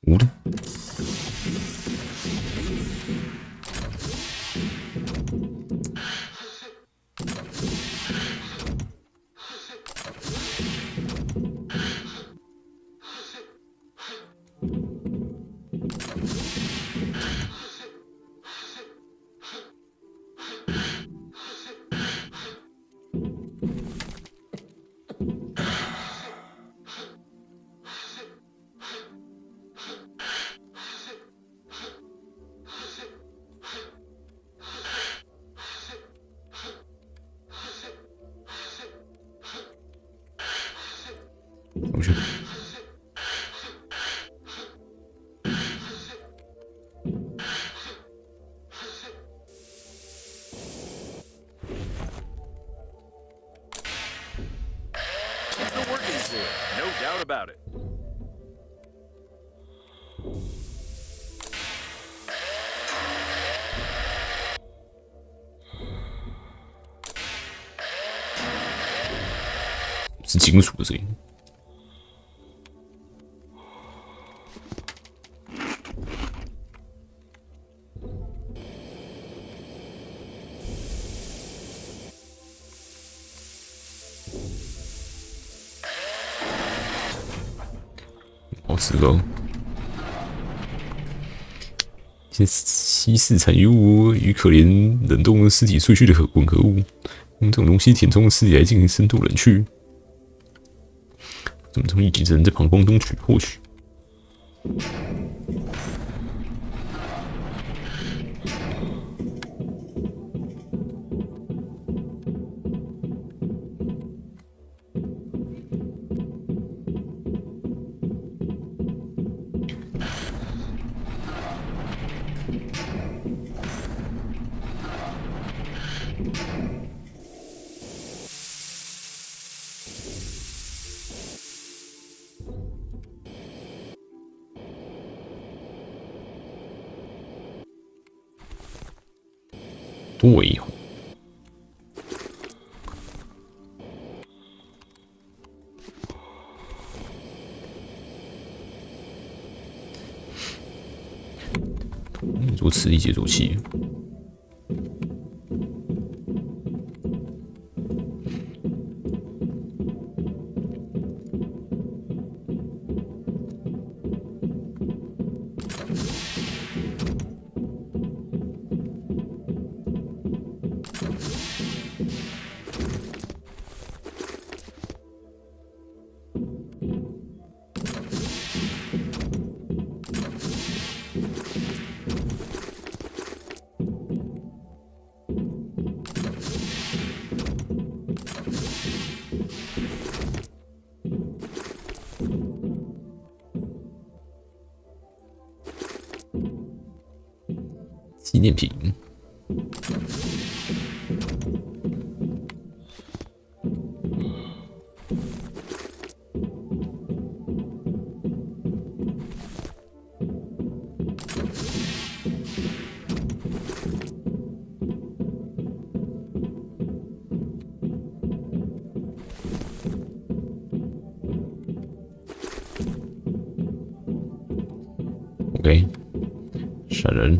无的。我去。He's the working seal, no doubt about it. 是金属的声音。好吃哦！稀释残余物与可怜冷冻尸体萃取的混合物，用这种东西填充尸体来进行深度冷却。怎么从一级只能在膀胱中获取？对。做磁力解锁器。纪念品。OK， 闪人。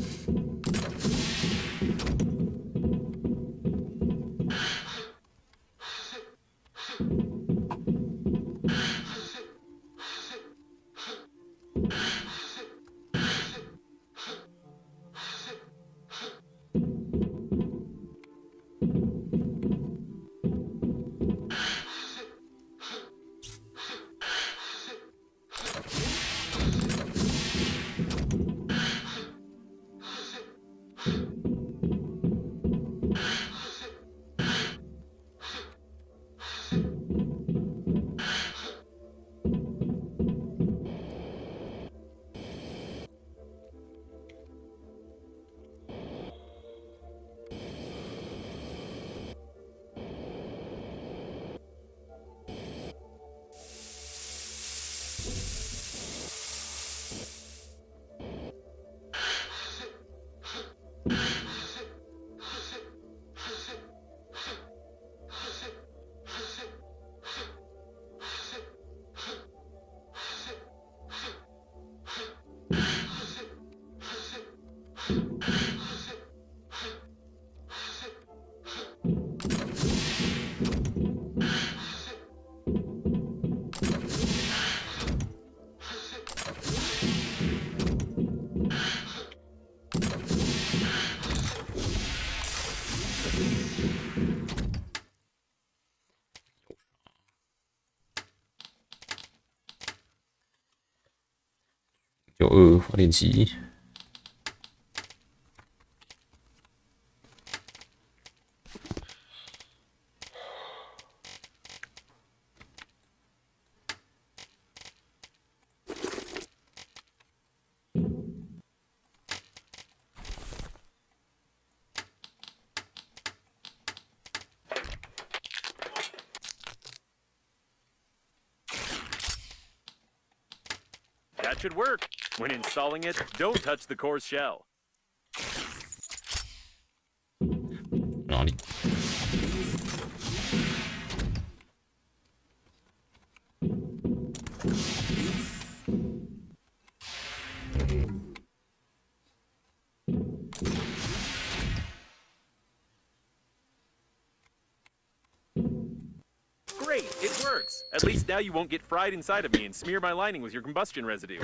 92发电机。That should work. When installing it, don't touch the core's shell. 哪里？Great, it works. At least now you won't get fried inside of me and smear my lining with your combustion residue.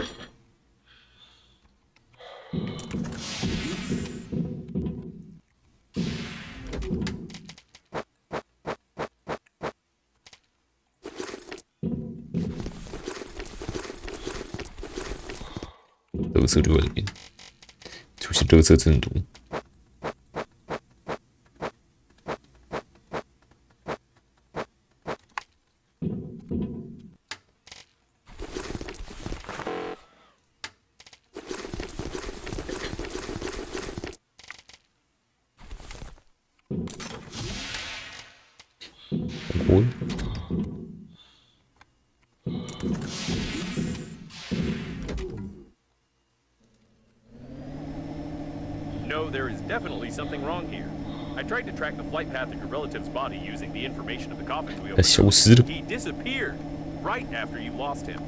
垃圾就在这边，就是垃圾真的多。我 No, there is definitely something wrong here. I tried to track the flight path of your relative's body using the information of the coffins we 它 opened. 消失了。 He disappeared right after you lost him.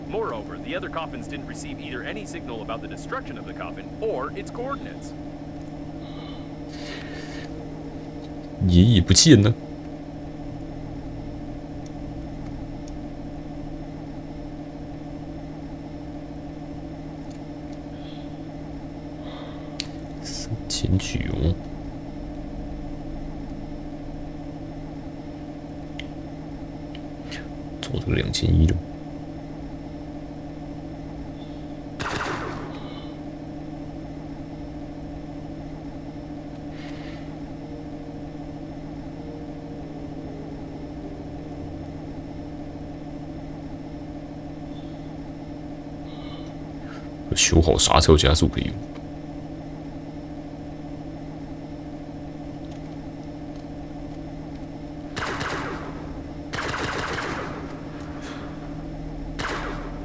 Moreover, the other coffins didn't receive either any signal about the destruction of the coffin or its coordinates. 爷爷不见了。3900，走这个2100了。修好刹车加速可以用。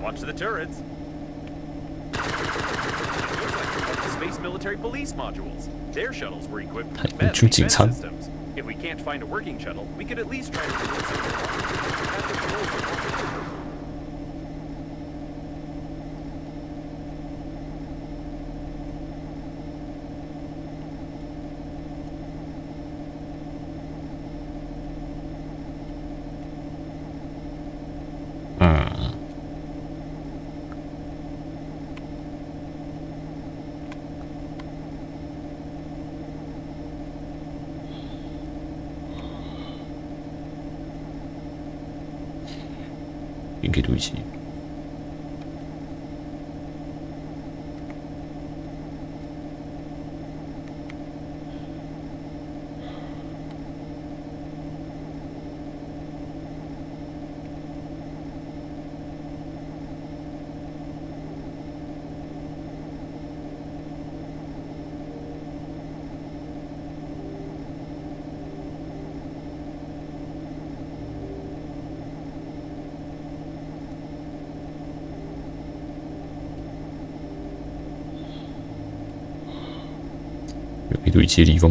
Watch the turrets. Looks like the space military police modules. Their shuttles were equipped with better defense systems. If we can't find a working shuttle, we could at least try to remove some of the连可以对齐。有可以对齐的地方。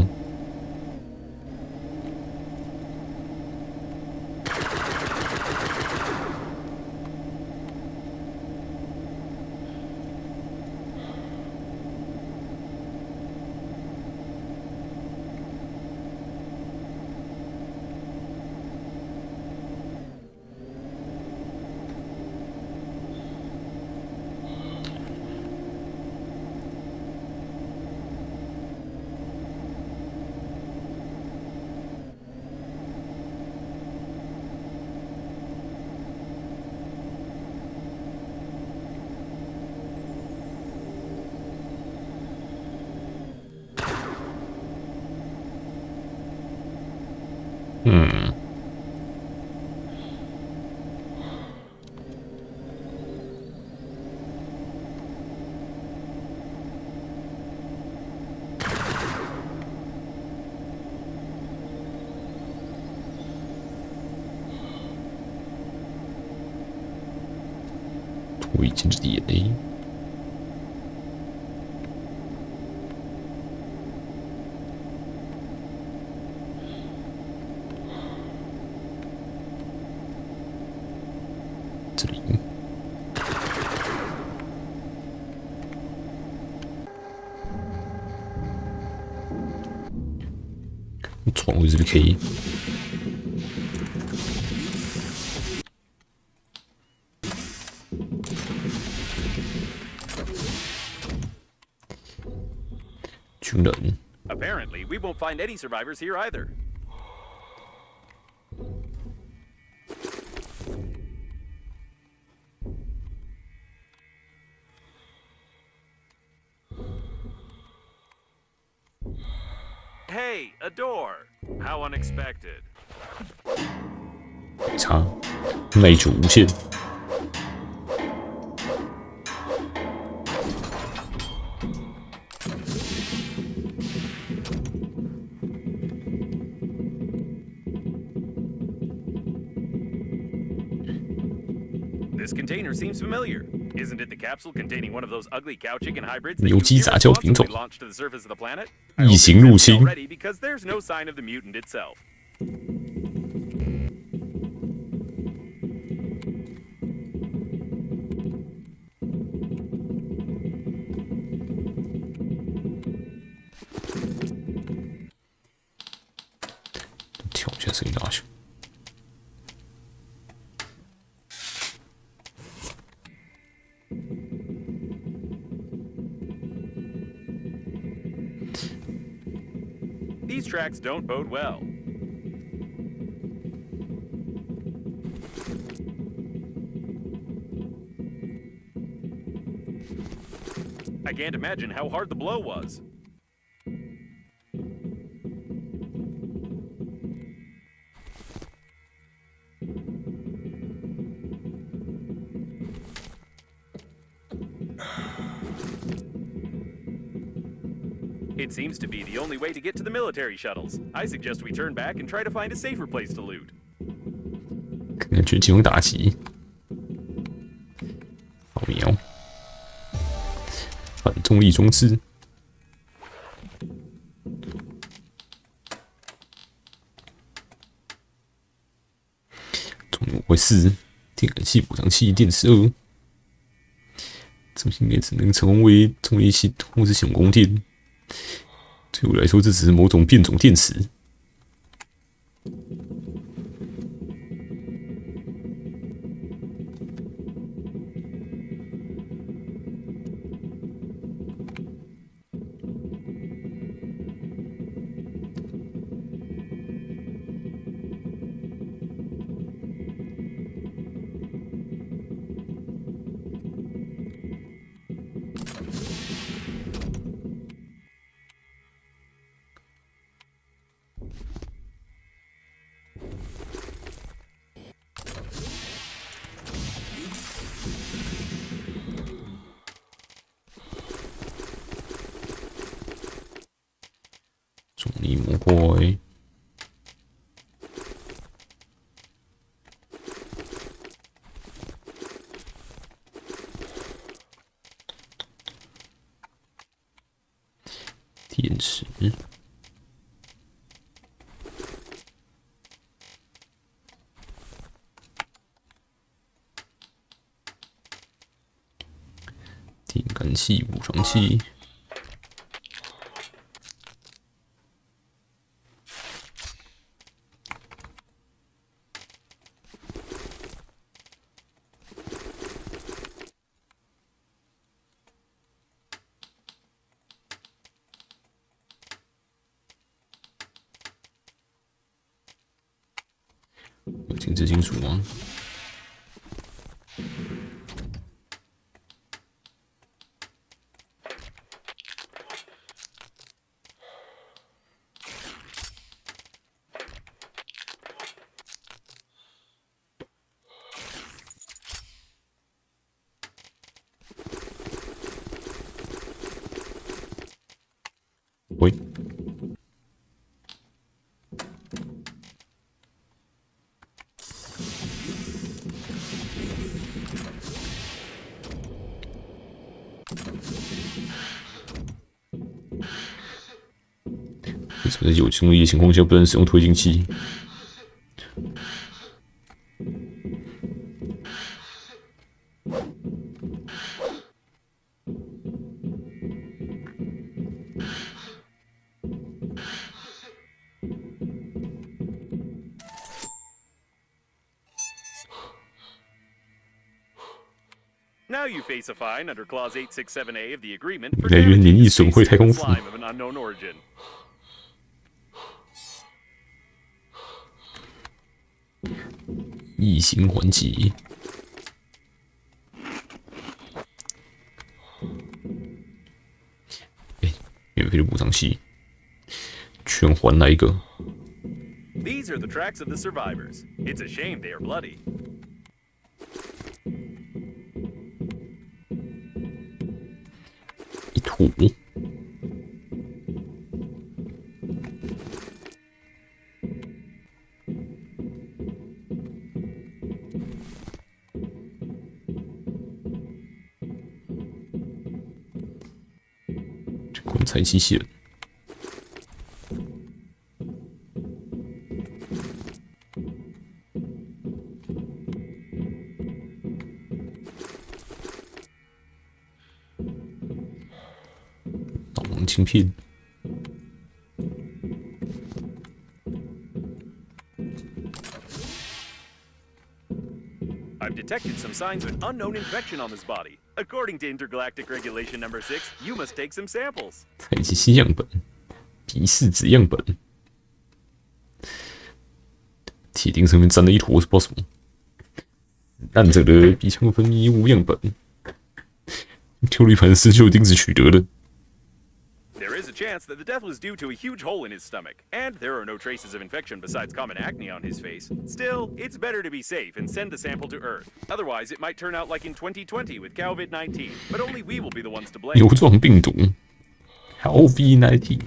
未尽之地雷。这里。闯回这里可以。军人。Apparently, we won't find any survivors here either. Hey, a door. How unexpected. 差，耐久无限。This container seems familiar. Isn't it the capsule containing one of those ugly cow chicken hybrids that 有 you 机杂交品种 irresponsibly launched to the surface of the planet? I 异 hope 形 it's 入 empty 侵。 already because there's no sign of the mutant itself. 调一下声音大小。 These tracks don't bode well. I can't imagine how hard the blow was. It seems to be the only way to get to the military shuttles. I suggest we turn back and try to find a safer place to loot. 看看全进攻打击。扫描。反重力装置。重力5.4，电感器补偿器电池2。这应该只能成为重力器或是显供电。 对我来说，这只是某种变种电池。重力模块，电池，电感器补偿器。 有精致金属吗？喂。 为什么在有重力的情况下不能使用推进器？Now you face a fine under Clause 867A of the agreement for 来源 damaging 免疫 the 损毁 space 太空 and 服。 slime of an unknown origin. 异形环节。免费的补偿器，全还来一个。 These are the tracks of the survivors. It's a shame they are bloody. 一坨。才机器人。导航晶片。 I've detected some signs of an unknown infection on this body. According to Intergalactic Regulation Number 6, you must take some samples. 采集新样本，鼻拭子样本，铁钉上面沾了一坨是不知道什么，烂者的鼻腔分泌物样本，跳了一盘生锈钉子取得的。 There is a chance that the death was due to a huge hole in his stomach, and there are no traces of infection besides common acne on his face. Still, it's better to be safe and send the sample to Earth. Otherwise, it might turn out like in 2020 with COVID-19, but only we will be the ones to blame. 牛状病毒 ，COVID-19。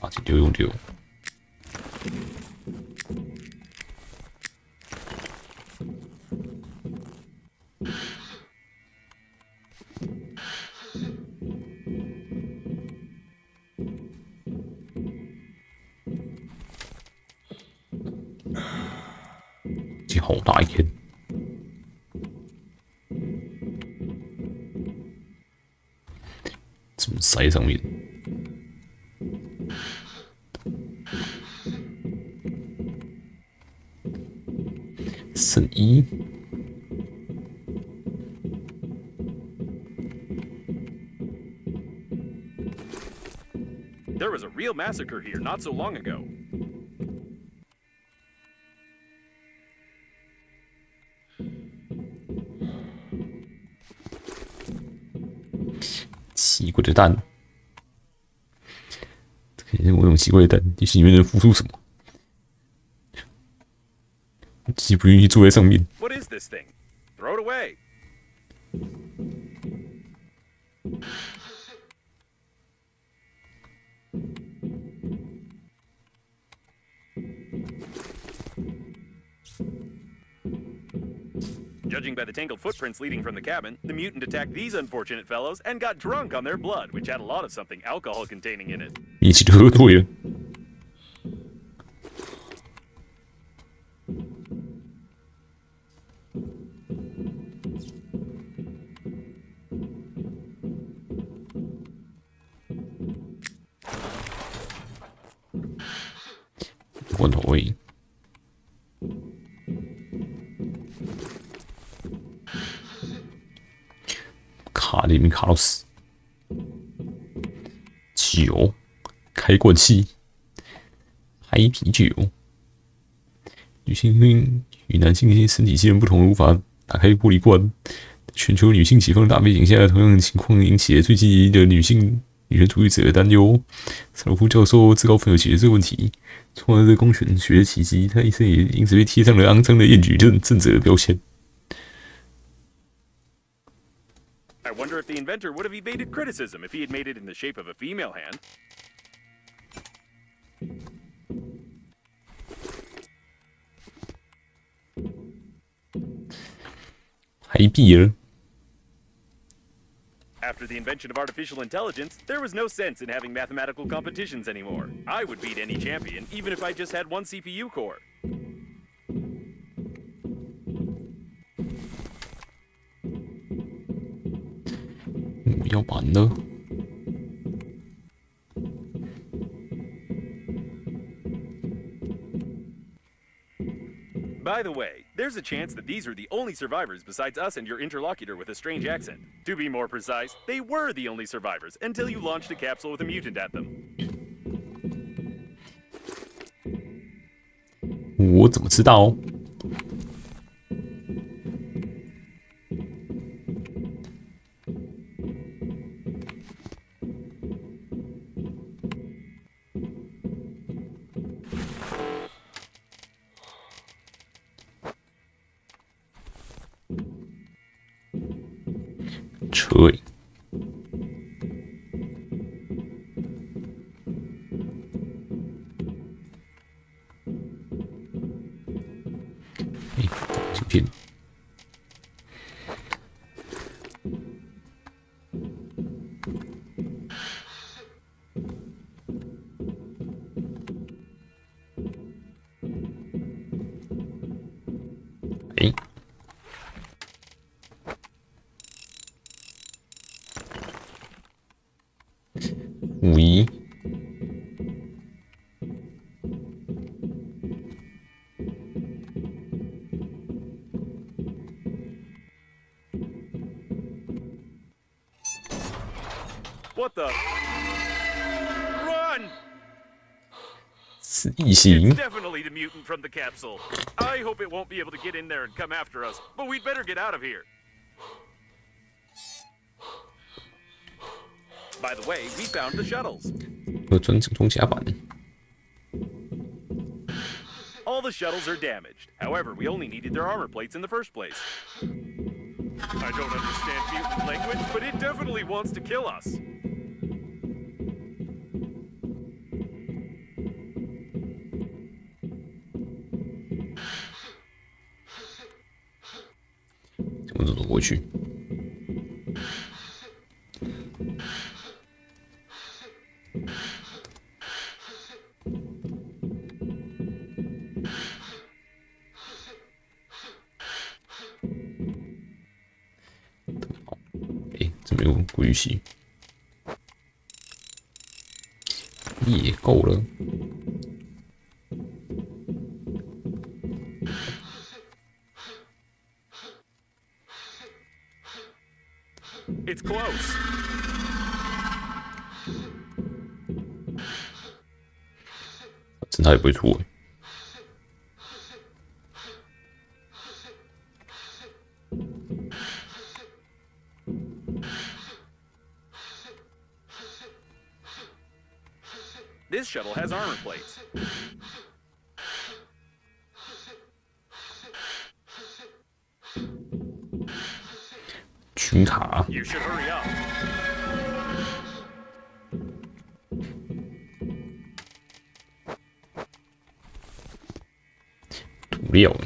把这丢用丢。 这好大一片，怎么塞上面？剩一。 There was a real massacre here not so long ago. 奇怪的蛋，看见我用奇怪的蛋，也许里面能孵出什么？鸡不愿意坐在上面。 What is this thing? Throw it away. Judging by the tangled footprints leading from the cabin, the mutant attacked these unfortunate fellows and got drunk on their blood, which had a lot of something alcohol containing in it. 一起都喝对了。罐头味。 卡里面卡到死。酒，开罐器，嗨啤酒。女性与男性身体机能不同，无法打开玻璃罐。全球女性解放的大背景下，同样的情况引起了最积极的女权主义者的担忧。萨鲁夫教授自告奋勇解决这个问题，创造了公权学的奇迹。他一生也因此被贴上了肮脏的厌女正者的标签。 I wonder if the inventor would have evaded criticism if he had made it in the shape of a female hand. 还毙了。 After the invention of artificial intelligence, there was no sense in having mathematical competitions anymore. I would beat any champion, even if I just had one CPU core. 要完了。 By the way, there's a chance that these are the only survivors besides us and your interlocutor with a strange accent. To be more precise, they were the only survivors until you launched a capsule with a mutant at them. 我怎么知道？车尾。镜片。51。What the? Run! 是异形 It's， definitely the mutant from the capsule. I hope it won't be able to get in there and come after us, but we'd better get out of here. By the way, we found the shuttles. 有装甲板。 All the shuttles are damaged. However, we only needed their armor plates in the first place. I don't understand mutant language, but it definitely wants to kill us. 怎么走过去？ 这边有过滤器，也够了。 It's close. 反正他也不会出。 This shuttle has armor plates. 群卡， You should hurry up. 涂料，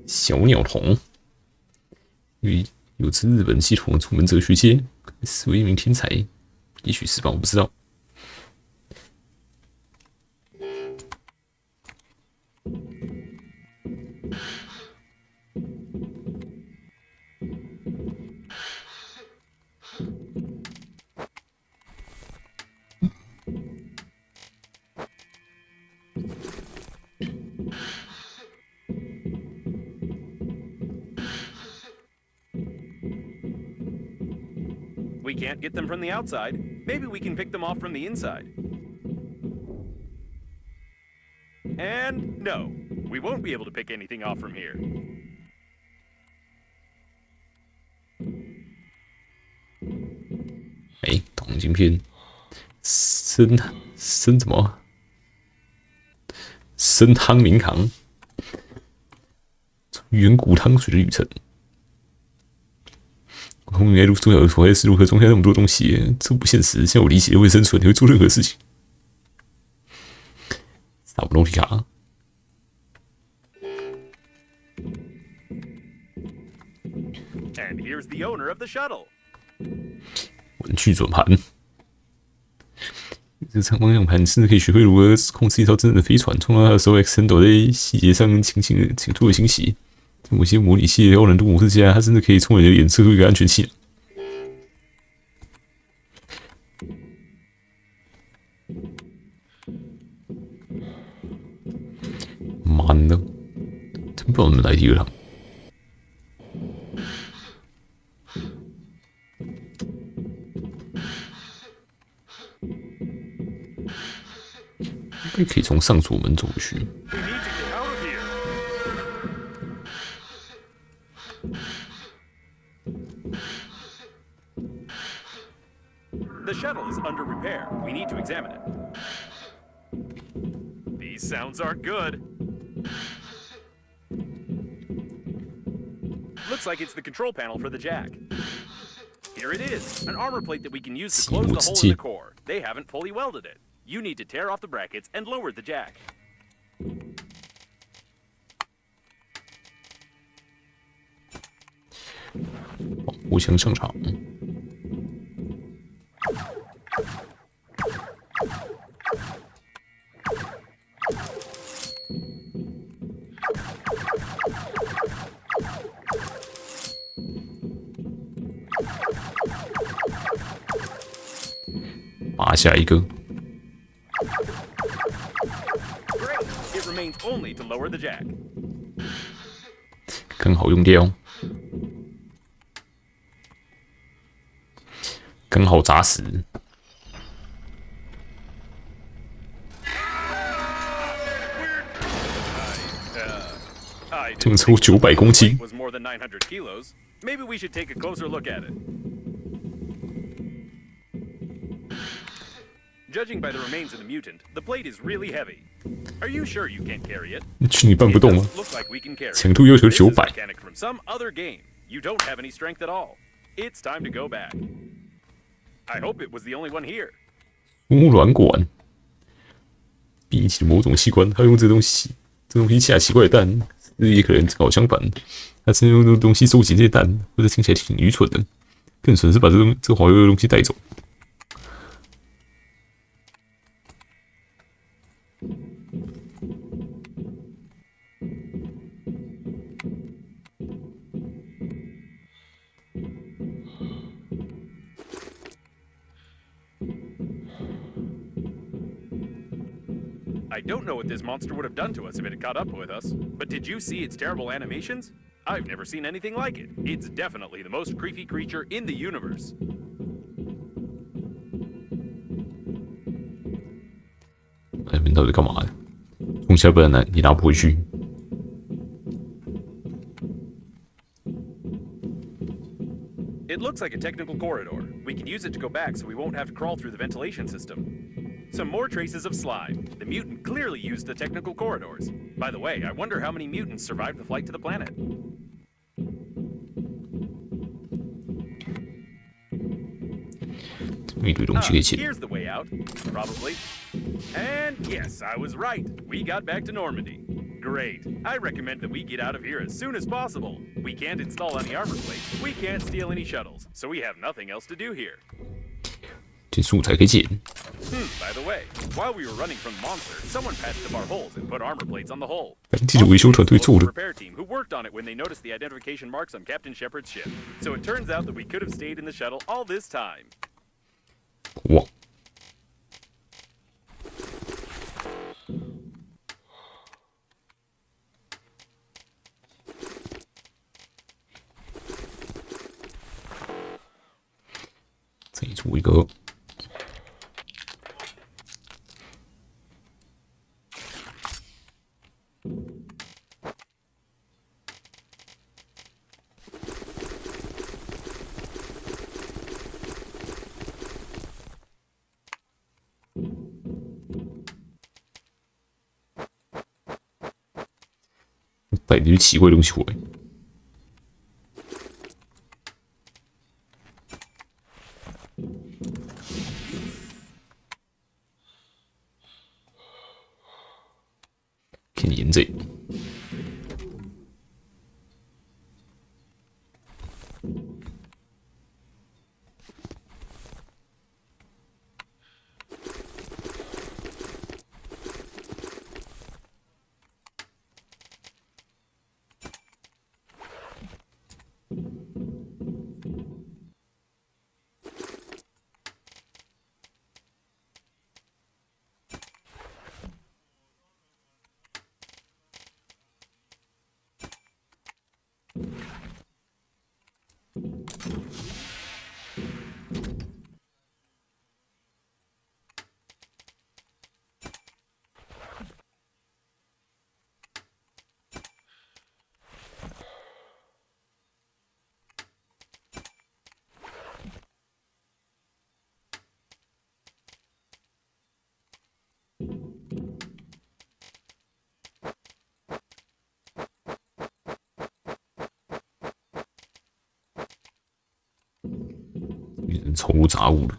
小鸟童，有次日本系统的出门哲学家，是为一名天才，也许是吧，我不知道。 We can't get them from the outside. Maybe we can pick them off from the inside. And no, we won't be able to pick anything off from here. 哎，铜镜片，深什么？深汤明堂，远古汤水的旅程。我们应该如重要的佛是如何装下那么多东西，这不现实。像我理解，为生存，你会做任何事情。萨布隆提卡。 And here's the owner of the shuttle. 文具转盘，这长方向盘甚至可以学会如何控制一艘真正的飞船。创造它的时候 ，X 斗在细节上倾吐了欣喜。在某些模拟器的高难度模式下，它甚至可以从你的脸射出一个安全器。慢的，真不知道怎么代替了它。 应该可以从上左门走过去。 We need to get out of here. The shuttle is under repair. We need to examine it. These sounds aren't good. Looks like it's the control panel for the jack. Here it is, an armor plate that we can use to close the hole in the core. They haven't fully welded it. You need to tear off the brackets and lower the jack. 步枪上场。拔下一个。Great. It remains only to lower the jack. 刚好用掉，刚好砸死。这么超900公斤。 Was more than 900 kilos. Maybe we should take a closer look at it. Judging by the remains of the mutant, the plate is really heavy. Are you sure you can't carry it? 你搬不动吗？ Looks like we can carry it. 强度要求 This is a 900。 mechanic from some other game. You don't have any strength at all. It's time to go back. I hope it was the only one here. 输卵管，闭起某种器官，他用这东西下奇怪的蛋，也可能正好相反，他是用这东西收集这些蛋，或者听起来挺愚蠢的，更蠢是把这黄油的东西带走。I don't know what this monster would have done to us if it had caught up with us, but did you see its terrible animations? I've never seen anything like it. It's definitely the most creepy creature in the universe. 那边到底干嘛的？冲下不然你拿不回去。 It looks like a technical corridor. We can use it to go back so we won't have to crawl through the ventilation system. Some more traces of slime. The mutant clearly used the technical corridors. By the way, I wonder how many mutants survived the flight to the planet. 一堆东西可以捡。 Here's the way out. Probably. And yes, I was right. We got back to Normandy. Great. I recommend that we get out of here as soon as possible. We can't install any armor plates. We can't steal any shuttles. So we have nothing else to do here. 这素材可以捡。 By the way, while we were running from the monster, someone patched up our holes and put armor plates on the hull. 这是维修团队做的。 Repair team who worked on it when they noticed the identification marks on Captain Shepard's ship. So it turns out that we could have stayed in the shuttle all this time. 哇！再出一个。 带点奇怪的东西回来。看沿着。变成超杂物了。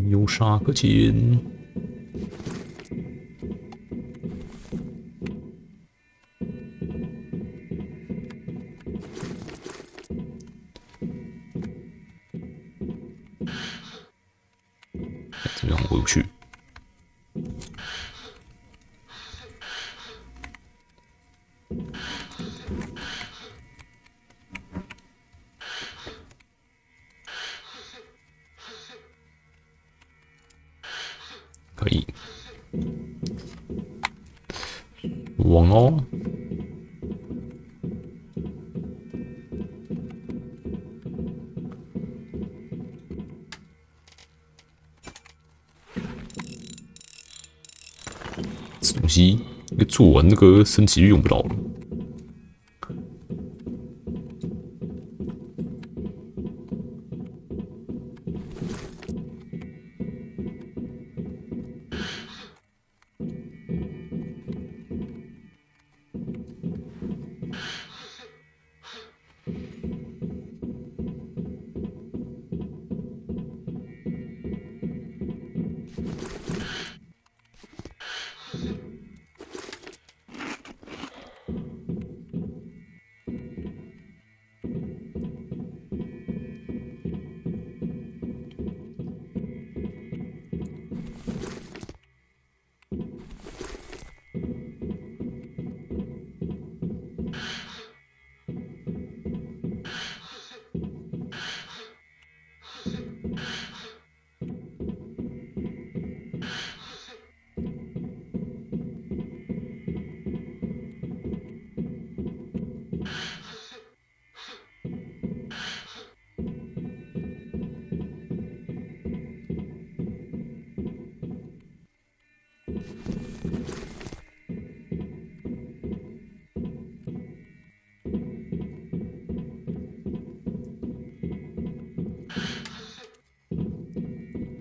有啥可捡？怎么样回不去？可以，往哦。这东西，做完那个升级就用不到了。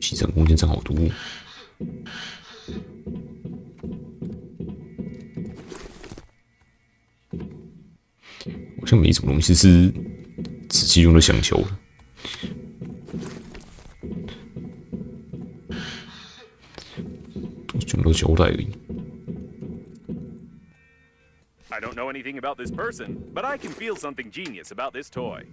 牺牲空间真好多。好像没什么东西是仔细用的想球的，都全部都胶带而已。I don't know anything about this person, but I can feel something genius about this toy.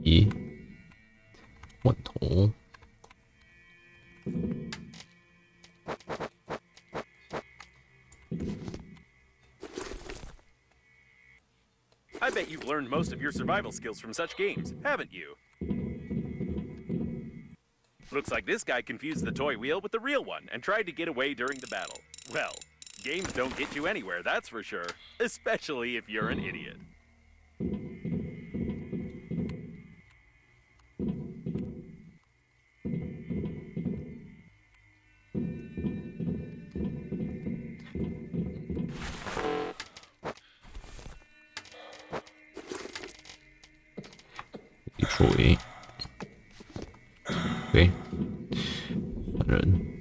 咦，罐头。I bet you've learned most of your survival skills from such games, haven't you? Looks like this guy confused the toy wheel with the real one and tried to get away during the battle. Well, games don't get you anywhere, that's for sure. Especially if you're an idiot. Troy， OK， 反人。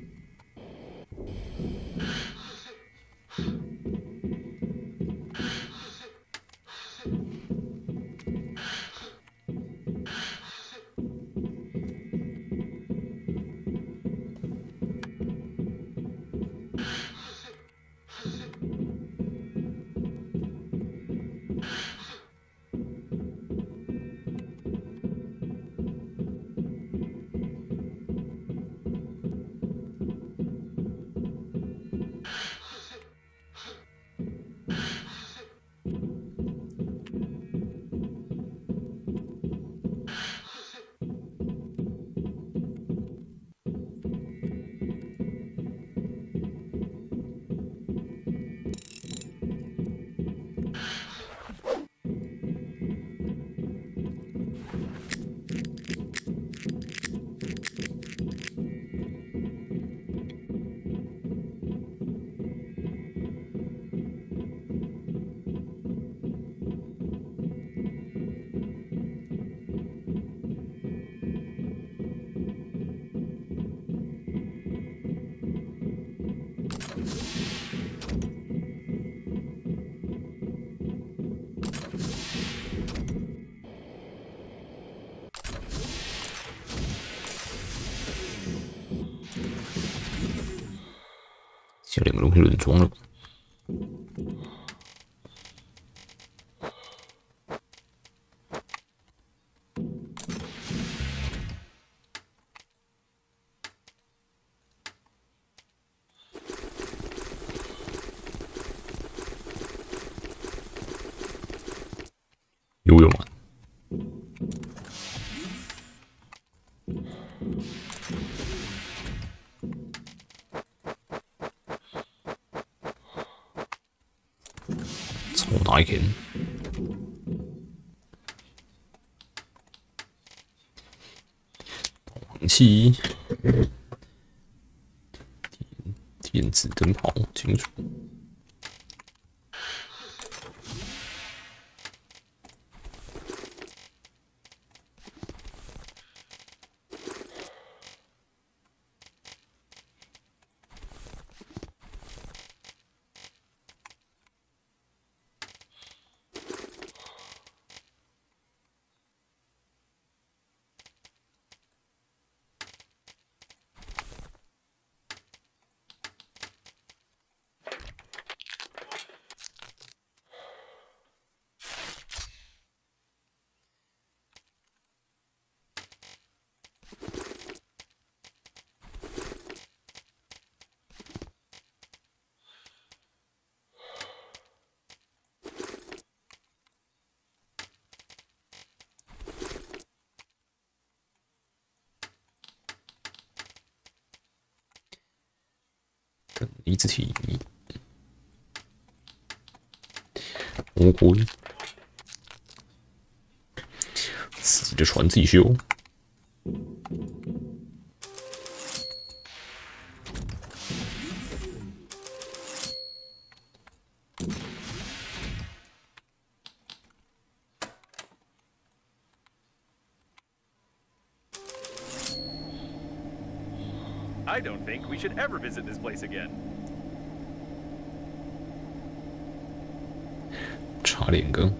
现在2个都可以轮装了。游泳啊！超大一片，导航器，电子灯泡，清楚。离子体，魔鬼，自己的船自己修。I don't think we should ever visit this place again. 差2个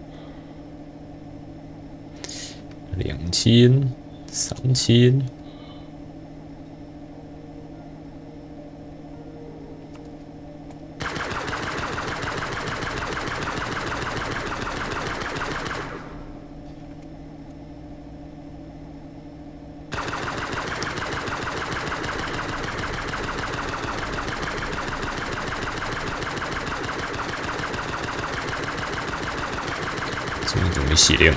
，2000、3000。这边准备血量。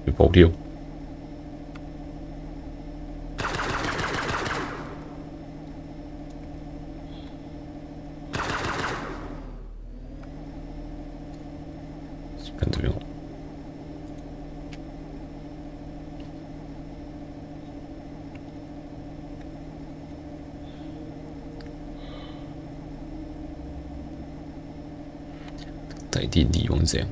被爆掉。看怎么样？带电力用这样。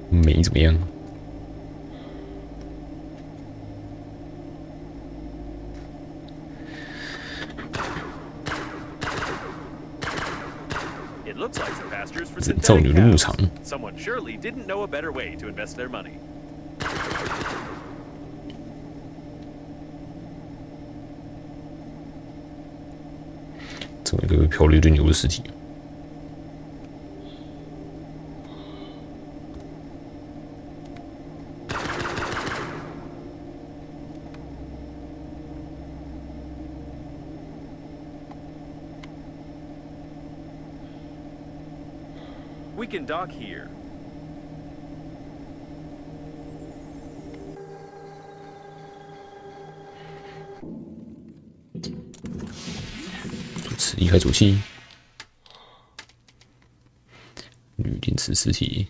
没怎么样。It looks like some pastures for 人造牛 synthetic 的牧 cows. 场， Someone surely didn't know a better way to invest their money. 飘了一堆牛的尸体。We can dock here. 主持离开主器，铝电池尸体。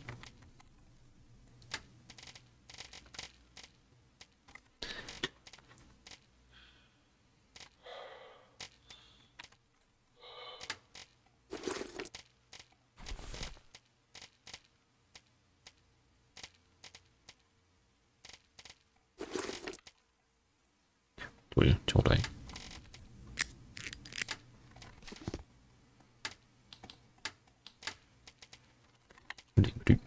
对，交代。领绿。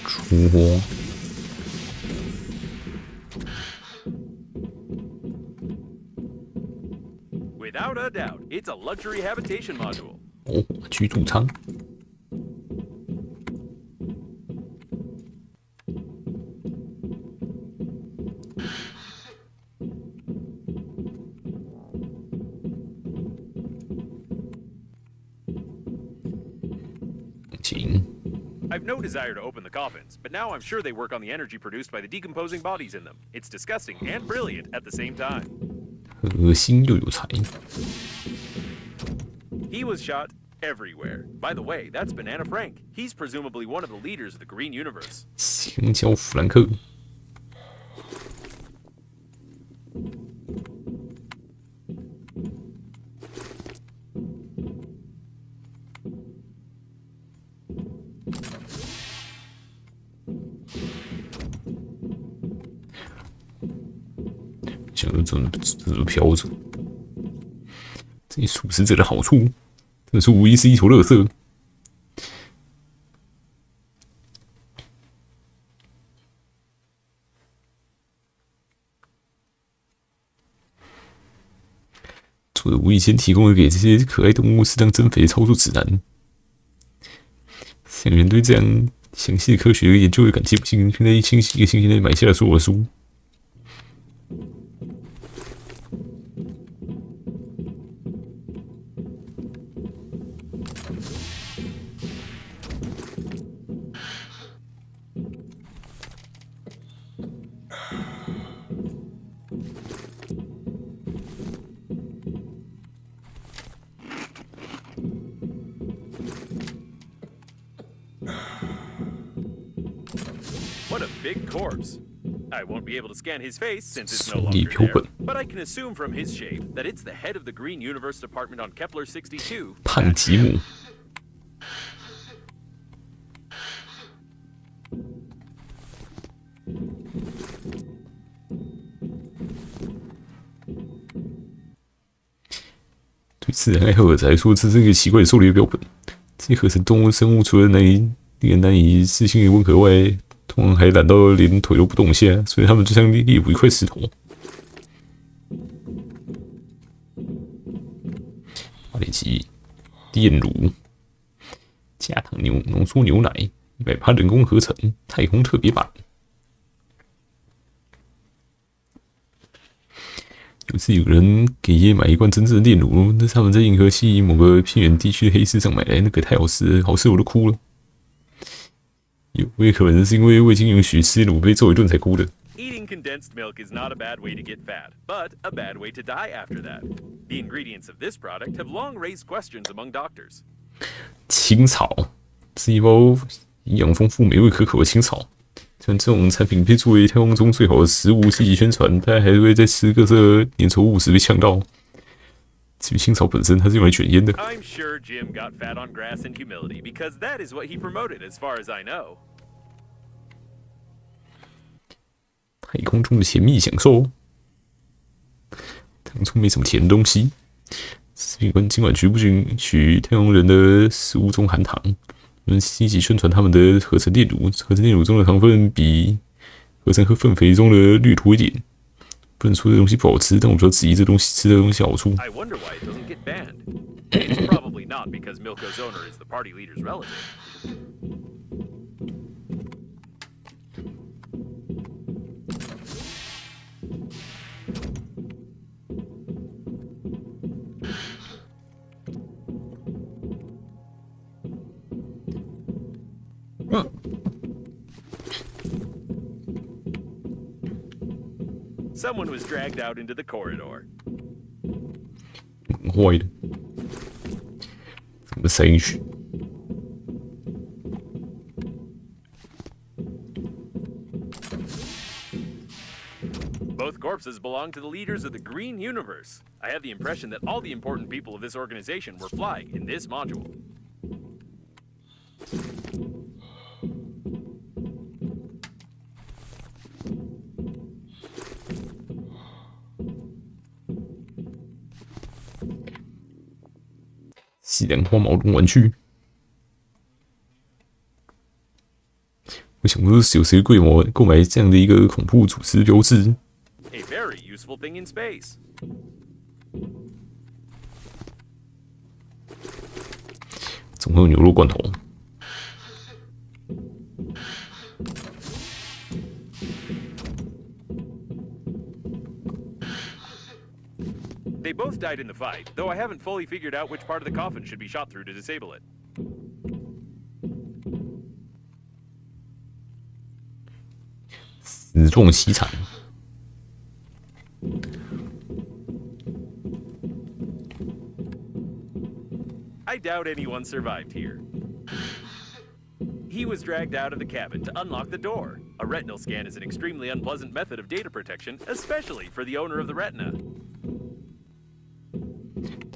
出货。Without a doubt, it's a luxury habitation module. 哦，居住舱。请。 I've no desire to open the coffins, but now I'm sure they work on the energy produced by the decomposing bodies in them. It's disgusting and brilliant at the same time. 恶心又有才。 He was shot everywhere. By the way, that's Banana Frank. He's presumably one of the leaders of the Green Universe. 香蕉弗兰克。想着怎么飘着？这些属死者的好处，真的是无疑是一头垃圾。作者无意间提供了给这些可爱动物适当增肥的操作指南。像人对这样详细的科学研究的感激不尽，现在一个星期内买下了所有的书。 What a big corpse. I won't be able to scan his face since it's no 手里 longer 标 there, 本， but I can assume from his shape that it's the head of the Green Universe Department on Kepler 62. 胖吉姆。对自然爱好者来说，这是一个奇怪的狩猎标本。这些合成动物生物除了令人难以置信的温和外，通常还懒到连腿都不动一下，所以它们就像猎捕一块石头。花莲鸡、炼乳、加糖浓缩牛奶、100%人工合成、太空特别版。有次有人给爷爷买一罐真正的炼乳，那是他们在银河系某个偏远地区的黑市上买来，那个太好吃了，好吃我都哭了。有也可能是因为未经允许吃乳被揍一顿才哭的。 Eating condensed milk is not a bad way to get fat, but a bad way to die after that. The ingredients of this product have long raised questions among doctors. 青草是一包营养丰富、美味可口的青草。像这种产品被作为太空中最好的食物积极宣传，大家还会在吃各色粘稠物时被呛到。至于青草本身，它是用来卷烟的。 I'm sure Jim got fat on grass and humility because that is what he promoted as far as I know. 太空中的甜蜜享受，当初没什么甜的东西，尽管不允许太空人的食物中含糖，我们积极宣传他们的合成炼乳。合成炼乳中的糖分比合成粪肥中的略多一点。不能说这东西不好吃，但我比较质疑这东西吃的东西好处。I wonder why it doesn't get banned. It's probably not because Milko's owner is the party leader's relative. Someone was dragged out into the corridor. 坏的，怎么塞进去？ Both corpses belong to the leaders of the Green Universe. I have the impression that all the important people of this organization were flying in this module. 西凉花毛绒玩具，我想不到有谁会购买这样的一个恐怖组织标志。 A very useful thing in space. 总会有牛肉罐头。 They both died in the fight, though I haven't fully figured out which part of the coffin should be shot through to disable it. 死状凄惨。 I doubt anyone survived here. He was dragged out of the cabin to unlock the door. A retinal scan is an extremely unpleasant method of data protection, especially for the owner of the retina.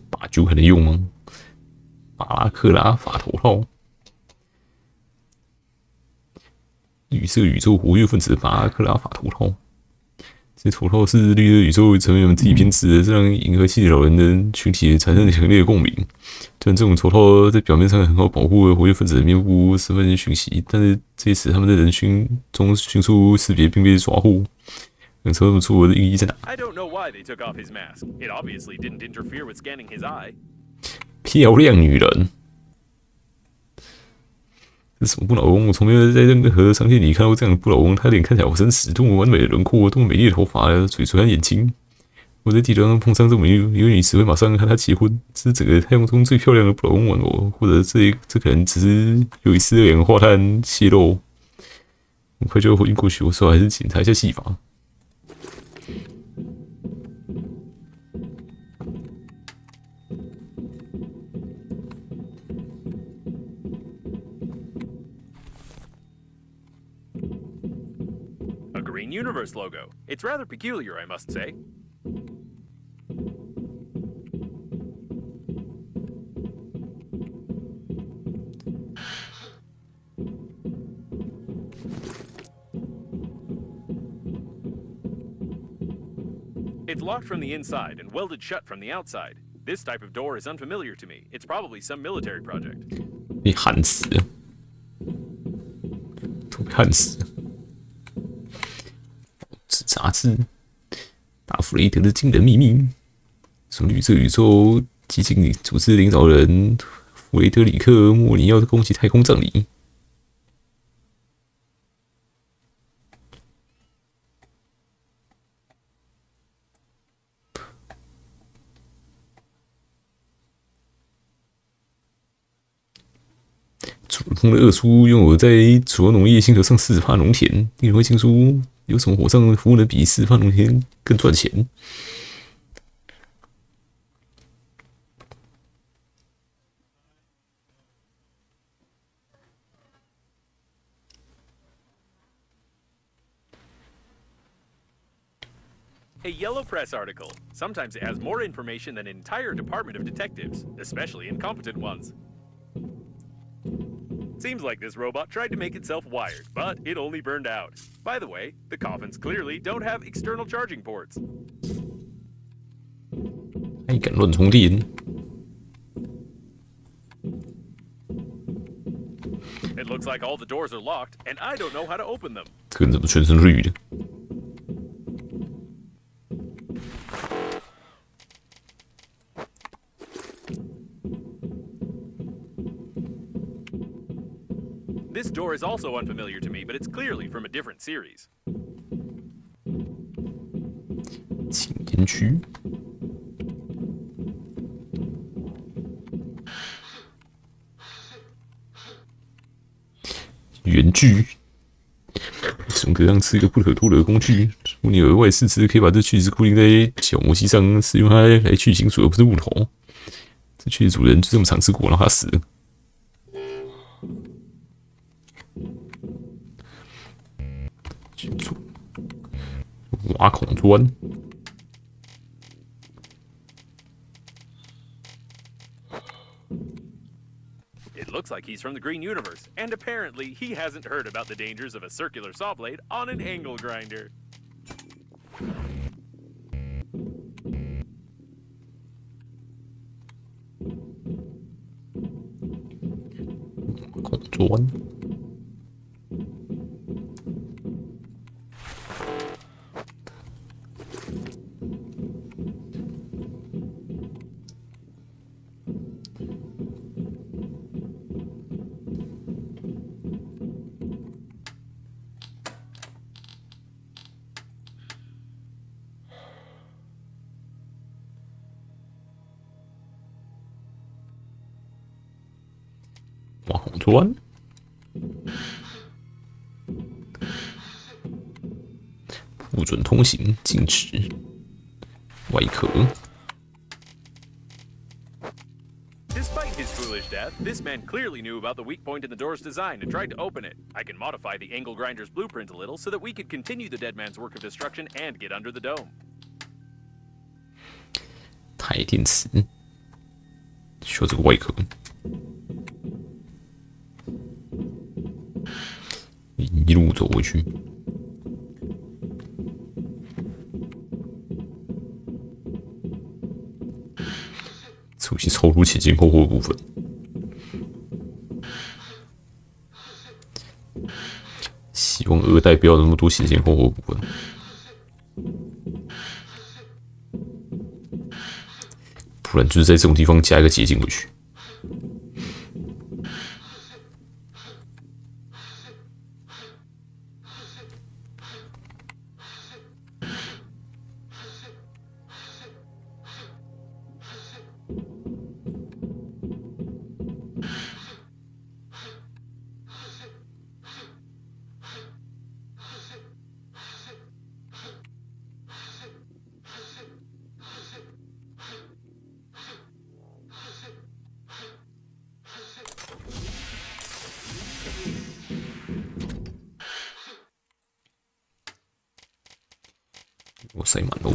把酒还能用吗？巴拉克拉法头套，绿色宇宙活跃分子的巴拉克拉法头套。这头套是绿色宇宙成员们自己编织的，这让银河系的老人的群体产生强烈的共鸣。虽然这种头套在表面上很好保护活跃分子的面部身份讯息，但是这一次他们在人群中迅速识别并被抓获。 想说他们出国的意义在哪？ I don't know why they took off his mask. It obviously didn't interfere with scanning his eye. 漂亮女人，这是什么不老翁？我从没有在任何商店里看到这样的不老翁。他脸看起来好真实，多么完美的轮廓，多么美丽的头发、嘴唇和眼睛。我在地图上碰上这么一位女子，会马上和她结婚。这是整个太空中最漂亮的不老翁玩偶，或者这可能只是有一丝二氧化碳泄漏。很快就要回应过去，我说还是检查一下戏法。 A Green Universe logo. It's rather peculiar, I must say. It's locked from the inside and welded shut from the outside. This type of door is unfamiliar to me. It's probably some military project. 被焊死了，都被焊死了。是杂志，大弗雷德的惊人秘密。从绿色宇宙激进组织领导人弗雷德里克·莫尼要攻击太空葬礼。 主人公的二叔拥有在主要农业星球上40%农田，令人会惊出有什么火上服务能比40%农田更赚钱？A yellow press article. Sometimes it has more information than an entire department of detectives, especially incompetent ones. Seems like this robot tried to make itself wired, but it only burned out. By the way, the coffins clearly don't have external charging ports. 还敢乱充电？ It looks like all the doors are locked, and I don't know how to open them. 这个人怎么全身绿的？ This door is also unfamiliar to me, but it's clearly from a different series. 禁烟区。原锯，整个让是一个不可多得的工具。如果你有额外四肢，可以把这锯子固定在小魔蜥上，使用它来锯金属，而不是木头。这锯子主人就这么尝试过，然后他死了。挖孔砖。 It looks like he's from the Green Universe, and apparently he hasn't heard about the dangers of a circular saw blade on an angle grinder. 孔砖。 挖孔砖，不准通行，禁止。外壳。 Despite his foolish death, this man clearly knew about the weak point in the door's design and tried to open it. I can modify the angle grinder's blueprint a little so that we could continue the dead man's work of destruction and get under the dome. 钛电池，需要这个外壳。一路走回去。这些超出前前后后的部分。希望二代不要有那么多前前后后的部分。不然就是在这种地方加一个捷径回去。 我塞满喽。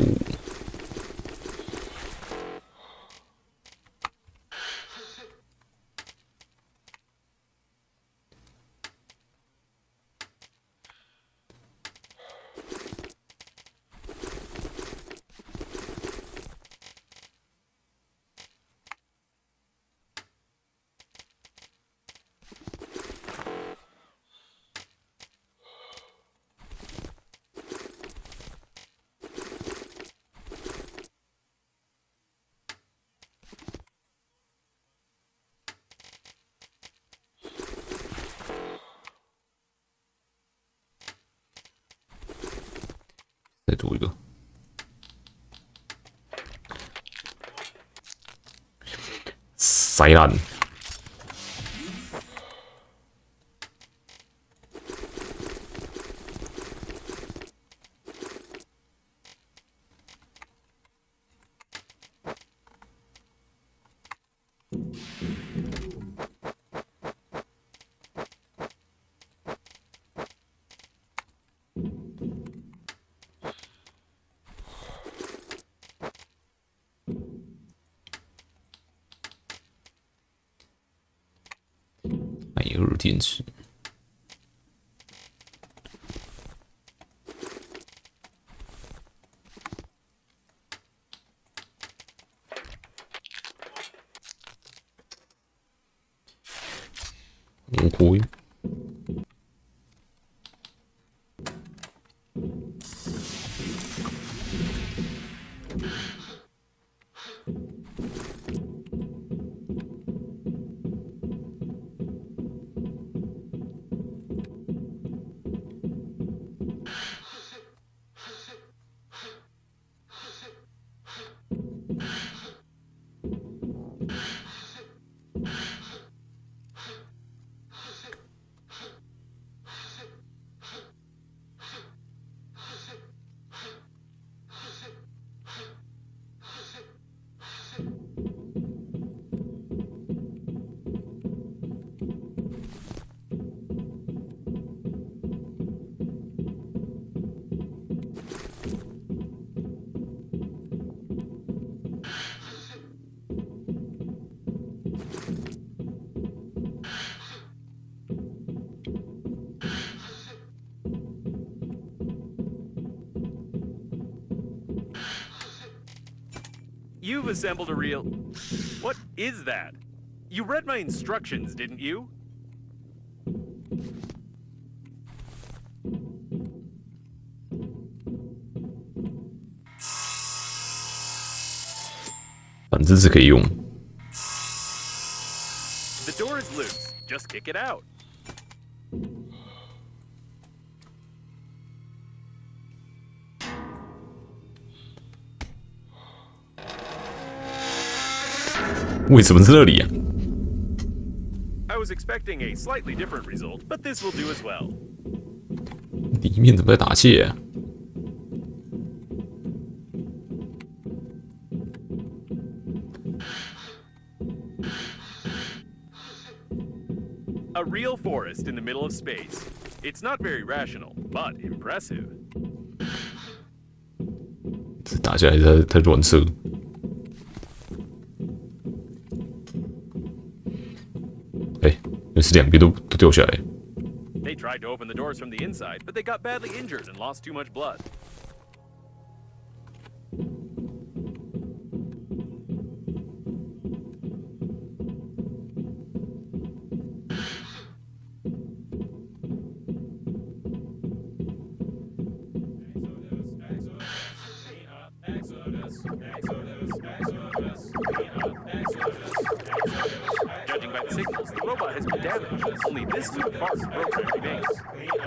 再做一个。塞烂。2电池。乌龟。You've assembled a real... What is that? You read my instructions, didn't you? 反正是可以用。The door is loose. Just kick it out. 为什么是那里啊？ I was expecting a slightly different result, but this will do as well. 里面怎么在打架啊？ A real forest in the middle of space. It's not very rational, but impressive. 这打架还是太乱射。哎，那是两边都掉下来。 They tried to open the doors from the inside, but they got badly injured and lost too much blood. Judging by the signals, the robot has been damaged. Only this little part of the program remains.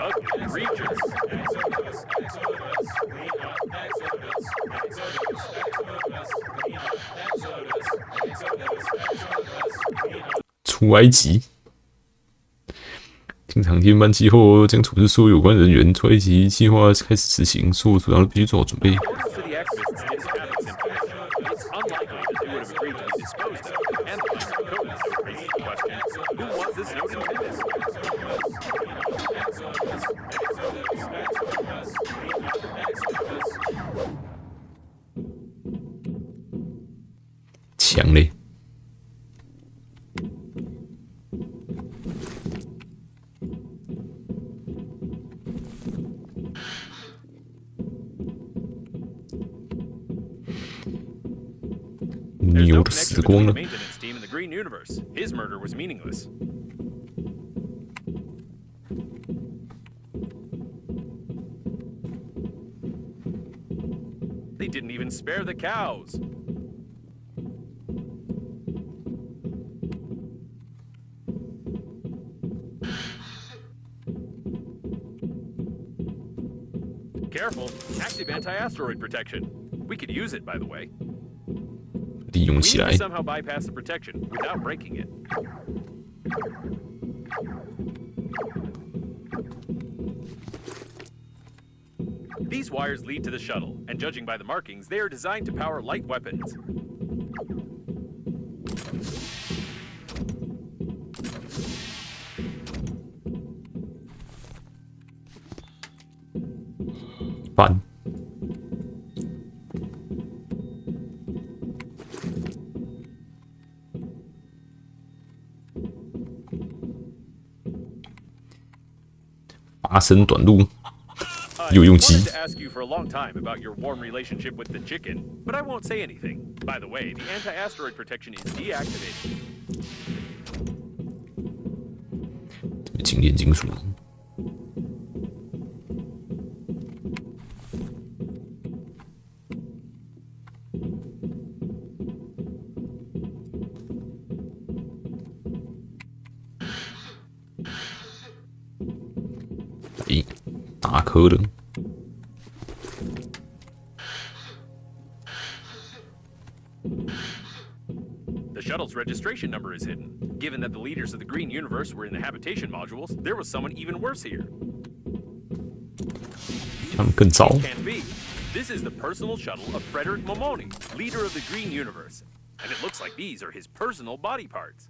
Ugly creatures. "出埃及。经常天班机后，将处置所有有关人员。出埃及计划开始执行，所有组长都必须做好准备。 Orders to the activists didn't have its impact. It's unlikely that they would have agreed to be disposed of, and the minor code raises the question: who was this note intended? 强嘞！牛的死光了。 Maintenance team in the Green Universe. His murder was meaningless. They didn't even spare the cows. Careful, active anti-asteroid protection. We could use it, by the way. 利用 We 起 need 来 to。somehow bypass the protection without breaking it. These wires lead to the shuttle, and judging by the markings, they are designed to power light weapons. 烦。发声短路， I 有用机 wanted to ask you for a long time about your warm relationship with the chicken, but I won't say anything. By the way, the anti-asteroid protection is deactivated. 精炼金属。哎，大颗的。 The shuttle's registration number is hidden. Given that the leaders of the Green Universe were in the habitation modules, there was someone even worse here. 他们更糟。 Can't be. This is the personal shuttle of Frederick Momoni, leader of the Green Universe. And it looks like these are his personal body parts.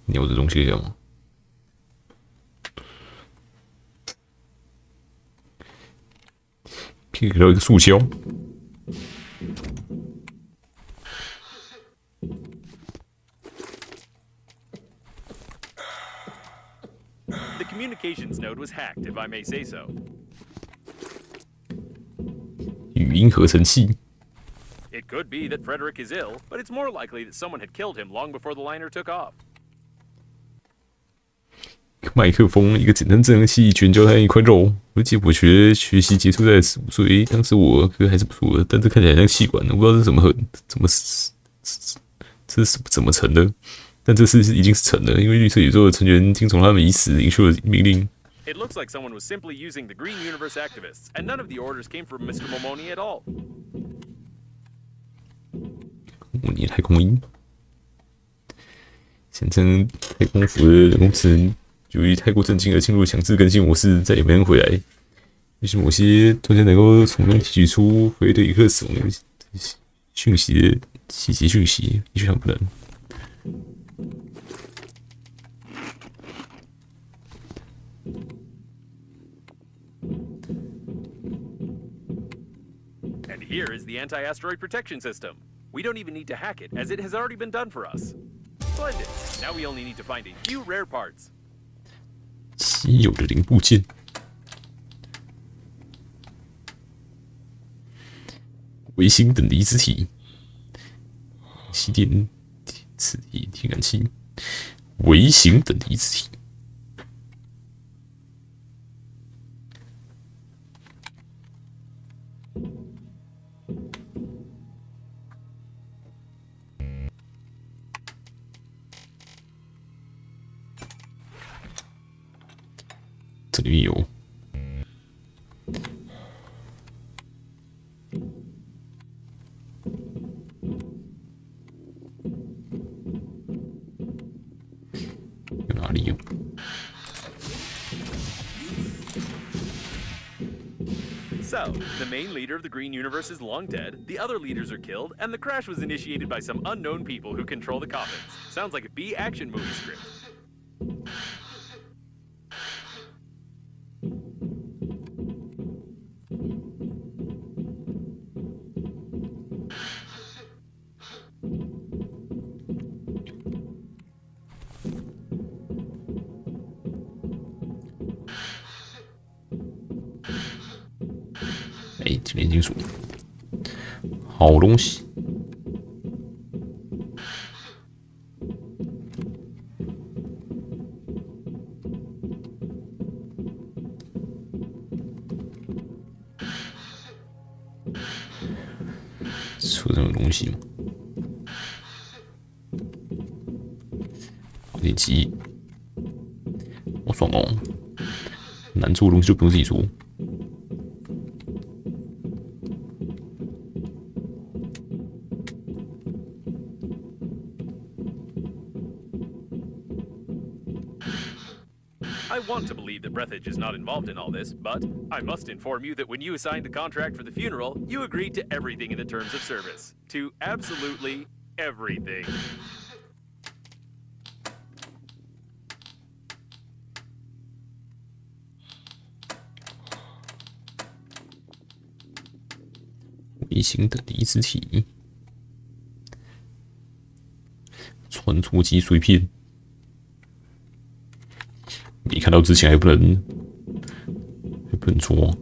鸟的东西干嘛？给到一个塑胶。 The communications node was hacked, if I may say so. 音合成器。It could be that Frederick is ill, but it's more likely that someone had killed him long before the liner took off. 麦克风，一个简单振荡器，全胶和一块肉。而且我学习结束在15岁，当时我歌还是不错的，但这看起来像气管，我不知道这是怎么成的。但这次已经是成了，因为绿色宇宙的成员听从他们已死领袖的命令。It looks like someone was simply using the Green Universe activists, and none of the orders came from Mr. Momoni at all. 模拟太空音，象征太空服的人工智能由于太过震惊而进入强制更新模式，再也没能回来。也许某些专家能够从中提取出弗雷德里克死亡的讯息的细节讯息，也许他们不能。And here is the anti-asteroid protection system. We don't even need to hack it, as it has already been done for us. Splendid. Now we only need to find a few rare parts. 稀有的零部件，微星等离子体、吸电磁体、天然气、微型等离子体。这里面有哪里有？ So, the main leader of the Green Universe is long dead, the other leaders are killed, and the crash was initiated by some unknown people who control the coffins. Sounds like a B action movie script. 哎，这炼金属，好东西。车上有东西吗？发电机，好爽哦！难做的东西就不用自己做。 I want to believe that Breathage is not involved in all this, but I must inform you that when you signed the contract for the funeral, you agreed to everything in the terms of service. To absolutely everything.微型的离子体，穿戳机碎片。 没看到之前还不能戳。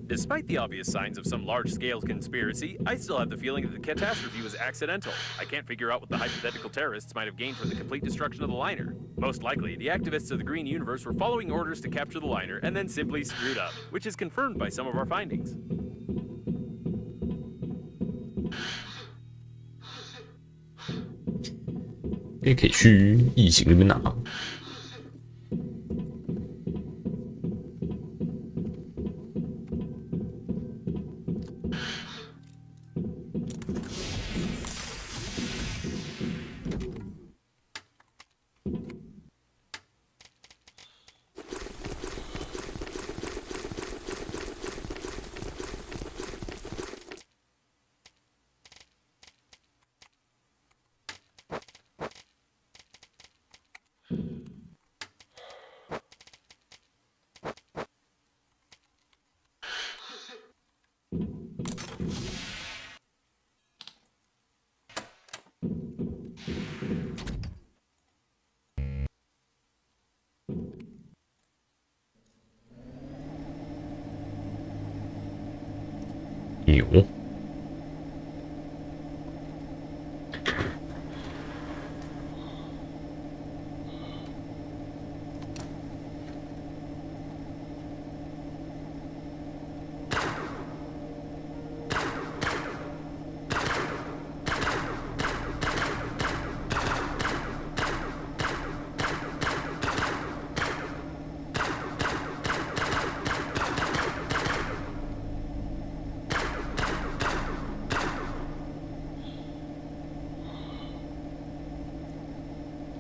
Despite the obvious signs of some large-scale conspiracy, I still have the feeling that the catastrophe was accidental. I can't figure out what the hypothetical terrorists might have gained from the complete destruction of the liner. Most likely, the activists of the Green Universe were following orders to capture the liner and then simply screwed up, which is confirmed by some of our findings. 也可以去异形那边拿。牛。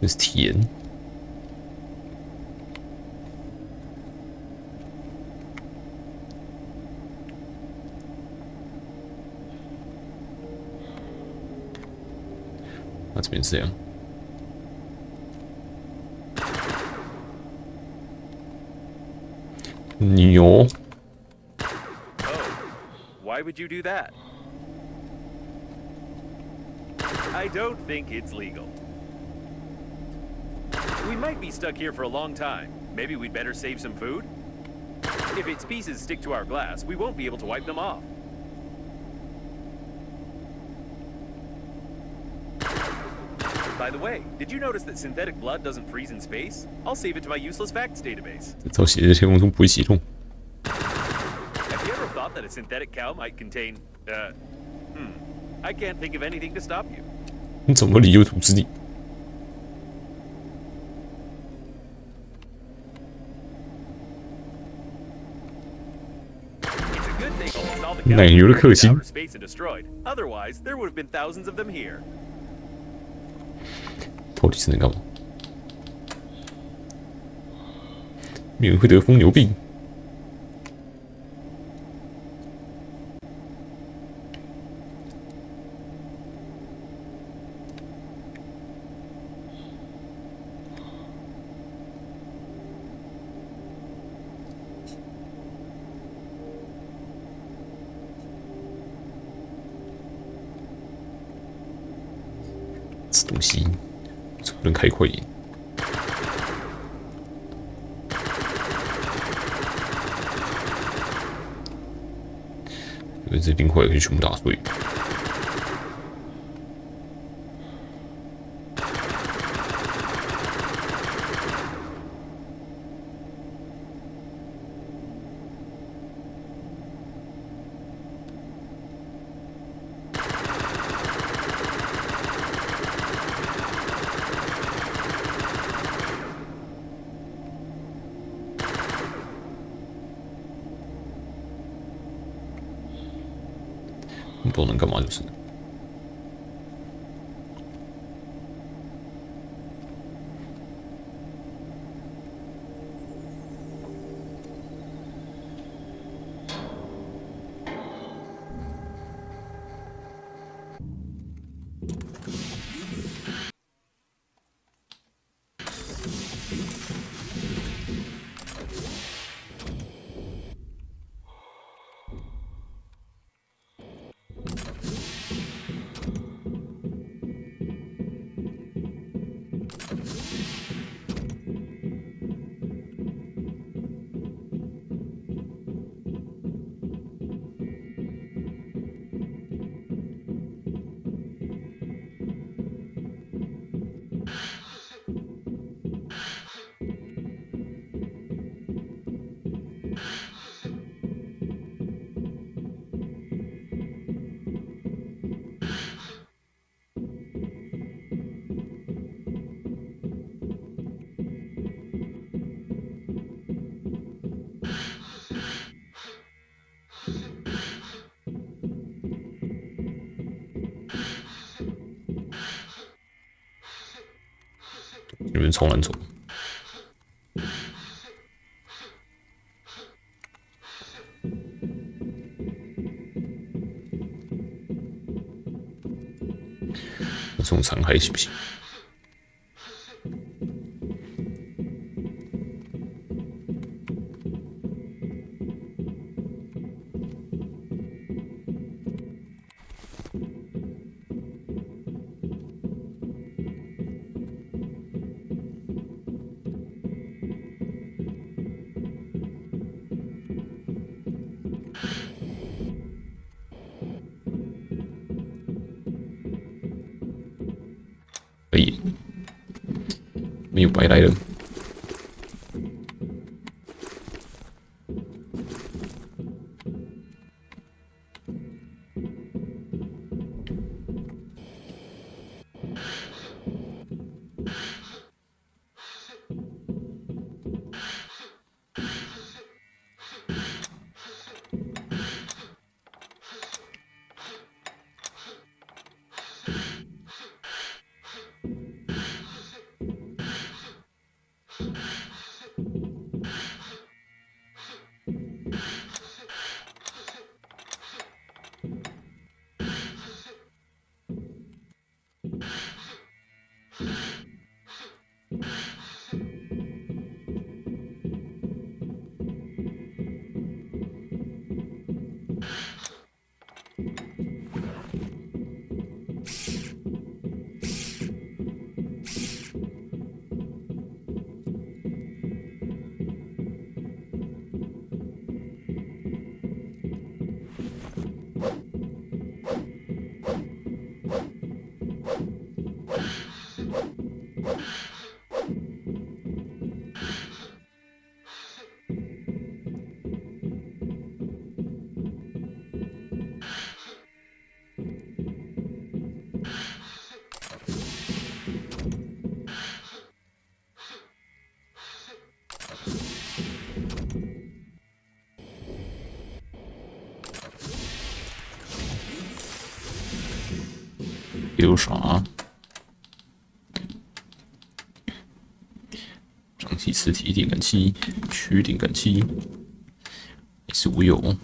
这是田。那这边是这样。牛。 Why would you do that? I don't think it's legal. We might be stuck here for a long time. Maybe we'd better save some food? If its pieces stick to our glass, we won't be able to wipe them off. By the way, did you notice that synthetic blood doesn't freeze in space? I'll save it to my useless facts database. 这招写在天空中不会启动。 Have you ever thought that a synthetic cow might contain, I can't think of anything to stop you. 你怎么理由阻止你？ 奶牛的克星。 Otherwise, there would have been thousands of them here. 到底是能干嘛？免会得疯牛病。吃东西，能不能开快一点？因为这冰块可以全部打碎。不知道能干嘛就是。那边超难走。这种残骸行不行？没有白来了。有啥？蒸汽磁体定感器、区定感器，所有。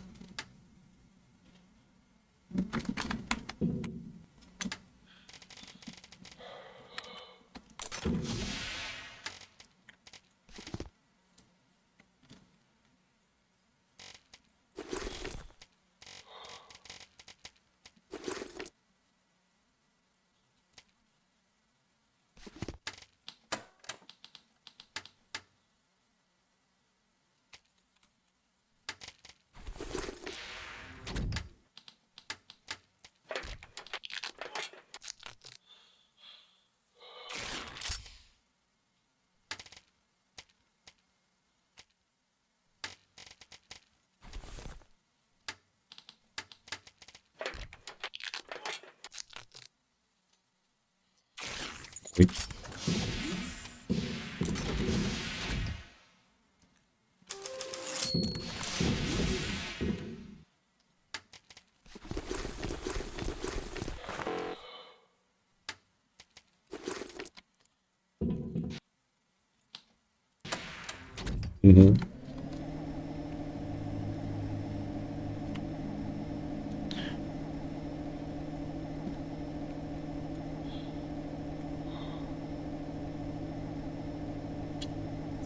嗯哼，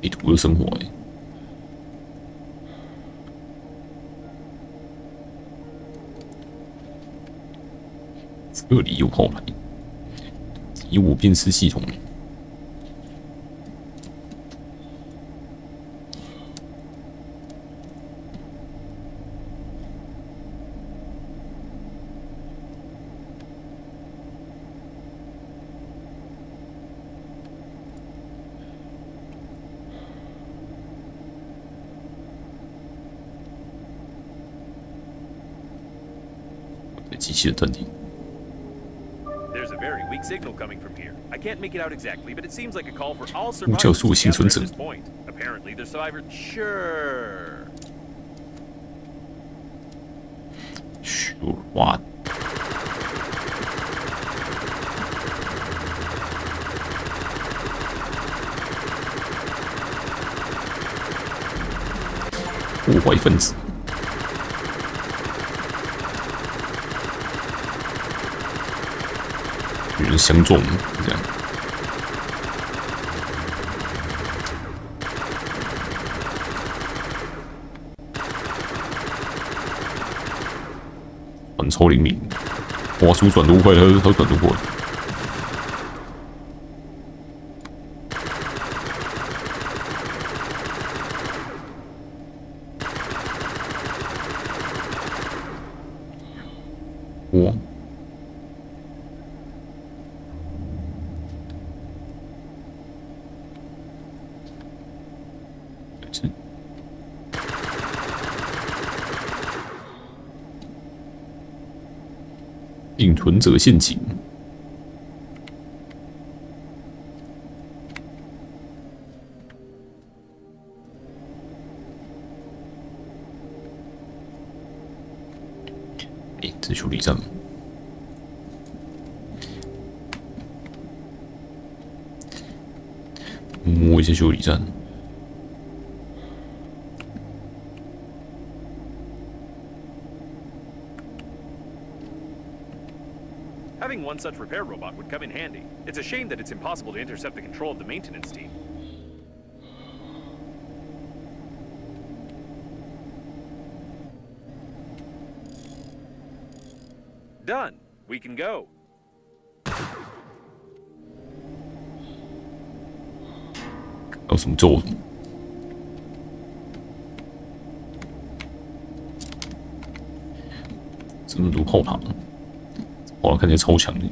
地图的生活欸，这里有炮台，敌我辨识系统。机器的断点。There's a very weak signal coming from here. I can't make it out exactly, but it seems like a call for all 呼叫 survivors 所有 to 幸 gather 存 at 者。 this point. Apparently, the survivor. Sure. Sure what? 破坏分子。与人相撞，这样。转超灵敏，花束转多快，他转多快。哇！幸存者陷阱。这是修理站吗？摸一下修理站。Having one such repair robot would come in handy. It's a shame that it's impossible to intercept the control of the maintenance team. Done. We can go. 有什么咒？这么多炮塔，哇，看起来超强的。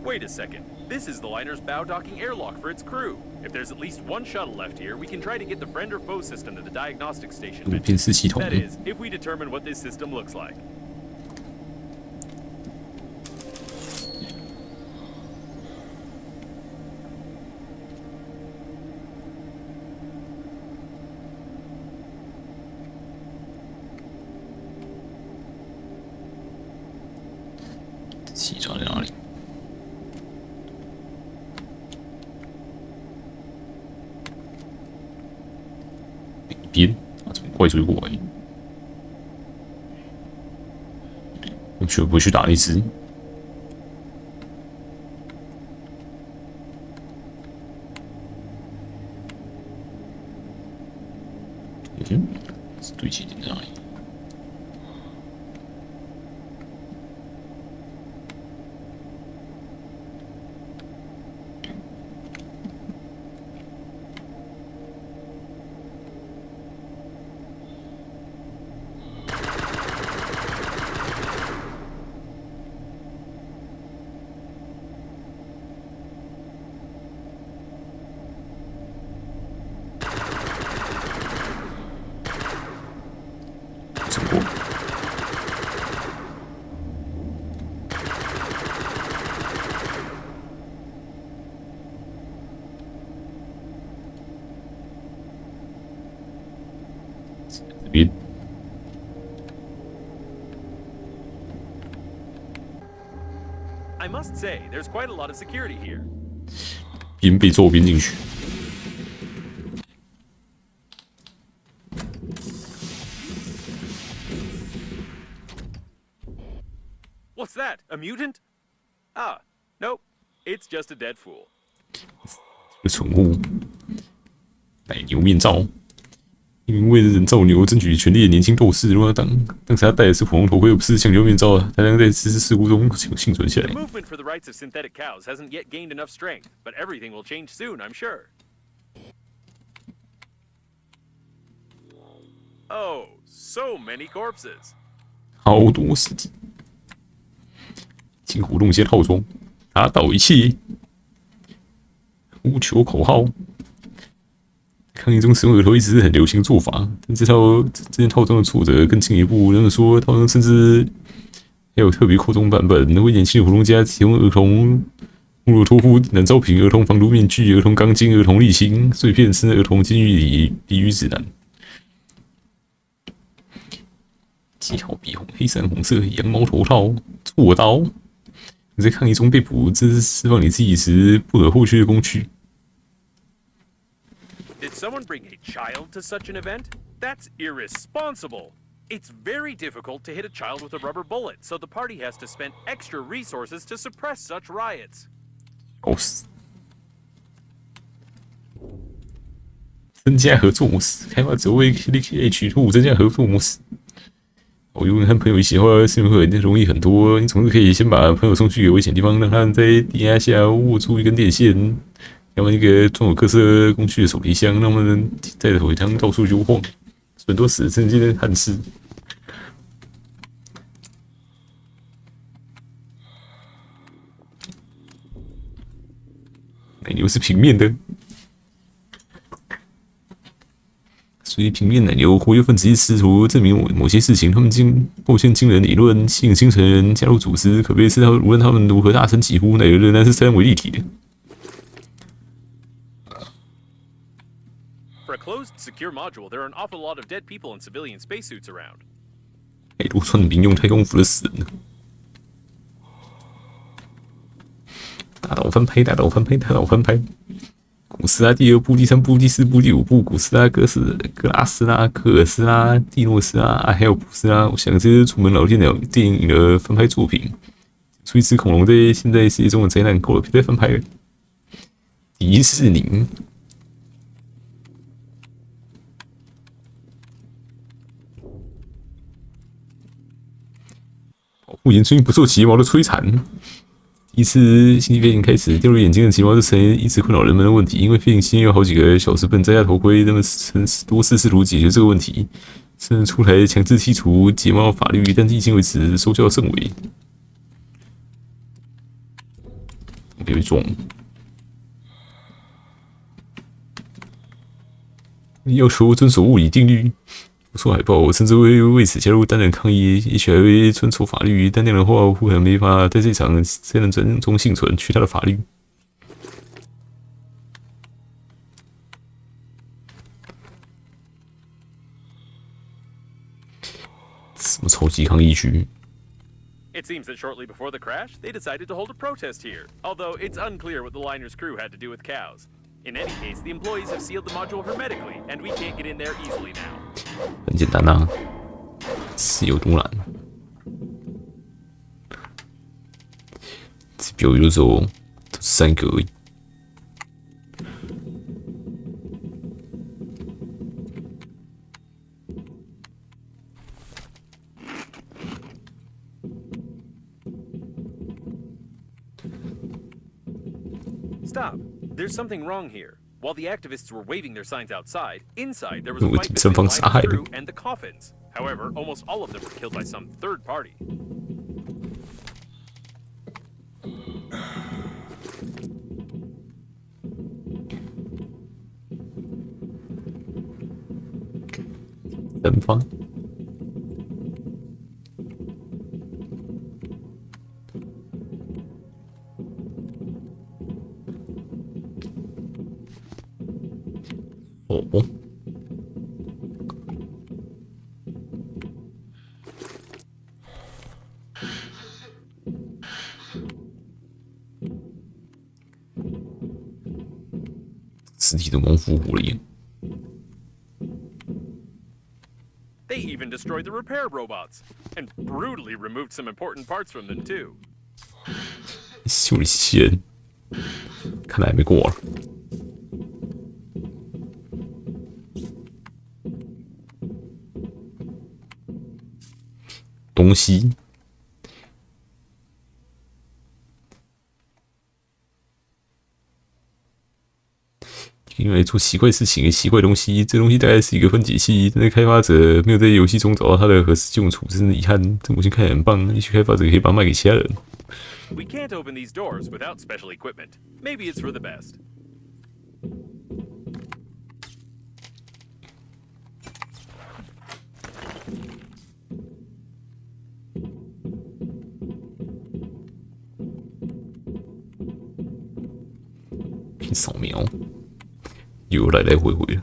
Wait a second. This is the liner's bow docking airlock for its crew. If there's at least one shuttle left here, we can try to get the friend or foe system to the diagnostic station. 路边式系统。 That is, if we determine what this system looks like. 气闸在哪里？哪边？啊，怎么快追过来？我学不会去打那只？嗯，对齐点在哪里？ 成功。这边 I must say, there's quite a lot of security here. 边被揍边进去。 What's that? A mutant? Ah, nope. It's just a dead fool. 宠物奶牛面罩，一名为了人造牛争取权利的年轻斗士，如果当时他戴的是普通头盔，而不是橡胶面罩，才能在这次事故中幸存下 The 来。 movement for the rights of synthetic cows hasn't yet gained enough strength, but everything will change soon, I'm sure. Oh, so many corpses. 好多尸体，请活动一些套装，打倒一切，呼求口号。抗议中使用额头一直是很流行的做法，但这件套装的作者更进一步，人们说套装甚至还有特别扩充版本，为年轻的活动家提供儿童穆洛托夫冷造品、儿童防毒面具、儿童钢筋、儿童沥青碎片，甚至儿童监狱里地狱指南。记号笔红、黑闪红色、羊毛头套、锉刀。你在抗议中被捕，这是释放你自己时不可或缺的工具。 Did someone bring a child to such an event? That's irresponsible. It's very difficult to hit a child with a rubber bullet, so the party has to spend extra resources to suppress such riots. 搞死！增加合作模式，开发者为 H2 增加合作模式。我如果和朋友一起的话，事情会容易很多。你总是可以先把朋友送去危险地方，让他们在地下下握住一根电线。 要么一个装有各色工具的手提箱，让他们带着手提箱到处游晃，很多死神界的汉士。奶牛是平面的，所以平面奶牛活跃分子试图证明某些事情。他们构建惊人理论，吸引新成人加入组织，可谓是无论他们如何大声疾呼，奶牛仍然是三维立体的。For a closed, secure module, there are an awful lot of dead people in civilian spacesuits around. 太多穿民用太空服的死人了。大岛翻拍，大岛翻拍，大岛翻拍。古斯拉第2部、第3部、第4部、第5部，古斯拉、格拉斯拉、科尔斯拉、蒂诺斯拉，还有普斯拉，我想这些楚门老电影的翻拍作品。所以，只恐龙在现在世界中的灾难够了，别再翻拍了。迪士尼。保护眼睛不受其毛的摧残。第一次星际飞行开始，掉入眼睛的其毛就成一直困扰人们的问题。因为飞行期间有好几个小时不能摘下头盔，人们多次试图解决这个问题，甚至出台强制剔除睫毛法律，但迄今为止收效甚微。别被撞！要求遵守物理定律。不错，海豹甚至会为此加入单人抗议，也许还会遵守法律，但那样的话，可能没法在这场灾难中幸存，取他的法律。什么超级抗议区？ It seems that shortly before the crash, they decided to hold a protest here, although it's unclear what the liner's crew had to do with cows. In any case, the employees have sealed the module hermetically, and we can't get in there easily now. 很简单啊，是有多难？这表有时候都是3个而已。Stop. There's something wrong here. While the activists were waving their signs outside, inside there was a Wait, fight some between folks the liner's are crew and the coffins. However, almost all of them were killed by some third party. Oh. 实体的猛复活了耶！ They even destroyed the repair robots and brutally removed some important parts from them too. 修理机器人，看来还没过啊。东西。因为做奇怪事情、奇怪东西，这东西大概是一个分解器，但是开发者没有在游戏中找到它的合适用处，真是遗憾。这模型看起来很棒，也许开发者可以把它卖给其他人。We can't open these doors without special equipment. Maybe it's for the best. 扫描，又来来回回了。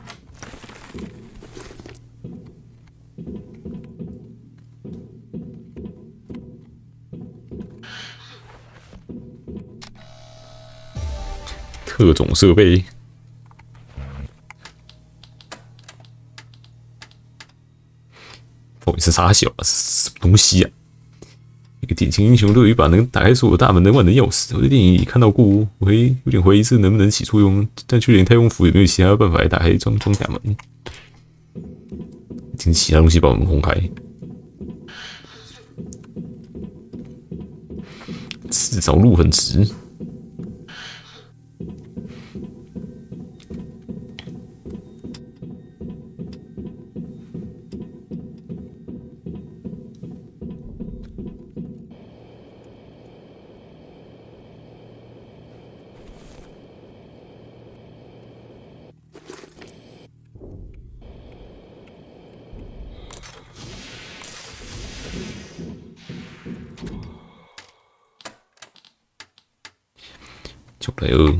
特种设备，到底是啥小啊？是什么东西啊？一个典型英雄都有一把能打开所有大门的万能钥匙，我在电影里看到过，我会有点怀疑这能不能起作用，但却连太空服也没有其他办法来打开装甲门，一定是其他东西把我们轰开。至少路很直。小莱尔。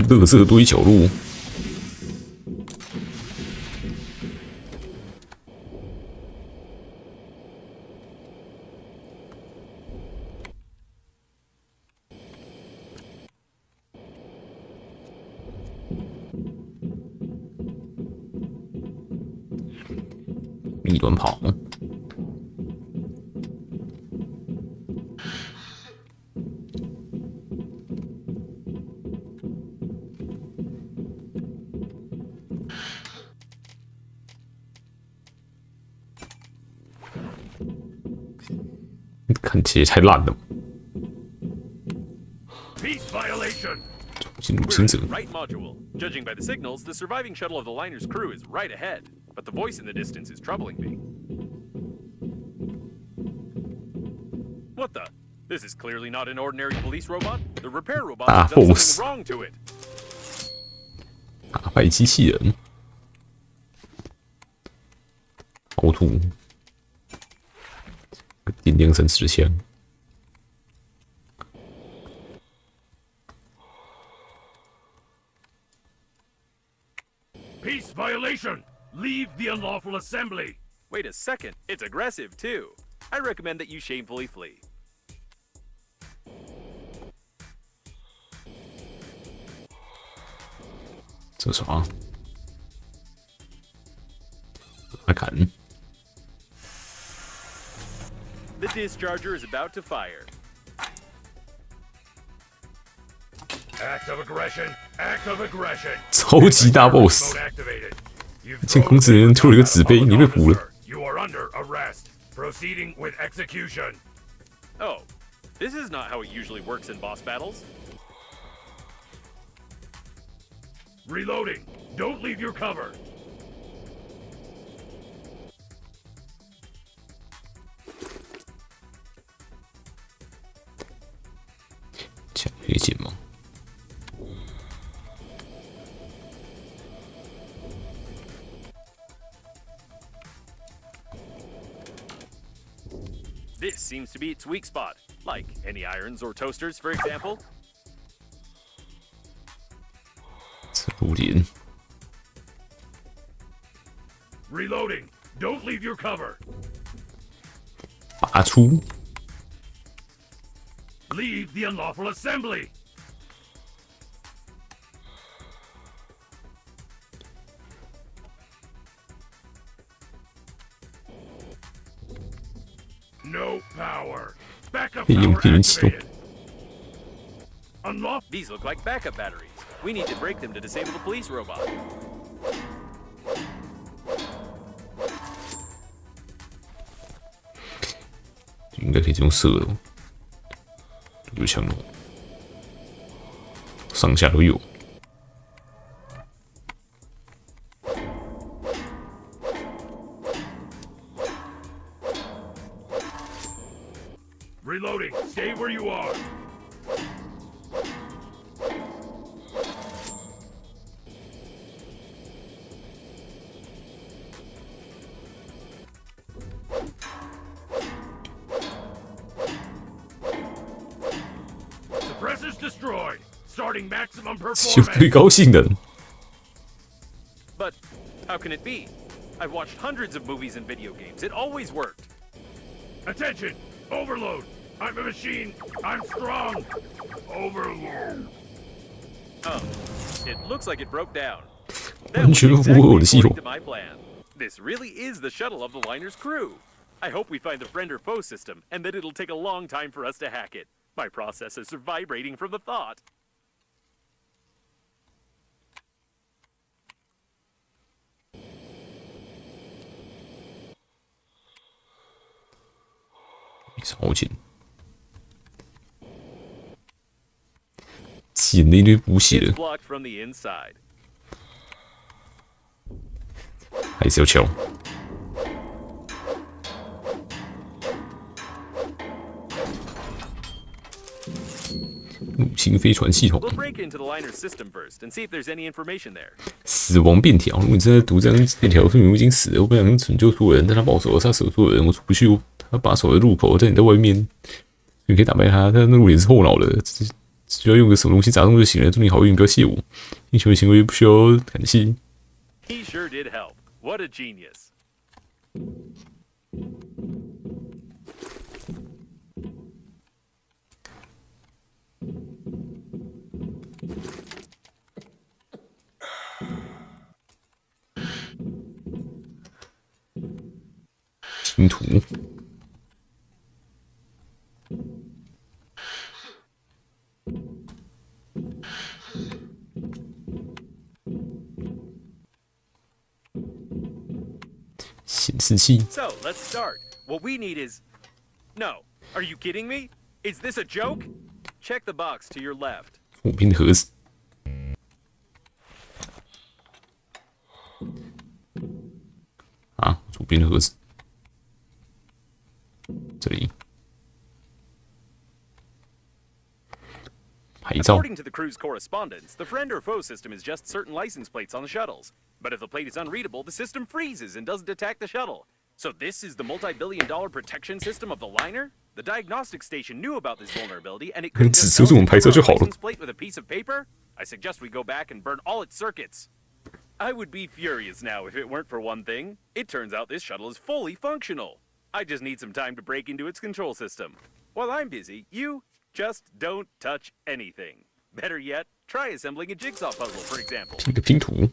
垃圾堆角落。密短跑。看起来太烂了。 Peace violation. 进入 We're 行 in 者 the right module. Judging by the signals, the surviving shuttle of the liner's crew is right ahead. But the voice in the distance is troubling me. What the? This is clearly not an ordinary police robot. The repair robot has done boss. something wrong to it. 打败机器人。凹凸。电量3支枪。 Peace violation. Leave the unlawful assembly. Wait a second, it's aggressive too. I recommend that you shamefully flee. 这啥？来看。 The discharger is about to fire. Act of aggression. Act of aggression. 超级大 boss！ Mode activated. You've 监控指人吐了个纸杯，你被捕了。 You are under arrest. Proceeding with execution. Oh, this is not how it usually works in boss battles. Reloading. Don't leave your cover. 抢黑剑吗？ This seems to be its weak spot, like any irons or toasters, for example. 这露点。 Reloading. Don't leave your cover. 拔出。 Leave the unlawful assembly. No power. Backup 利用 power 电源启动。 activated. Unlawful. These look like backup batteries. We need to break them to disable the police robot. 应该可以这种射的，有枪哦，上下都有。 Reloading. Stay where you are. Suppressors destroyed. Starting maximum 就 performance. 最高性能。 But how can it be? I've watched hundreds of movies and video games. It always worked. Attention! Overload! I'm a machine! I'm strong! Overload! Oh, it looks like it broke down. 完全不符合我的系统。 according to my plan. This really is the shuttle of the liner's crew. I hope we find the friend or foe system, and that it'll take a long time for us to hack it. My processors are vibrating from the thought. 超紧。捡了一堆补血 It's 的， blocked from the inside. 还是要敲。入侵飞船系统， We'll break into the liner's system first and see if there's any information there. 死亡便条。如果你正在读这张便条，说明我已经死了。我本想拯救所有人，但他保守了杀死所有人，我出不去。他把守的入口，但你在外面，你可以打败他。他那路也是后脑的，只要用个什么东西砸中就行了。祝你好运，不要谢我。英雄的行为不需要感谢。 He sure did help. What a genius. 拼图。显示器。 So, let's start. What we need is... No. Are you kidding me? Is this a joke? Check the box to your left. 左边的盒子。啊，左边的盒子。这里。牌照。 According to the crew's correspondence, the friend or foe system is just certain license plates on the shuttles. But if the plate is unreadable, the system freezes and doesn't attack the shuttle. So this is the multi-billion-dollar protection system of the liner? The diagnostic station knew about this vulnerability, and it couldn't just 只是我们牌照就好了。 license plate with a piece of paper? I suggest we go back and burn all its circuits. I would be furious now if it weren't for one thing. It turns out this shuttle is fully functional. I just need some time to break into its control system. While I'm busy, you just don't touch anything. Better yet, try assembling a jigsaw puzzle, for example. 一个拼图。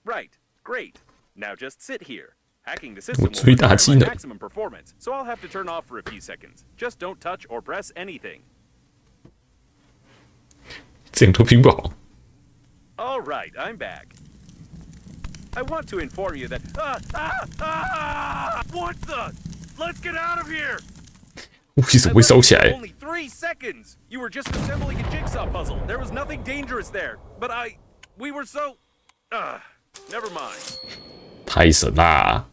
Right, great. Now just sit here. Hacking the system will 最大 require 技 my 能。 maximum performance, so I'll have to turn off for a few seconds. Just don't touch or press anything. 这样都拼不好。 All right, I'm back. I want to inform you that... What the? Let's get out of here! 武器怎么会烧起来？ Only 3 seconds! You were just assembling a jigsaw puzzle. There was nothing dangerous there. But we were so... never mind. 太神啦！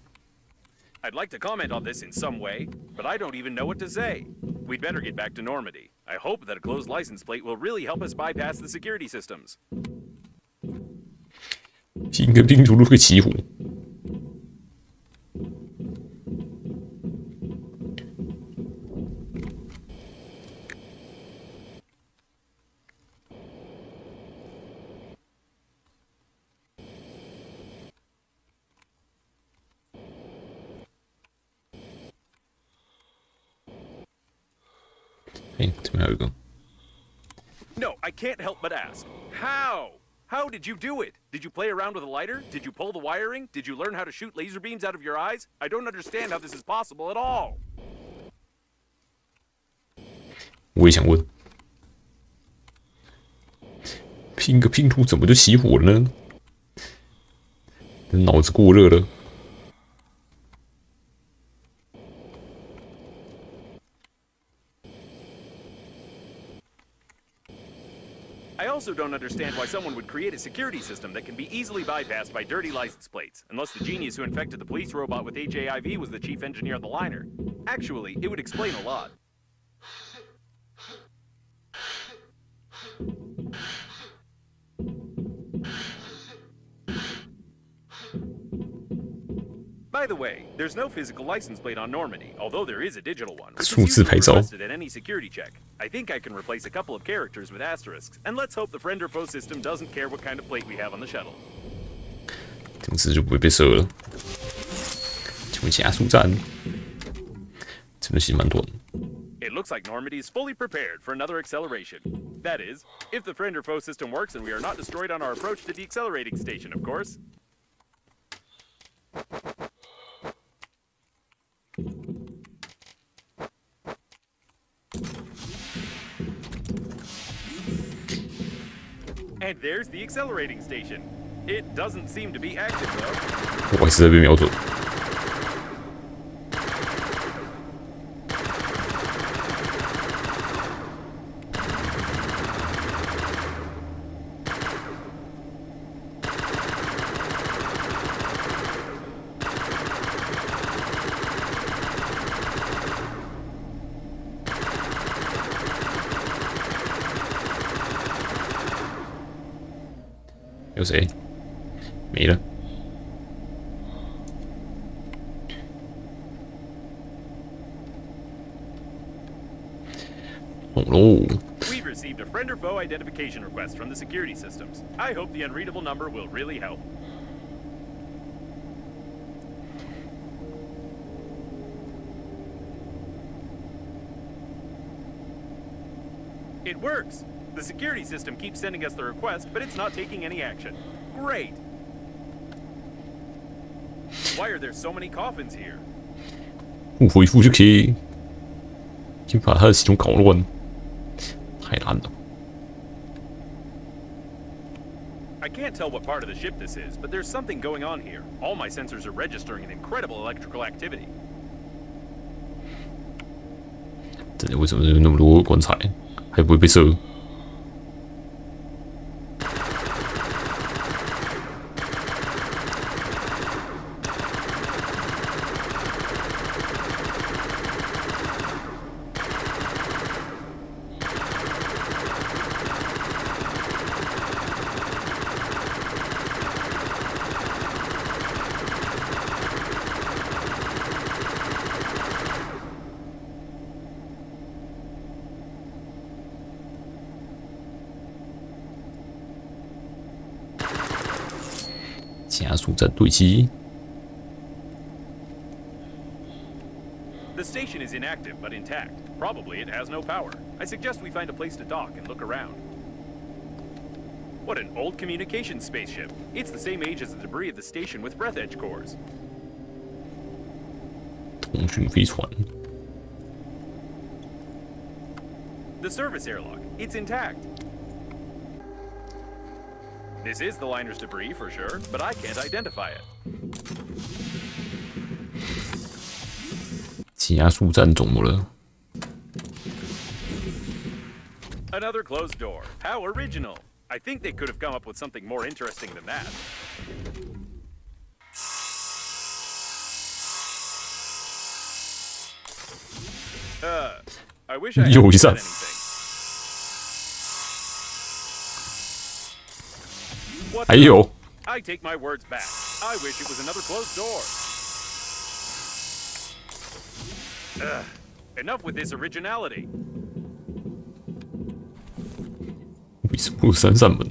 I'd like to comment on this in some way, but I don't even know what to say. We'd better get back to Normandy. I hope that a closed license plate will really help us bypass the security systems. 拼个拼图都会起火。哎，这边还有一个。 No, I can't help but ask. How? How did you do it? Did you play around with a lighter? Did you pull the wiring? Did you learn how to shoot laser beams out of your eyes? I don't understand how this is possible at all. 我也想问，拼个拼图怎么就起火了呢？脑子过热了。 I also don't understand why someone would create a security system that can be easily bypassed by dirty license plates, unless the genius who infected the police robot with HIV was the chief engineer of the liner. Actually, it would explain a lot. By the way, there's no physical license plate on Normandy, although there is a digital one, which is 数字 usually 牌照。 requested at any security check. I think I can replace a couple of characters with asterisks, and let's hope the friend or foe system doesn't care what kind of plate we have on the shuttle. 这样子就不会被射了。请问加速战，真的其实蛮短的。 It looks like Normandy is fully prepared for another acceleration. That is, if the friend or foe system works and we are not destroyed on our approach to the accelerating station, of course. And there's the accelerating station. It doesn't seem to be active though. 我还是在被瞄准。有谁？没了。哦喽。 We've received a friend or foe identification request from the security systems. I hope the unreadable number will really help. It works! The security system keeps sending us the request, but it's not taking any action. Great! Why are there so many coffins here? 不回复就可以，先把他的系统搞乱，太烂了。 I can't tell what part of the ship this is, but there's something going on here. All my sensors are registering an incredible electrical activity. 真的，为什么有那么多棺材，还不会被射？加速战对机。 The station is inactive but intact. Probably it has no power. I suggest we find a place to dock and look around. What an old communications spaceship. It's the same age as the debris of the station with breath edge cores. 通讯飞船。 The service airlock. It's intact. This is the liner's debris for sure, but I can't identify it. 加速战怎么了？ Another closed door. How original. I think they could have come up with something more interesting than that. I wish I hadn't 又一 said 扇。 anything. What 还有， I take my words back. I wish it was another closed door. Enough with this originality. 为什么有三扇门？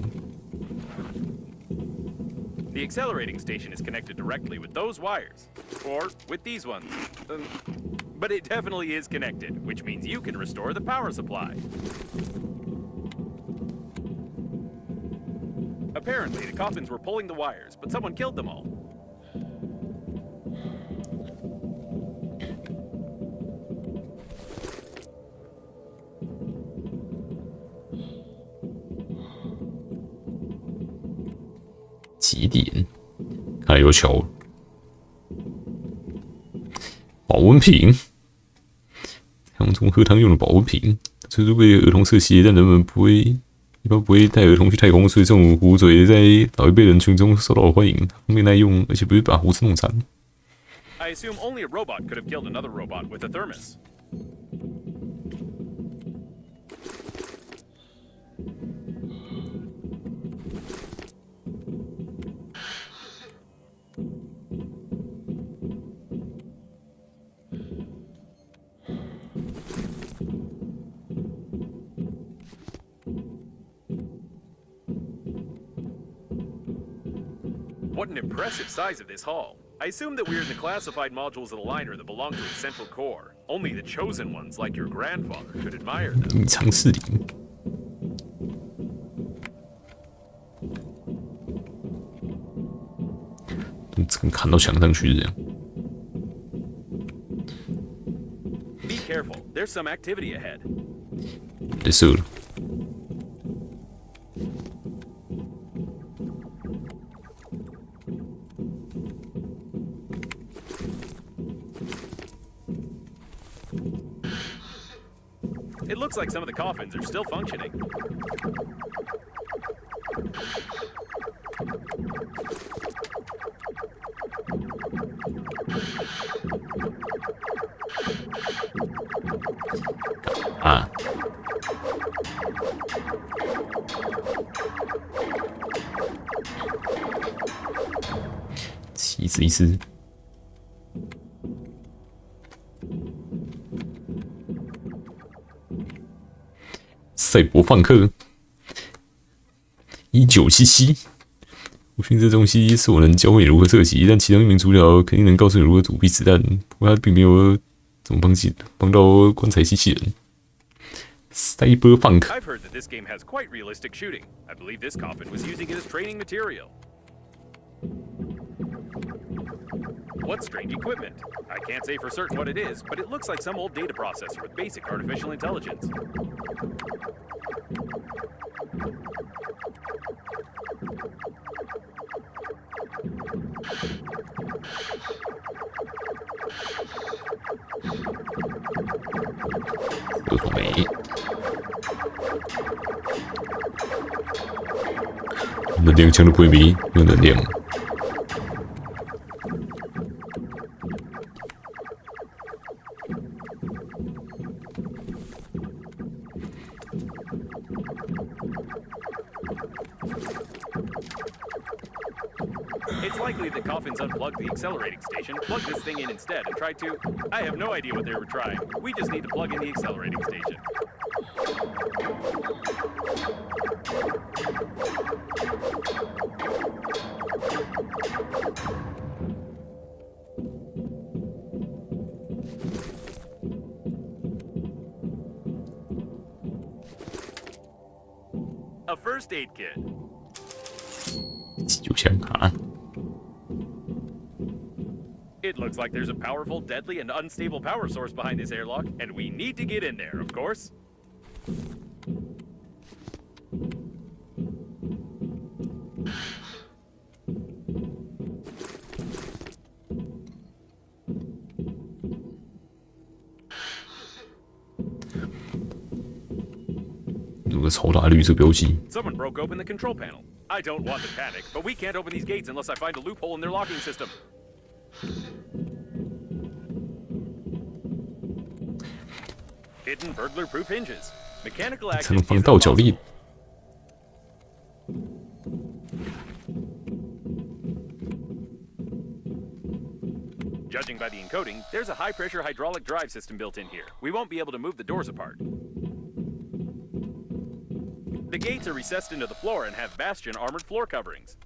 The accelerating station is connected directly with those wires. Or with these ones. But it definitely is connected, which means you can restore the power supply. Apparently, the coffins were pulling the wires, but someone killed them all. "几点？看来有巧了。保温瓶，洋葱喝汤用的保温瓶，这是为儿童设计，但人们一般不会带儿童去太空，所以这种壶嘴在老一辈人群中受到欢迎，方便耐用，而且不会把胡子弄残。 I assume only a robot could have killed another robot with a thermos. What an impressive size of this hall. I assume that we're in the classified modules of the liner that belong to its central core. Only the chosen ones, like your grandfather, could admire them. 隐藏室里，这个砍到墙上去这样。 Be careful, there's some activity ahead. 别射了。 It looks like some of the coffins are still functioning. Ah. 止一次。赛博朋克1977，我寻这东西是我能教会你如何射击，但其中一名主角肯定能告诉你如何躲避子弹，不过他并没有怎么帮到棺材机器人。Cyberpunk. I've heard that this game has quite realistic shooting. I believe this coffin was using it as training material. What strange equipment? I can't say for certain what it is, but it looks like some old data processor with basic artificial intelligence. Nền điện chẳng được quỷ bí, nhưng nền điện. It's likely that Coffins unplugged the accelerating station, plugged this thing in instead, and tried to... I have no idea what they were trying. We just need to plug in the accelerating station. A first aid kit. 就像啊。 It looks like there's a powerful, deadly, and unstable power source behind this airlock, and we need to get in there, of course. 有个超大绿色标记。 Someone broke open the control panel. I don't want to panic, but we can't open these gates unless I find a loophole in their locking system. Hidden burglar-proof hinges. Mechanical 才 action 能 is 防盗角 impossible. 力。 Judging by the encoding, there's a high-pressure hydraulic drive system built in here. We won't be able to move the doors apart. The gates are recessed into the floor and have bastion armored floor coverings.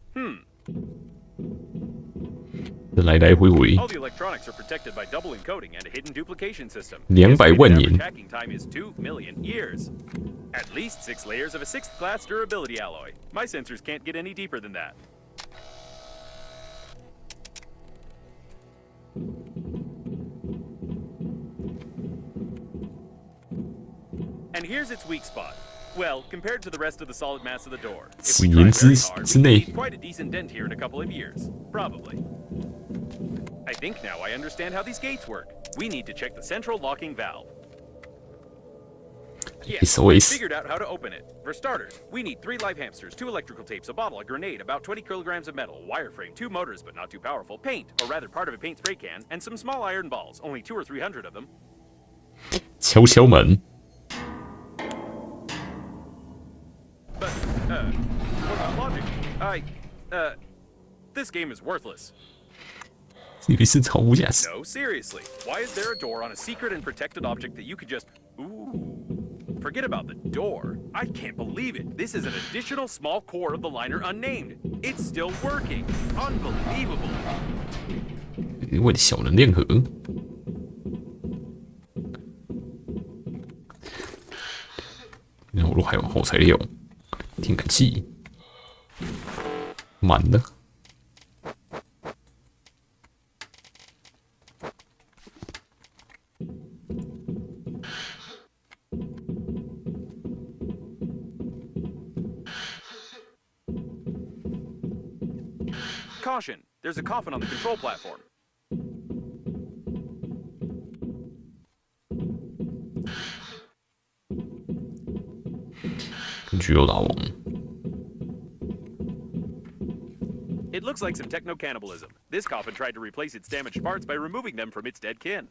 来来回回 All the electronics are protected by double encoding and a hidden duplication system. 200万年。 Estimated average hacking time is 2 million years. At least 6 layers of a 6th class durability alloy. My sensors can't get any deeper than that. And here's its weak spot. Well, compared to the rest of the solid mass of the door, if we 5 try 年 very 之 hard, 之 we 内 need quite a decent dent here in a couple of years. Probably. I think now I understand how these gates work. We need to check the central locking valve. Yes, I SOS figured out how to open it. For starters, we need 3 live hamsters, 2 electrical tapes, a bottle, a grenade, about 20 kilograms of metal, wireframe, 2 motors but not too powerful, paint, or rather part of a paint spray can, and some small iron balls, only 200 or 300 of them. 敲敲门。 But, what about logic? This game is worthless. 这里是超无价值。 No, seriously. Why is there a door on a secret and protected object that you could just... Ooh. Forget about the door. I can't believe it. This is an additional small core of the liner unnamed. It's still working. Unbelievable. 我的小能量盒。然后还有好材料，天感器，满的。 Caution. There's a coffin on the control platform. 巨有大王。 It looks like some techno-cannibalism. This coffin tried to replace its damaged parts by removing them from its dead kin.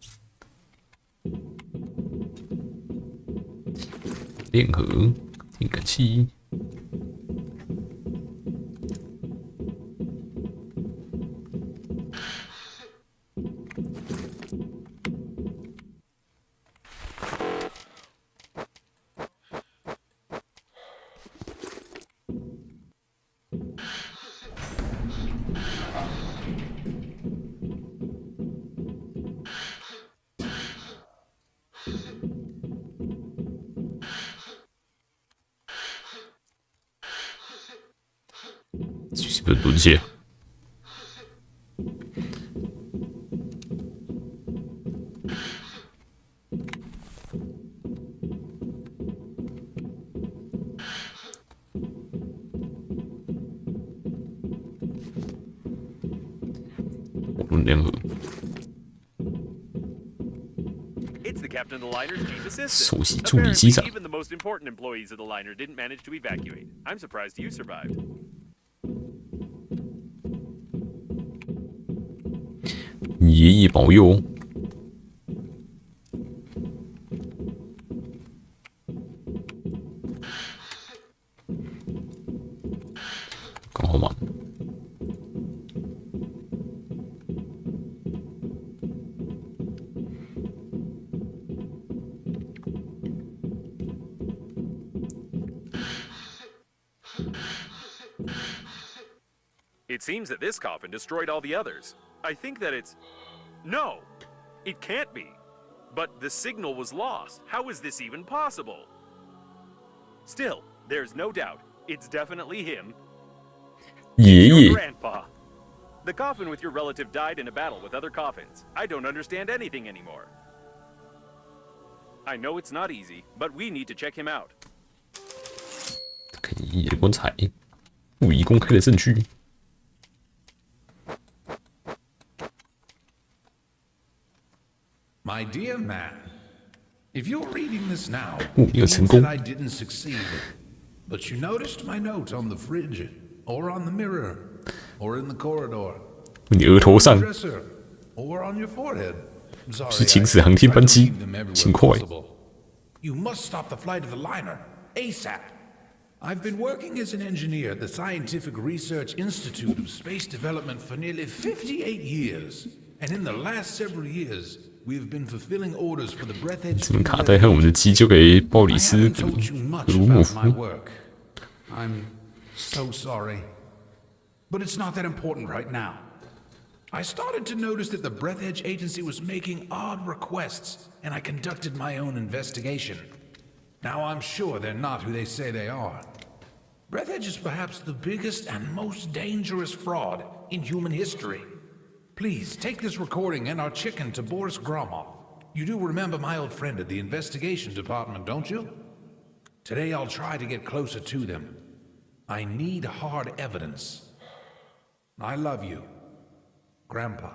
电盒，天感器。 It 不是蹲下。论联合。 It's the captain of the liner's chief assistant. 首席助理机长 Apparently, even the most important employees of the liner didn't manage to evacuate. I'm surprised you survived. 爷爷保佑。刚好嘛。 It seems that this coffin destroyed all the others. I think that it's... No! It can't be. But the signal was lost. How is this even possible? Still, there's no doubt. It's definitely him. 爷 Your 爷， grandpa. The coffin with your relative died in a battle with other coffins. I don't understand anything anymore. I know it's not easy, but we need to check him out. 看爷爷的棺材，不宜公开的证据。 My dear man, if you're reading this now, 哦， it 你有 means 成功 that。I didn't succeed. But you noticed my note on the fridge, or on the mirror, or in the corridor, 你额头 on the 上 dresser, or on your forehead. Sorry, 是行驶航天班机 I try to leave them everywhere 请快。 possible. You must stop the flight of the liner, ASAP. I've been working as an engineer at the Scientific Research Institute of Space Development for nearly 58 years. And in the last several years, we've been fulfilling orders for the breath-edge 这门卡带和我们的鸡交给鲍里 I 斯 haven't ·格 told you much 鲁莫 about 夫 my。work. I'm so sorry. But it's not that important right now. I started to notice that the Breath Edge Agency was making odd requests, and I conducted my own investigation. Now I'm sure they're not who they say they are. Breath Edge is perhaps the biggest and most dangerous fraud in human history. Please take this recording and our chicken to Boris Gromov. You do remember my old friend at the investigation department, don't you? Today I'll try to get closer to them. I need hard evidence. I love you, Grandpa.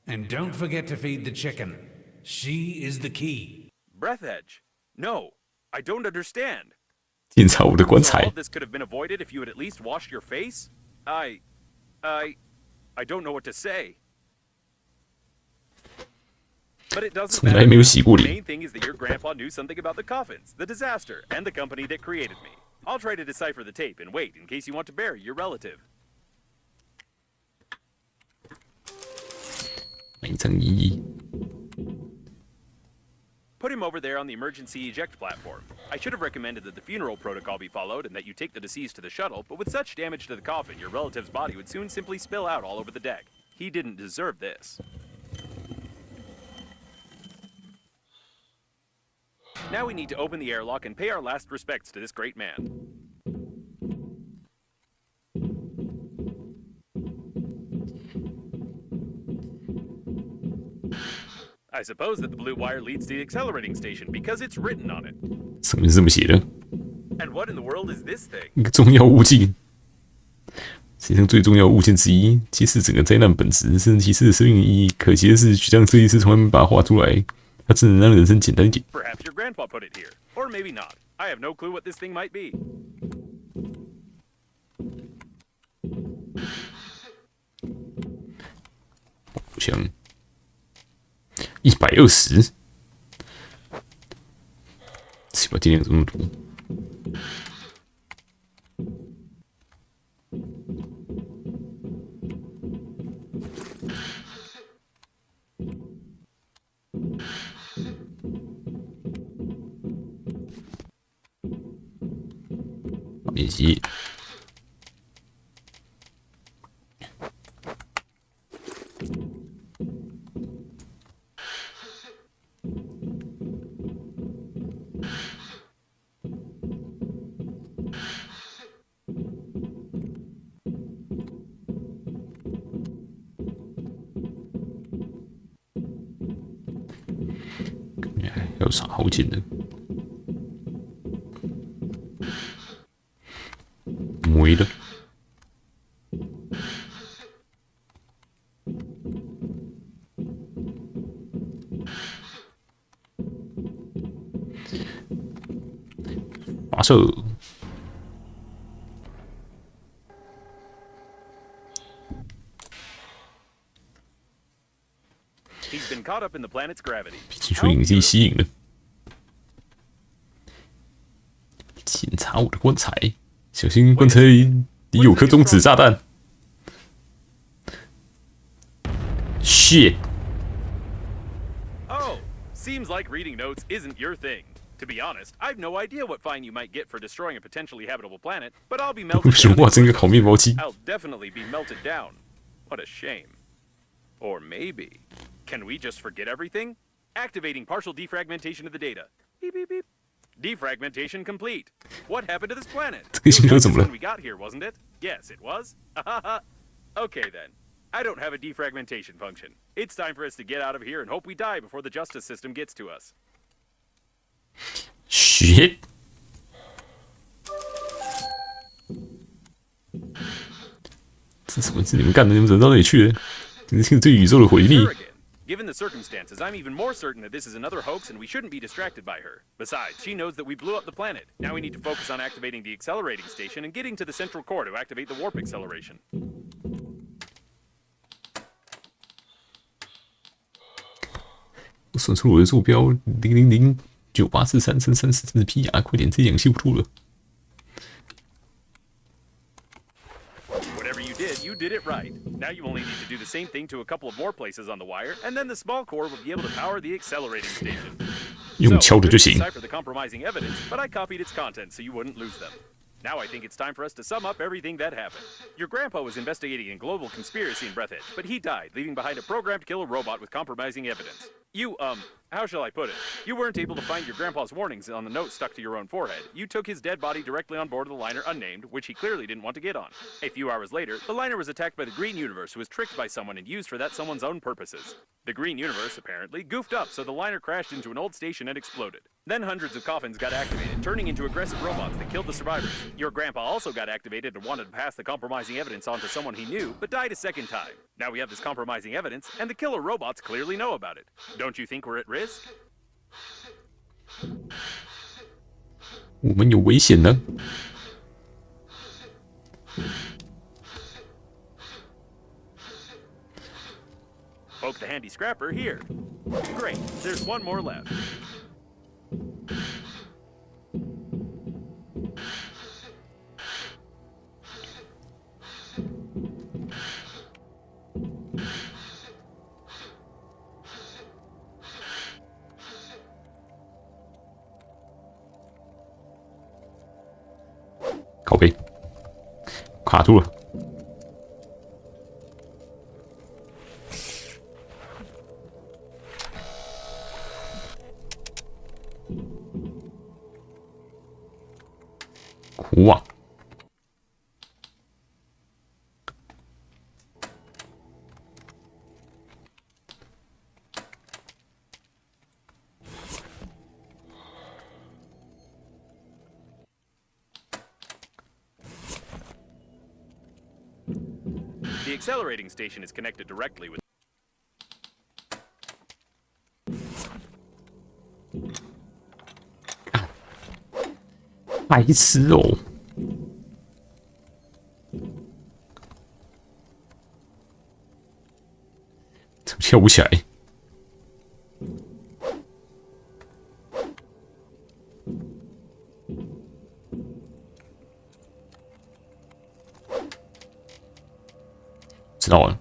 And don't forget to feed the chicken. She is the key. Breath Edge. No, I don't understand. 检查我的棺 So all 材 of，this could have been avoided if you had at least washed your face? I don't know what to say. But it doesn't 从来 matter. 没有洗过 The 脸。 main thing is that your grandpa knew something about the coffins, the disaster, and the company that created me. I'll try to decipher the tape and wait in case you want to bury your relative. 埋葬意义。 Put him over there on the emergency eject platform. I should have recommended that the funeral protocol be followed and that you take the deceased to the shuttle, but with such damage to the coffin, your relative's body would soon simply spill out all over the deck. He didn't deserve this. Now we need to open the airlock and pay our last respects to this great man. I suppose that the blue wire leads to the accelerating station because it's written on it. 上面是这么写的， And what in the world is this thing? 一个重要物件，世界上最重要的物件之一，揭示整个灾难本质，甚至提示生命的意义。可惜的是，这样设计师从来没把它画出来，它只能让人生简单一点。 Perhaps your grandpa put it here. Or maybe not. I have no clue what this thing might be. 好像120，奇怪，电量怎么那么多？练习。有啥好捡的？没了。发射。He's been caught up in the planet's gravity. 被金属引力吸引了。检查我的棺材，小心棺材里有颗中子炸弹。Shit! Oh, seems like reading notes isn't your thing. To be honest, I've no idea what fine you might get for destroying a potentially habitable planet, but I'll be melted down. 哇，真个烤面包机。I'll definitely be melted down. What a shame. Or maybe, can we just forget everything? Activating partial defragmentation of the data. Beep beep beep. Defragmentation complete. What happened to this planet? 这个星球怎么了 When we got here, wasn't it? Yes, it was. Okay then. I don't have a defragmentation function. It's time for us to get out of here and hope we die before the justice system gets to us. Shit! 这什么是你们干的？你们怎么到那里去了？你是对宇宙的毁灭。 Here again. Given the circumstances, I'm even more certain that this is another hoax and we shouldn't be distracted by her. Besides, she knows that we blew up the planet. Now we need to focus on activating the accelerating station and getting to the central core to activate the warp acceleration. 我算出了我的坐标00098433344P 啊！快点，这氧气不吐了。 Whatever you did it right. Now you only need to do the same thing to a couple of more places on the wire, and then the small core will be able to power the accelerating station. 用敲的就行。 Decipher the compromising evidence, but I copied its contents so you wouldn't lose them. Now I think it's time for us to sum up everything that happened. Your grandpa was investigating a global conspiracy in Breathedge, but he died, leaving behind a programmed killer robot with compromising evidence. You, how shall I put it? You weren't able to find your grandpa's warnings on the note stuck to your own forehead. You took his dead body directly on board of the liner unnamed, which he clearly didn't want to get on. A few hours later, the liner was attacked by the Green Universe, who was tricked by someone and used for that someone's own purposes. The Green Universe, apparently, goofed up, so the liner crashed into an old station and exploded. Then hundreds of coffins got activated, turning into aggressive robots that killed the survivors. Your grandpa also got activated and wanted to pass the compromising evidence on to someone he knew, but died a second time. Now we have this compromising evidence, and the killer robots clearly know about it. Don't you think we're at risk? 我们有危险呢。 Poke the handy scrapper here. Great, there's one more left. Copy. 卡住了。 苦啊！ The accelerating station is connected directly with. 白痴哦！怎么跳不起来？知道了。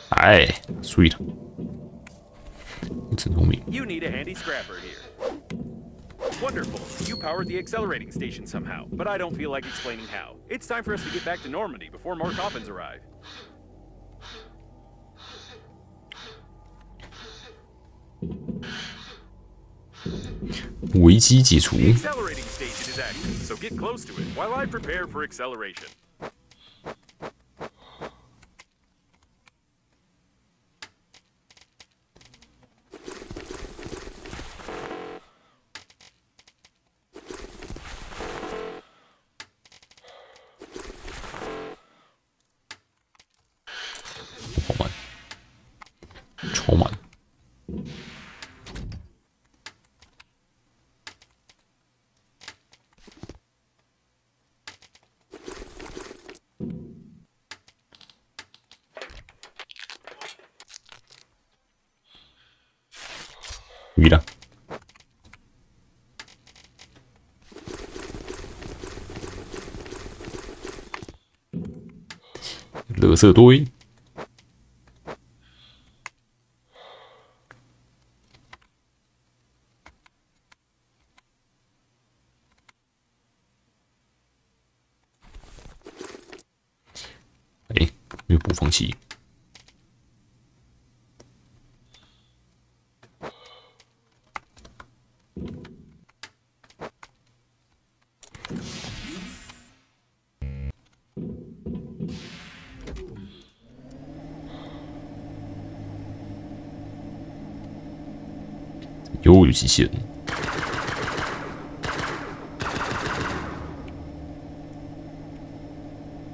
哎，sweet， 真聪明。 You need a handy scrapper here. Wonderful. You powered the accelerating station somehow, but I don't feel like explaining how. It's time for us to get back to Normandy before more coffins arrive. 危机解除。 The accelerating station is active, so get close to it while I prepare for acceleration. 鱼啦。垃圾堆。哎，没有播放器。有极限。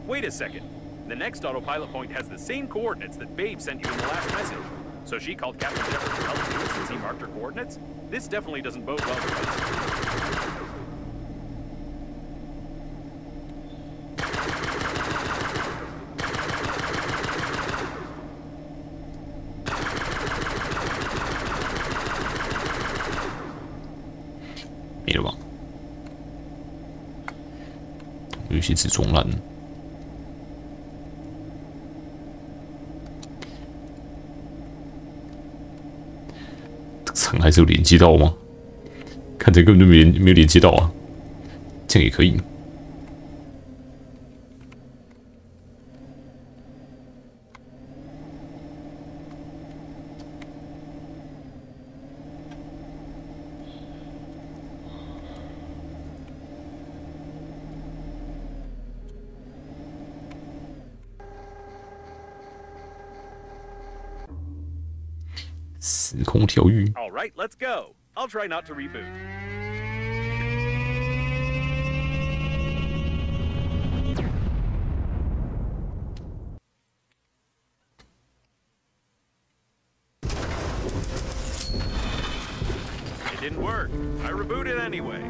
Wait a second. The next autopilot point has the same coordinates that Babe sent you in the last message. So she called Captain Shepard for help do it since he marked her coordinates? This definitely doesn't bode well for us. 没了吧？有些字装烂。层还是有连接到吗？看起来根本就没有连接到啊，这样也可以。时空跳跃。All right, let's go. I'll try not to reboot. It didn't work. I rebooted anyway.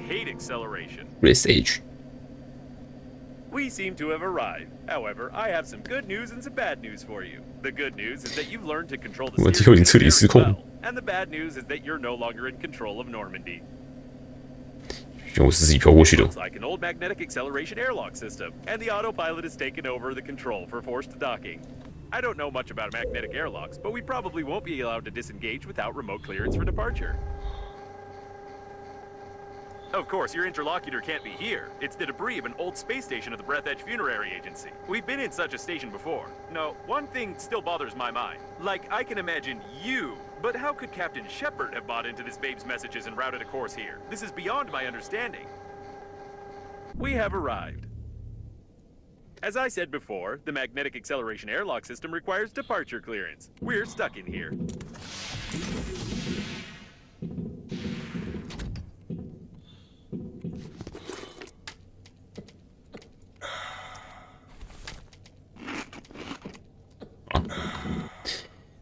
Hate acceleration. Race Age。We seem to have arrived. However, I have some good news and some bad news for you. The good news is that you've learned to control the 我最后已经彻底失控。 well, and the bad news is that you're no longer in control of Normandy. 我是自己飘过去的。 Looks like an old magnetic acceleration airlock system, and the autopilot has taken over the control for forced docking. I don't know much about magnetic airlocks, but we probably won't be allowed to disengage without remote clearance for departure. Of course, your interlocutor can't be here. It's the debris of an old space station of the Breath Edge Funerary Agency. We've been in such a station before. No, one thing still bothers my mind. Like, I can imagine you, but how could Captain Shepard have bought into this babe's messages and routed a course here? This is beyond my understanding. We have arrived. As I said before, the magnetic acceleration airlock system requires departure clearance. We're stuck in here.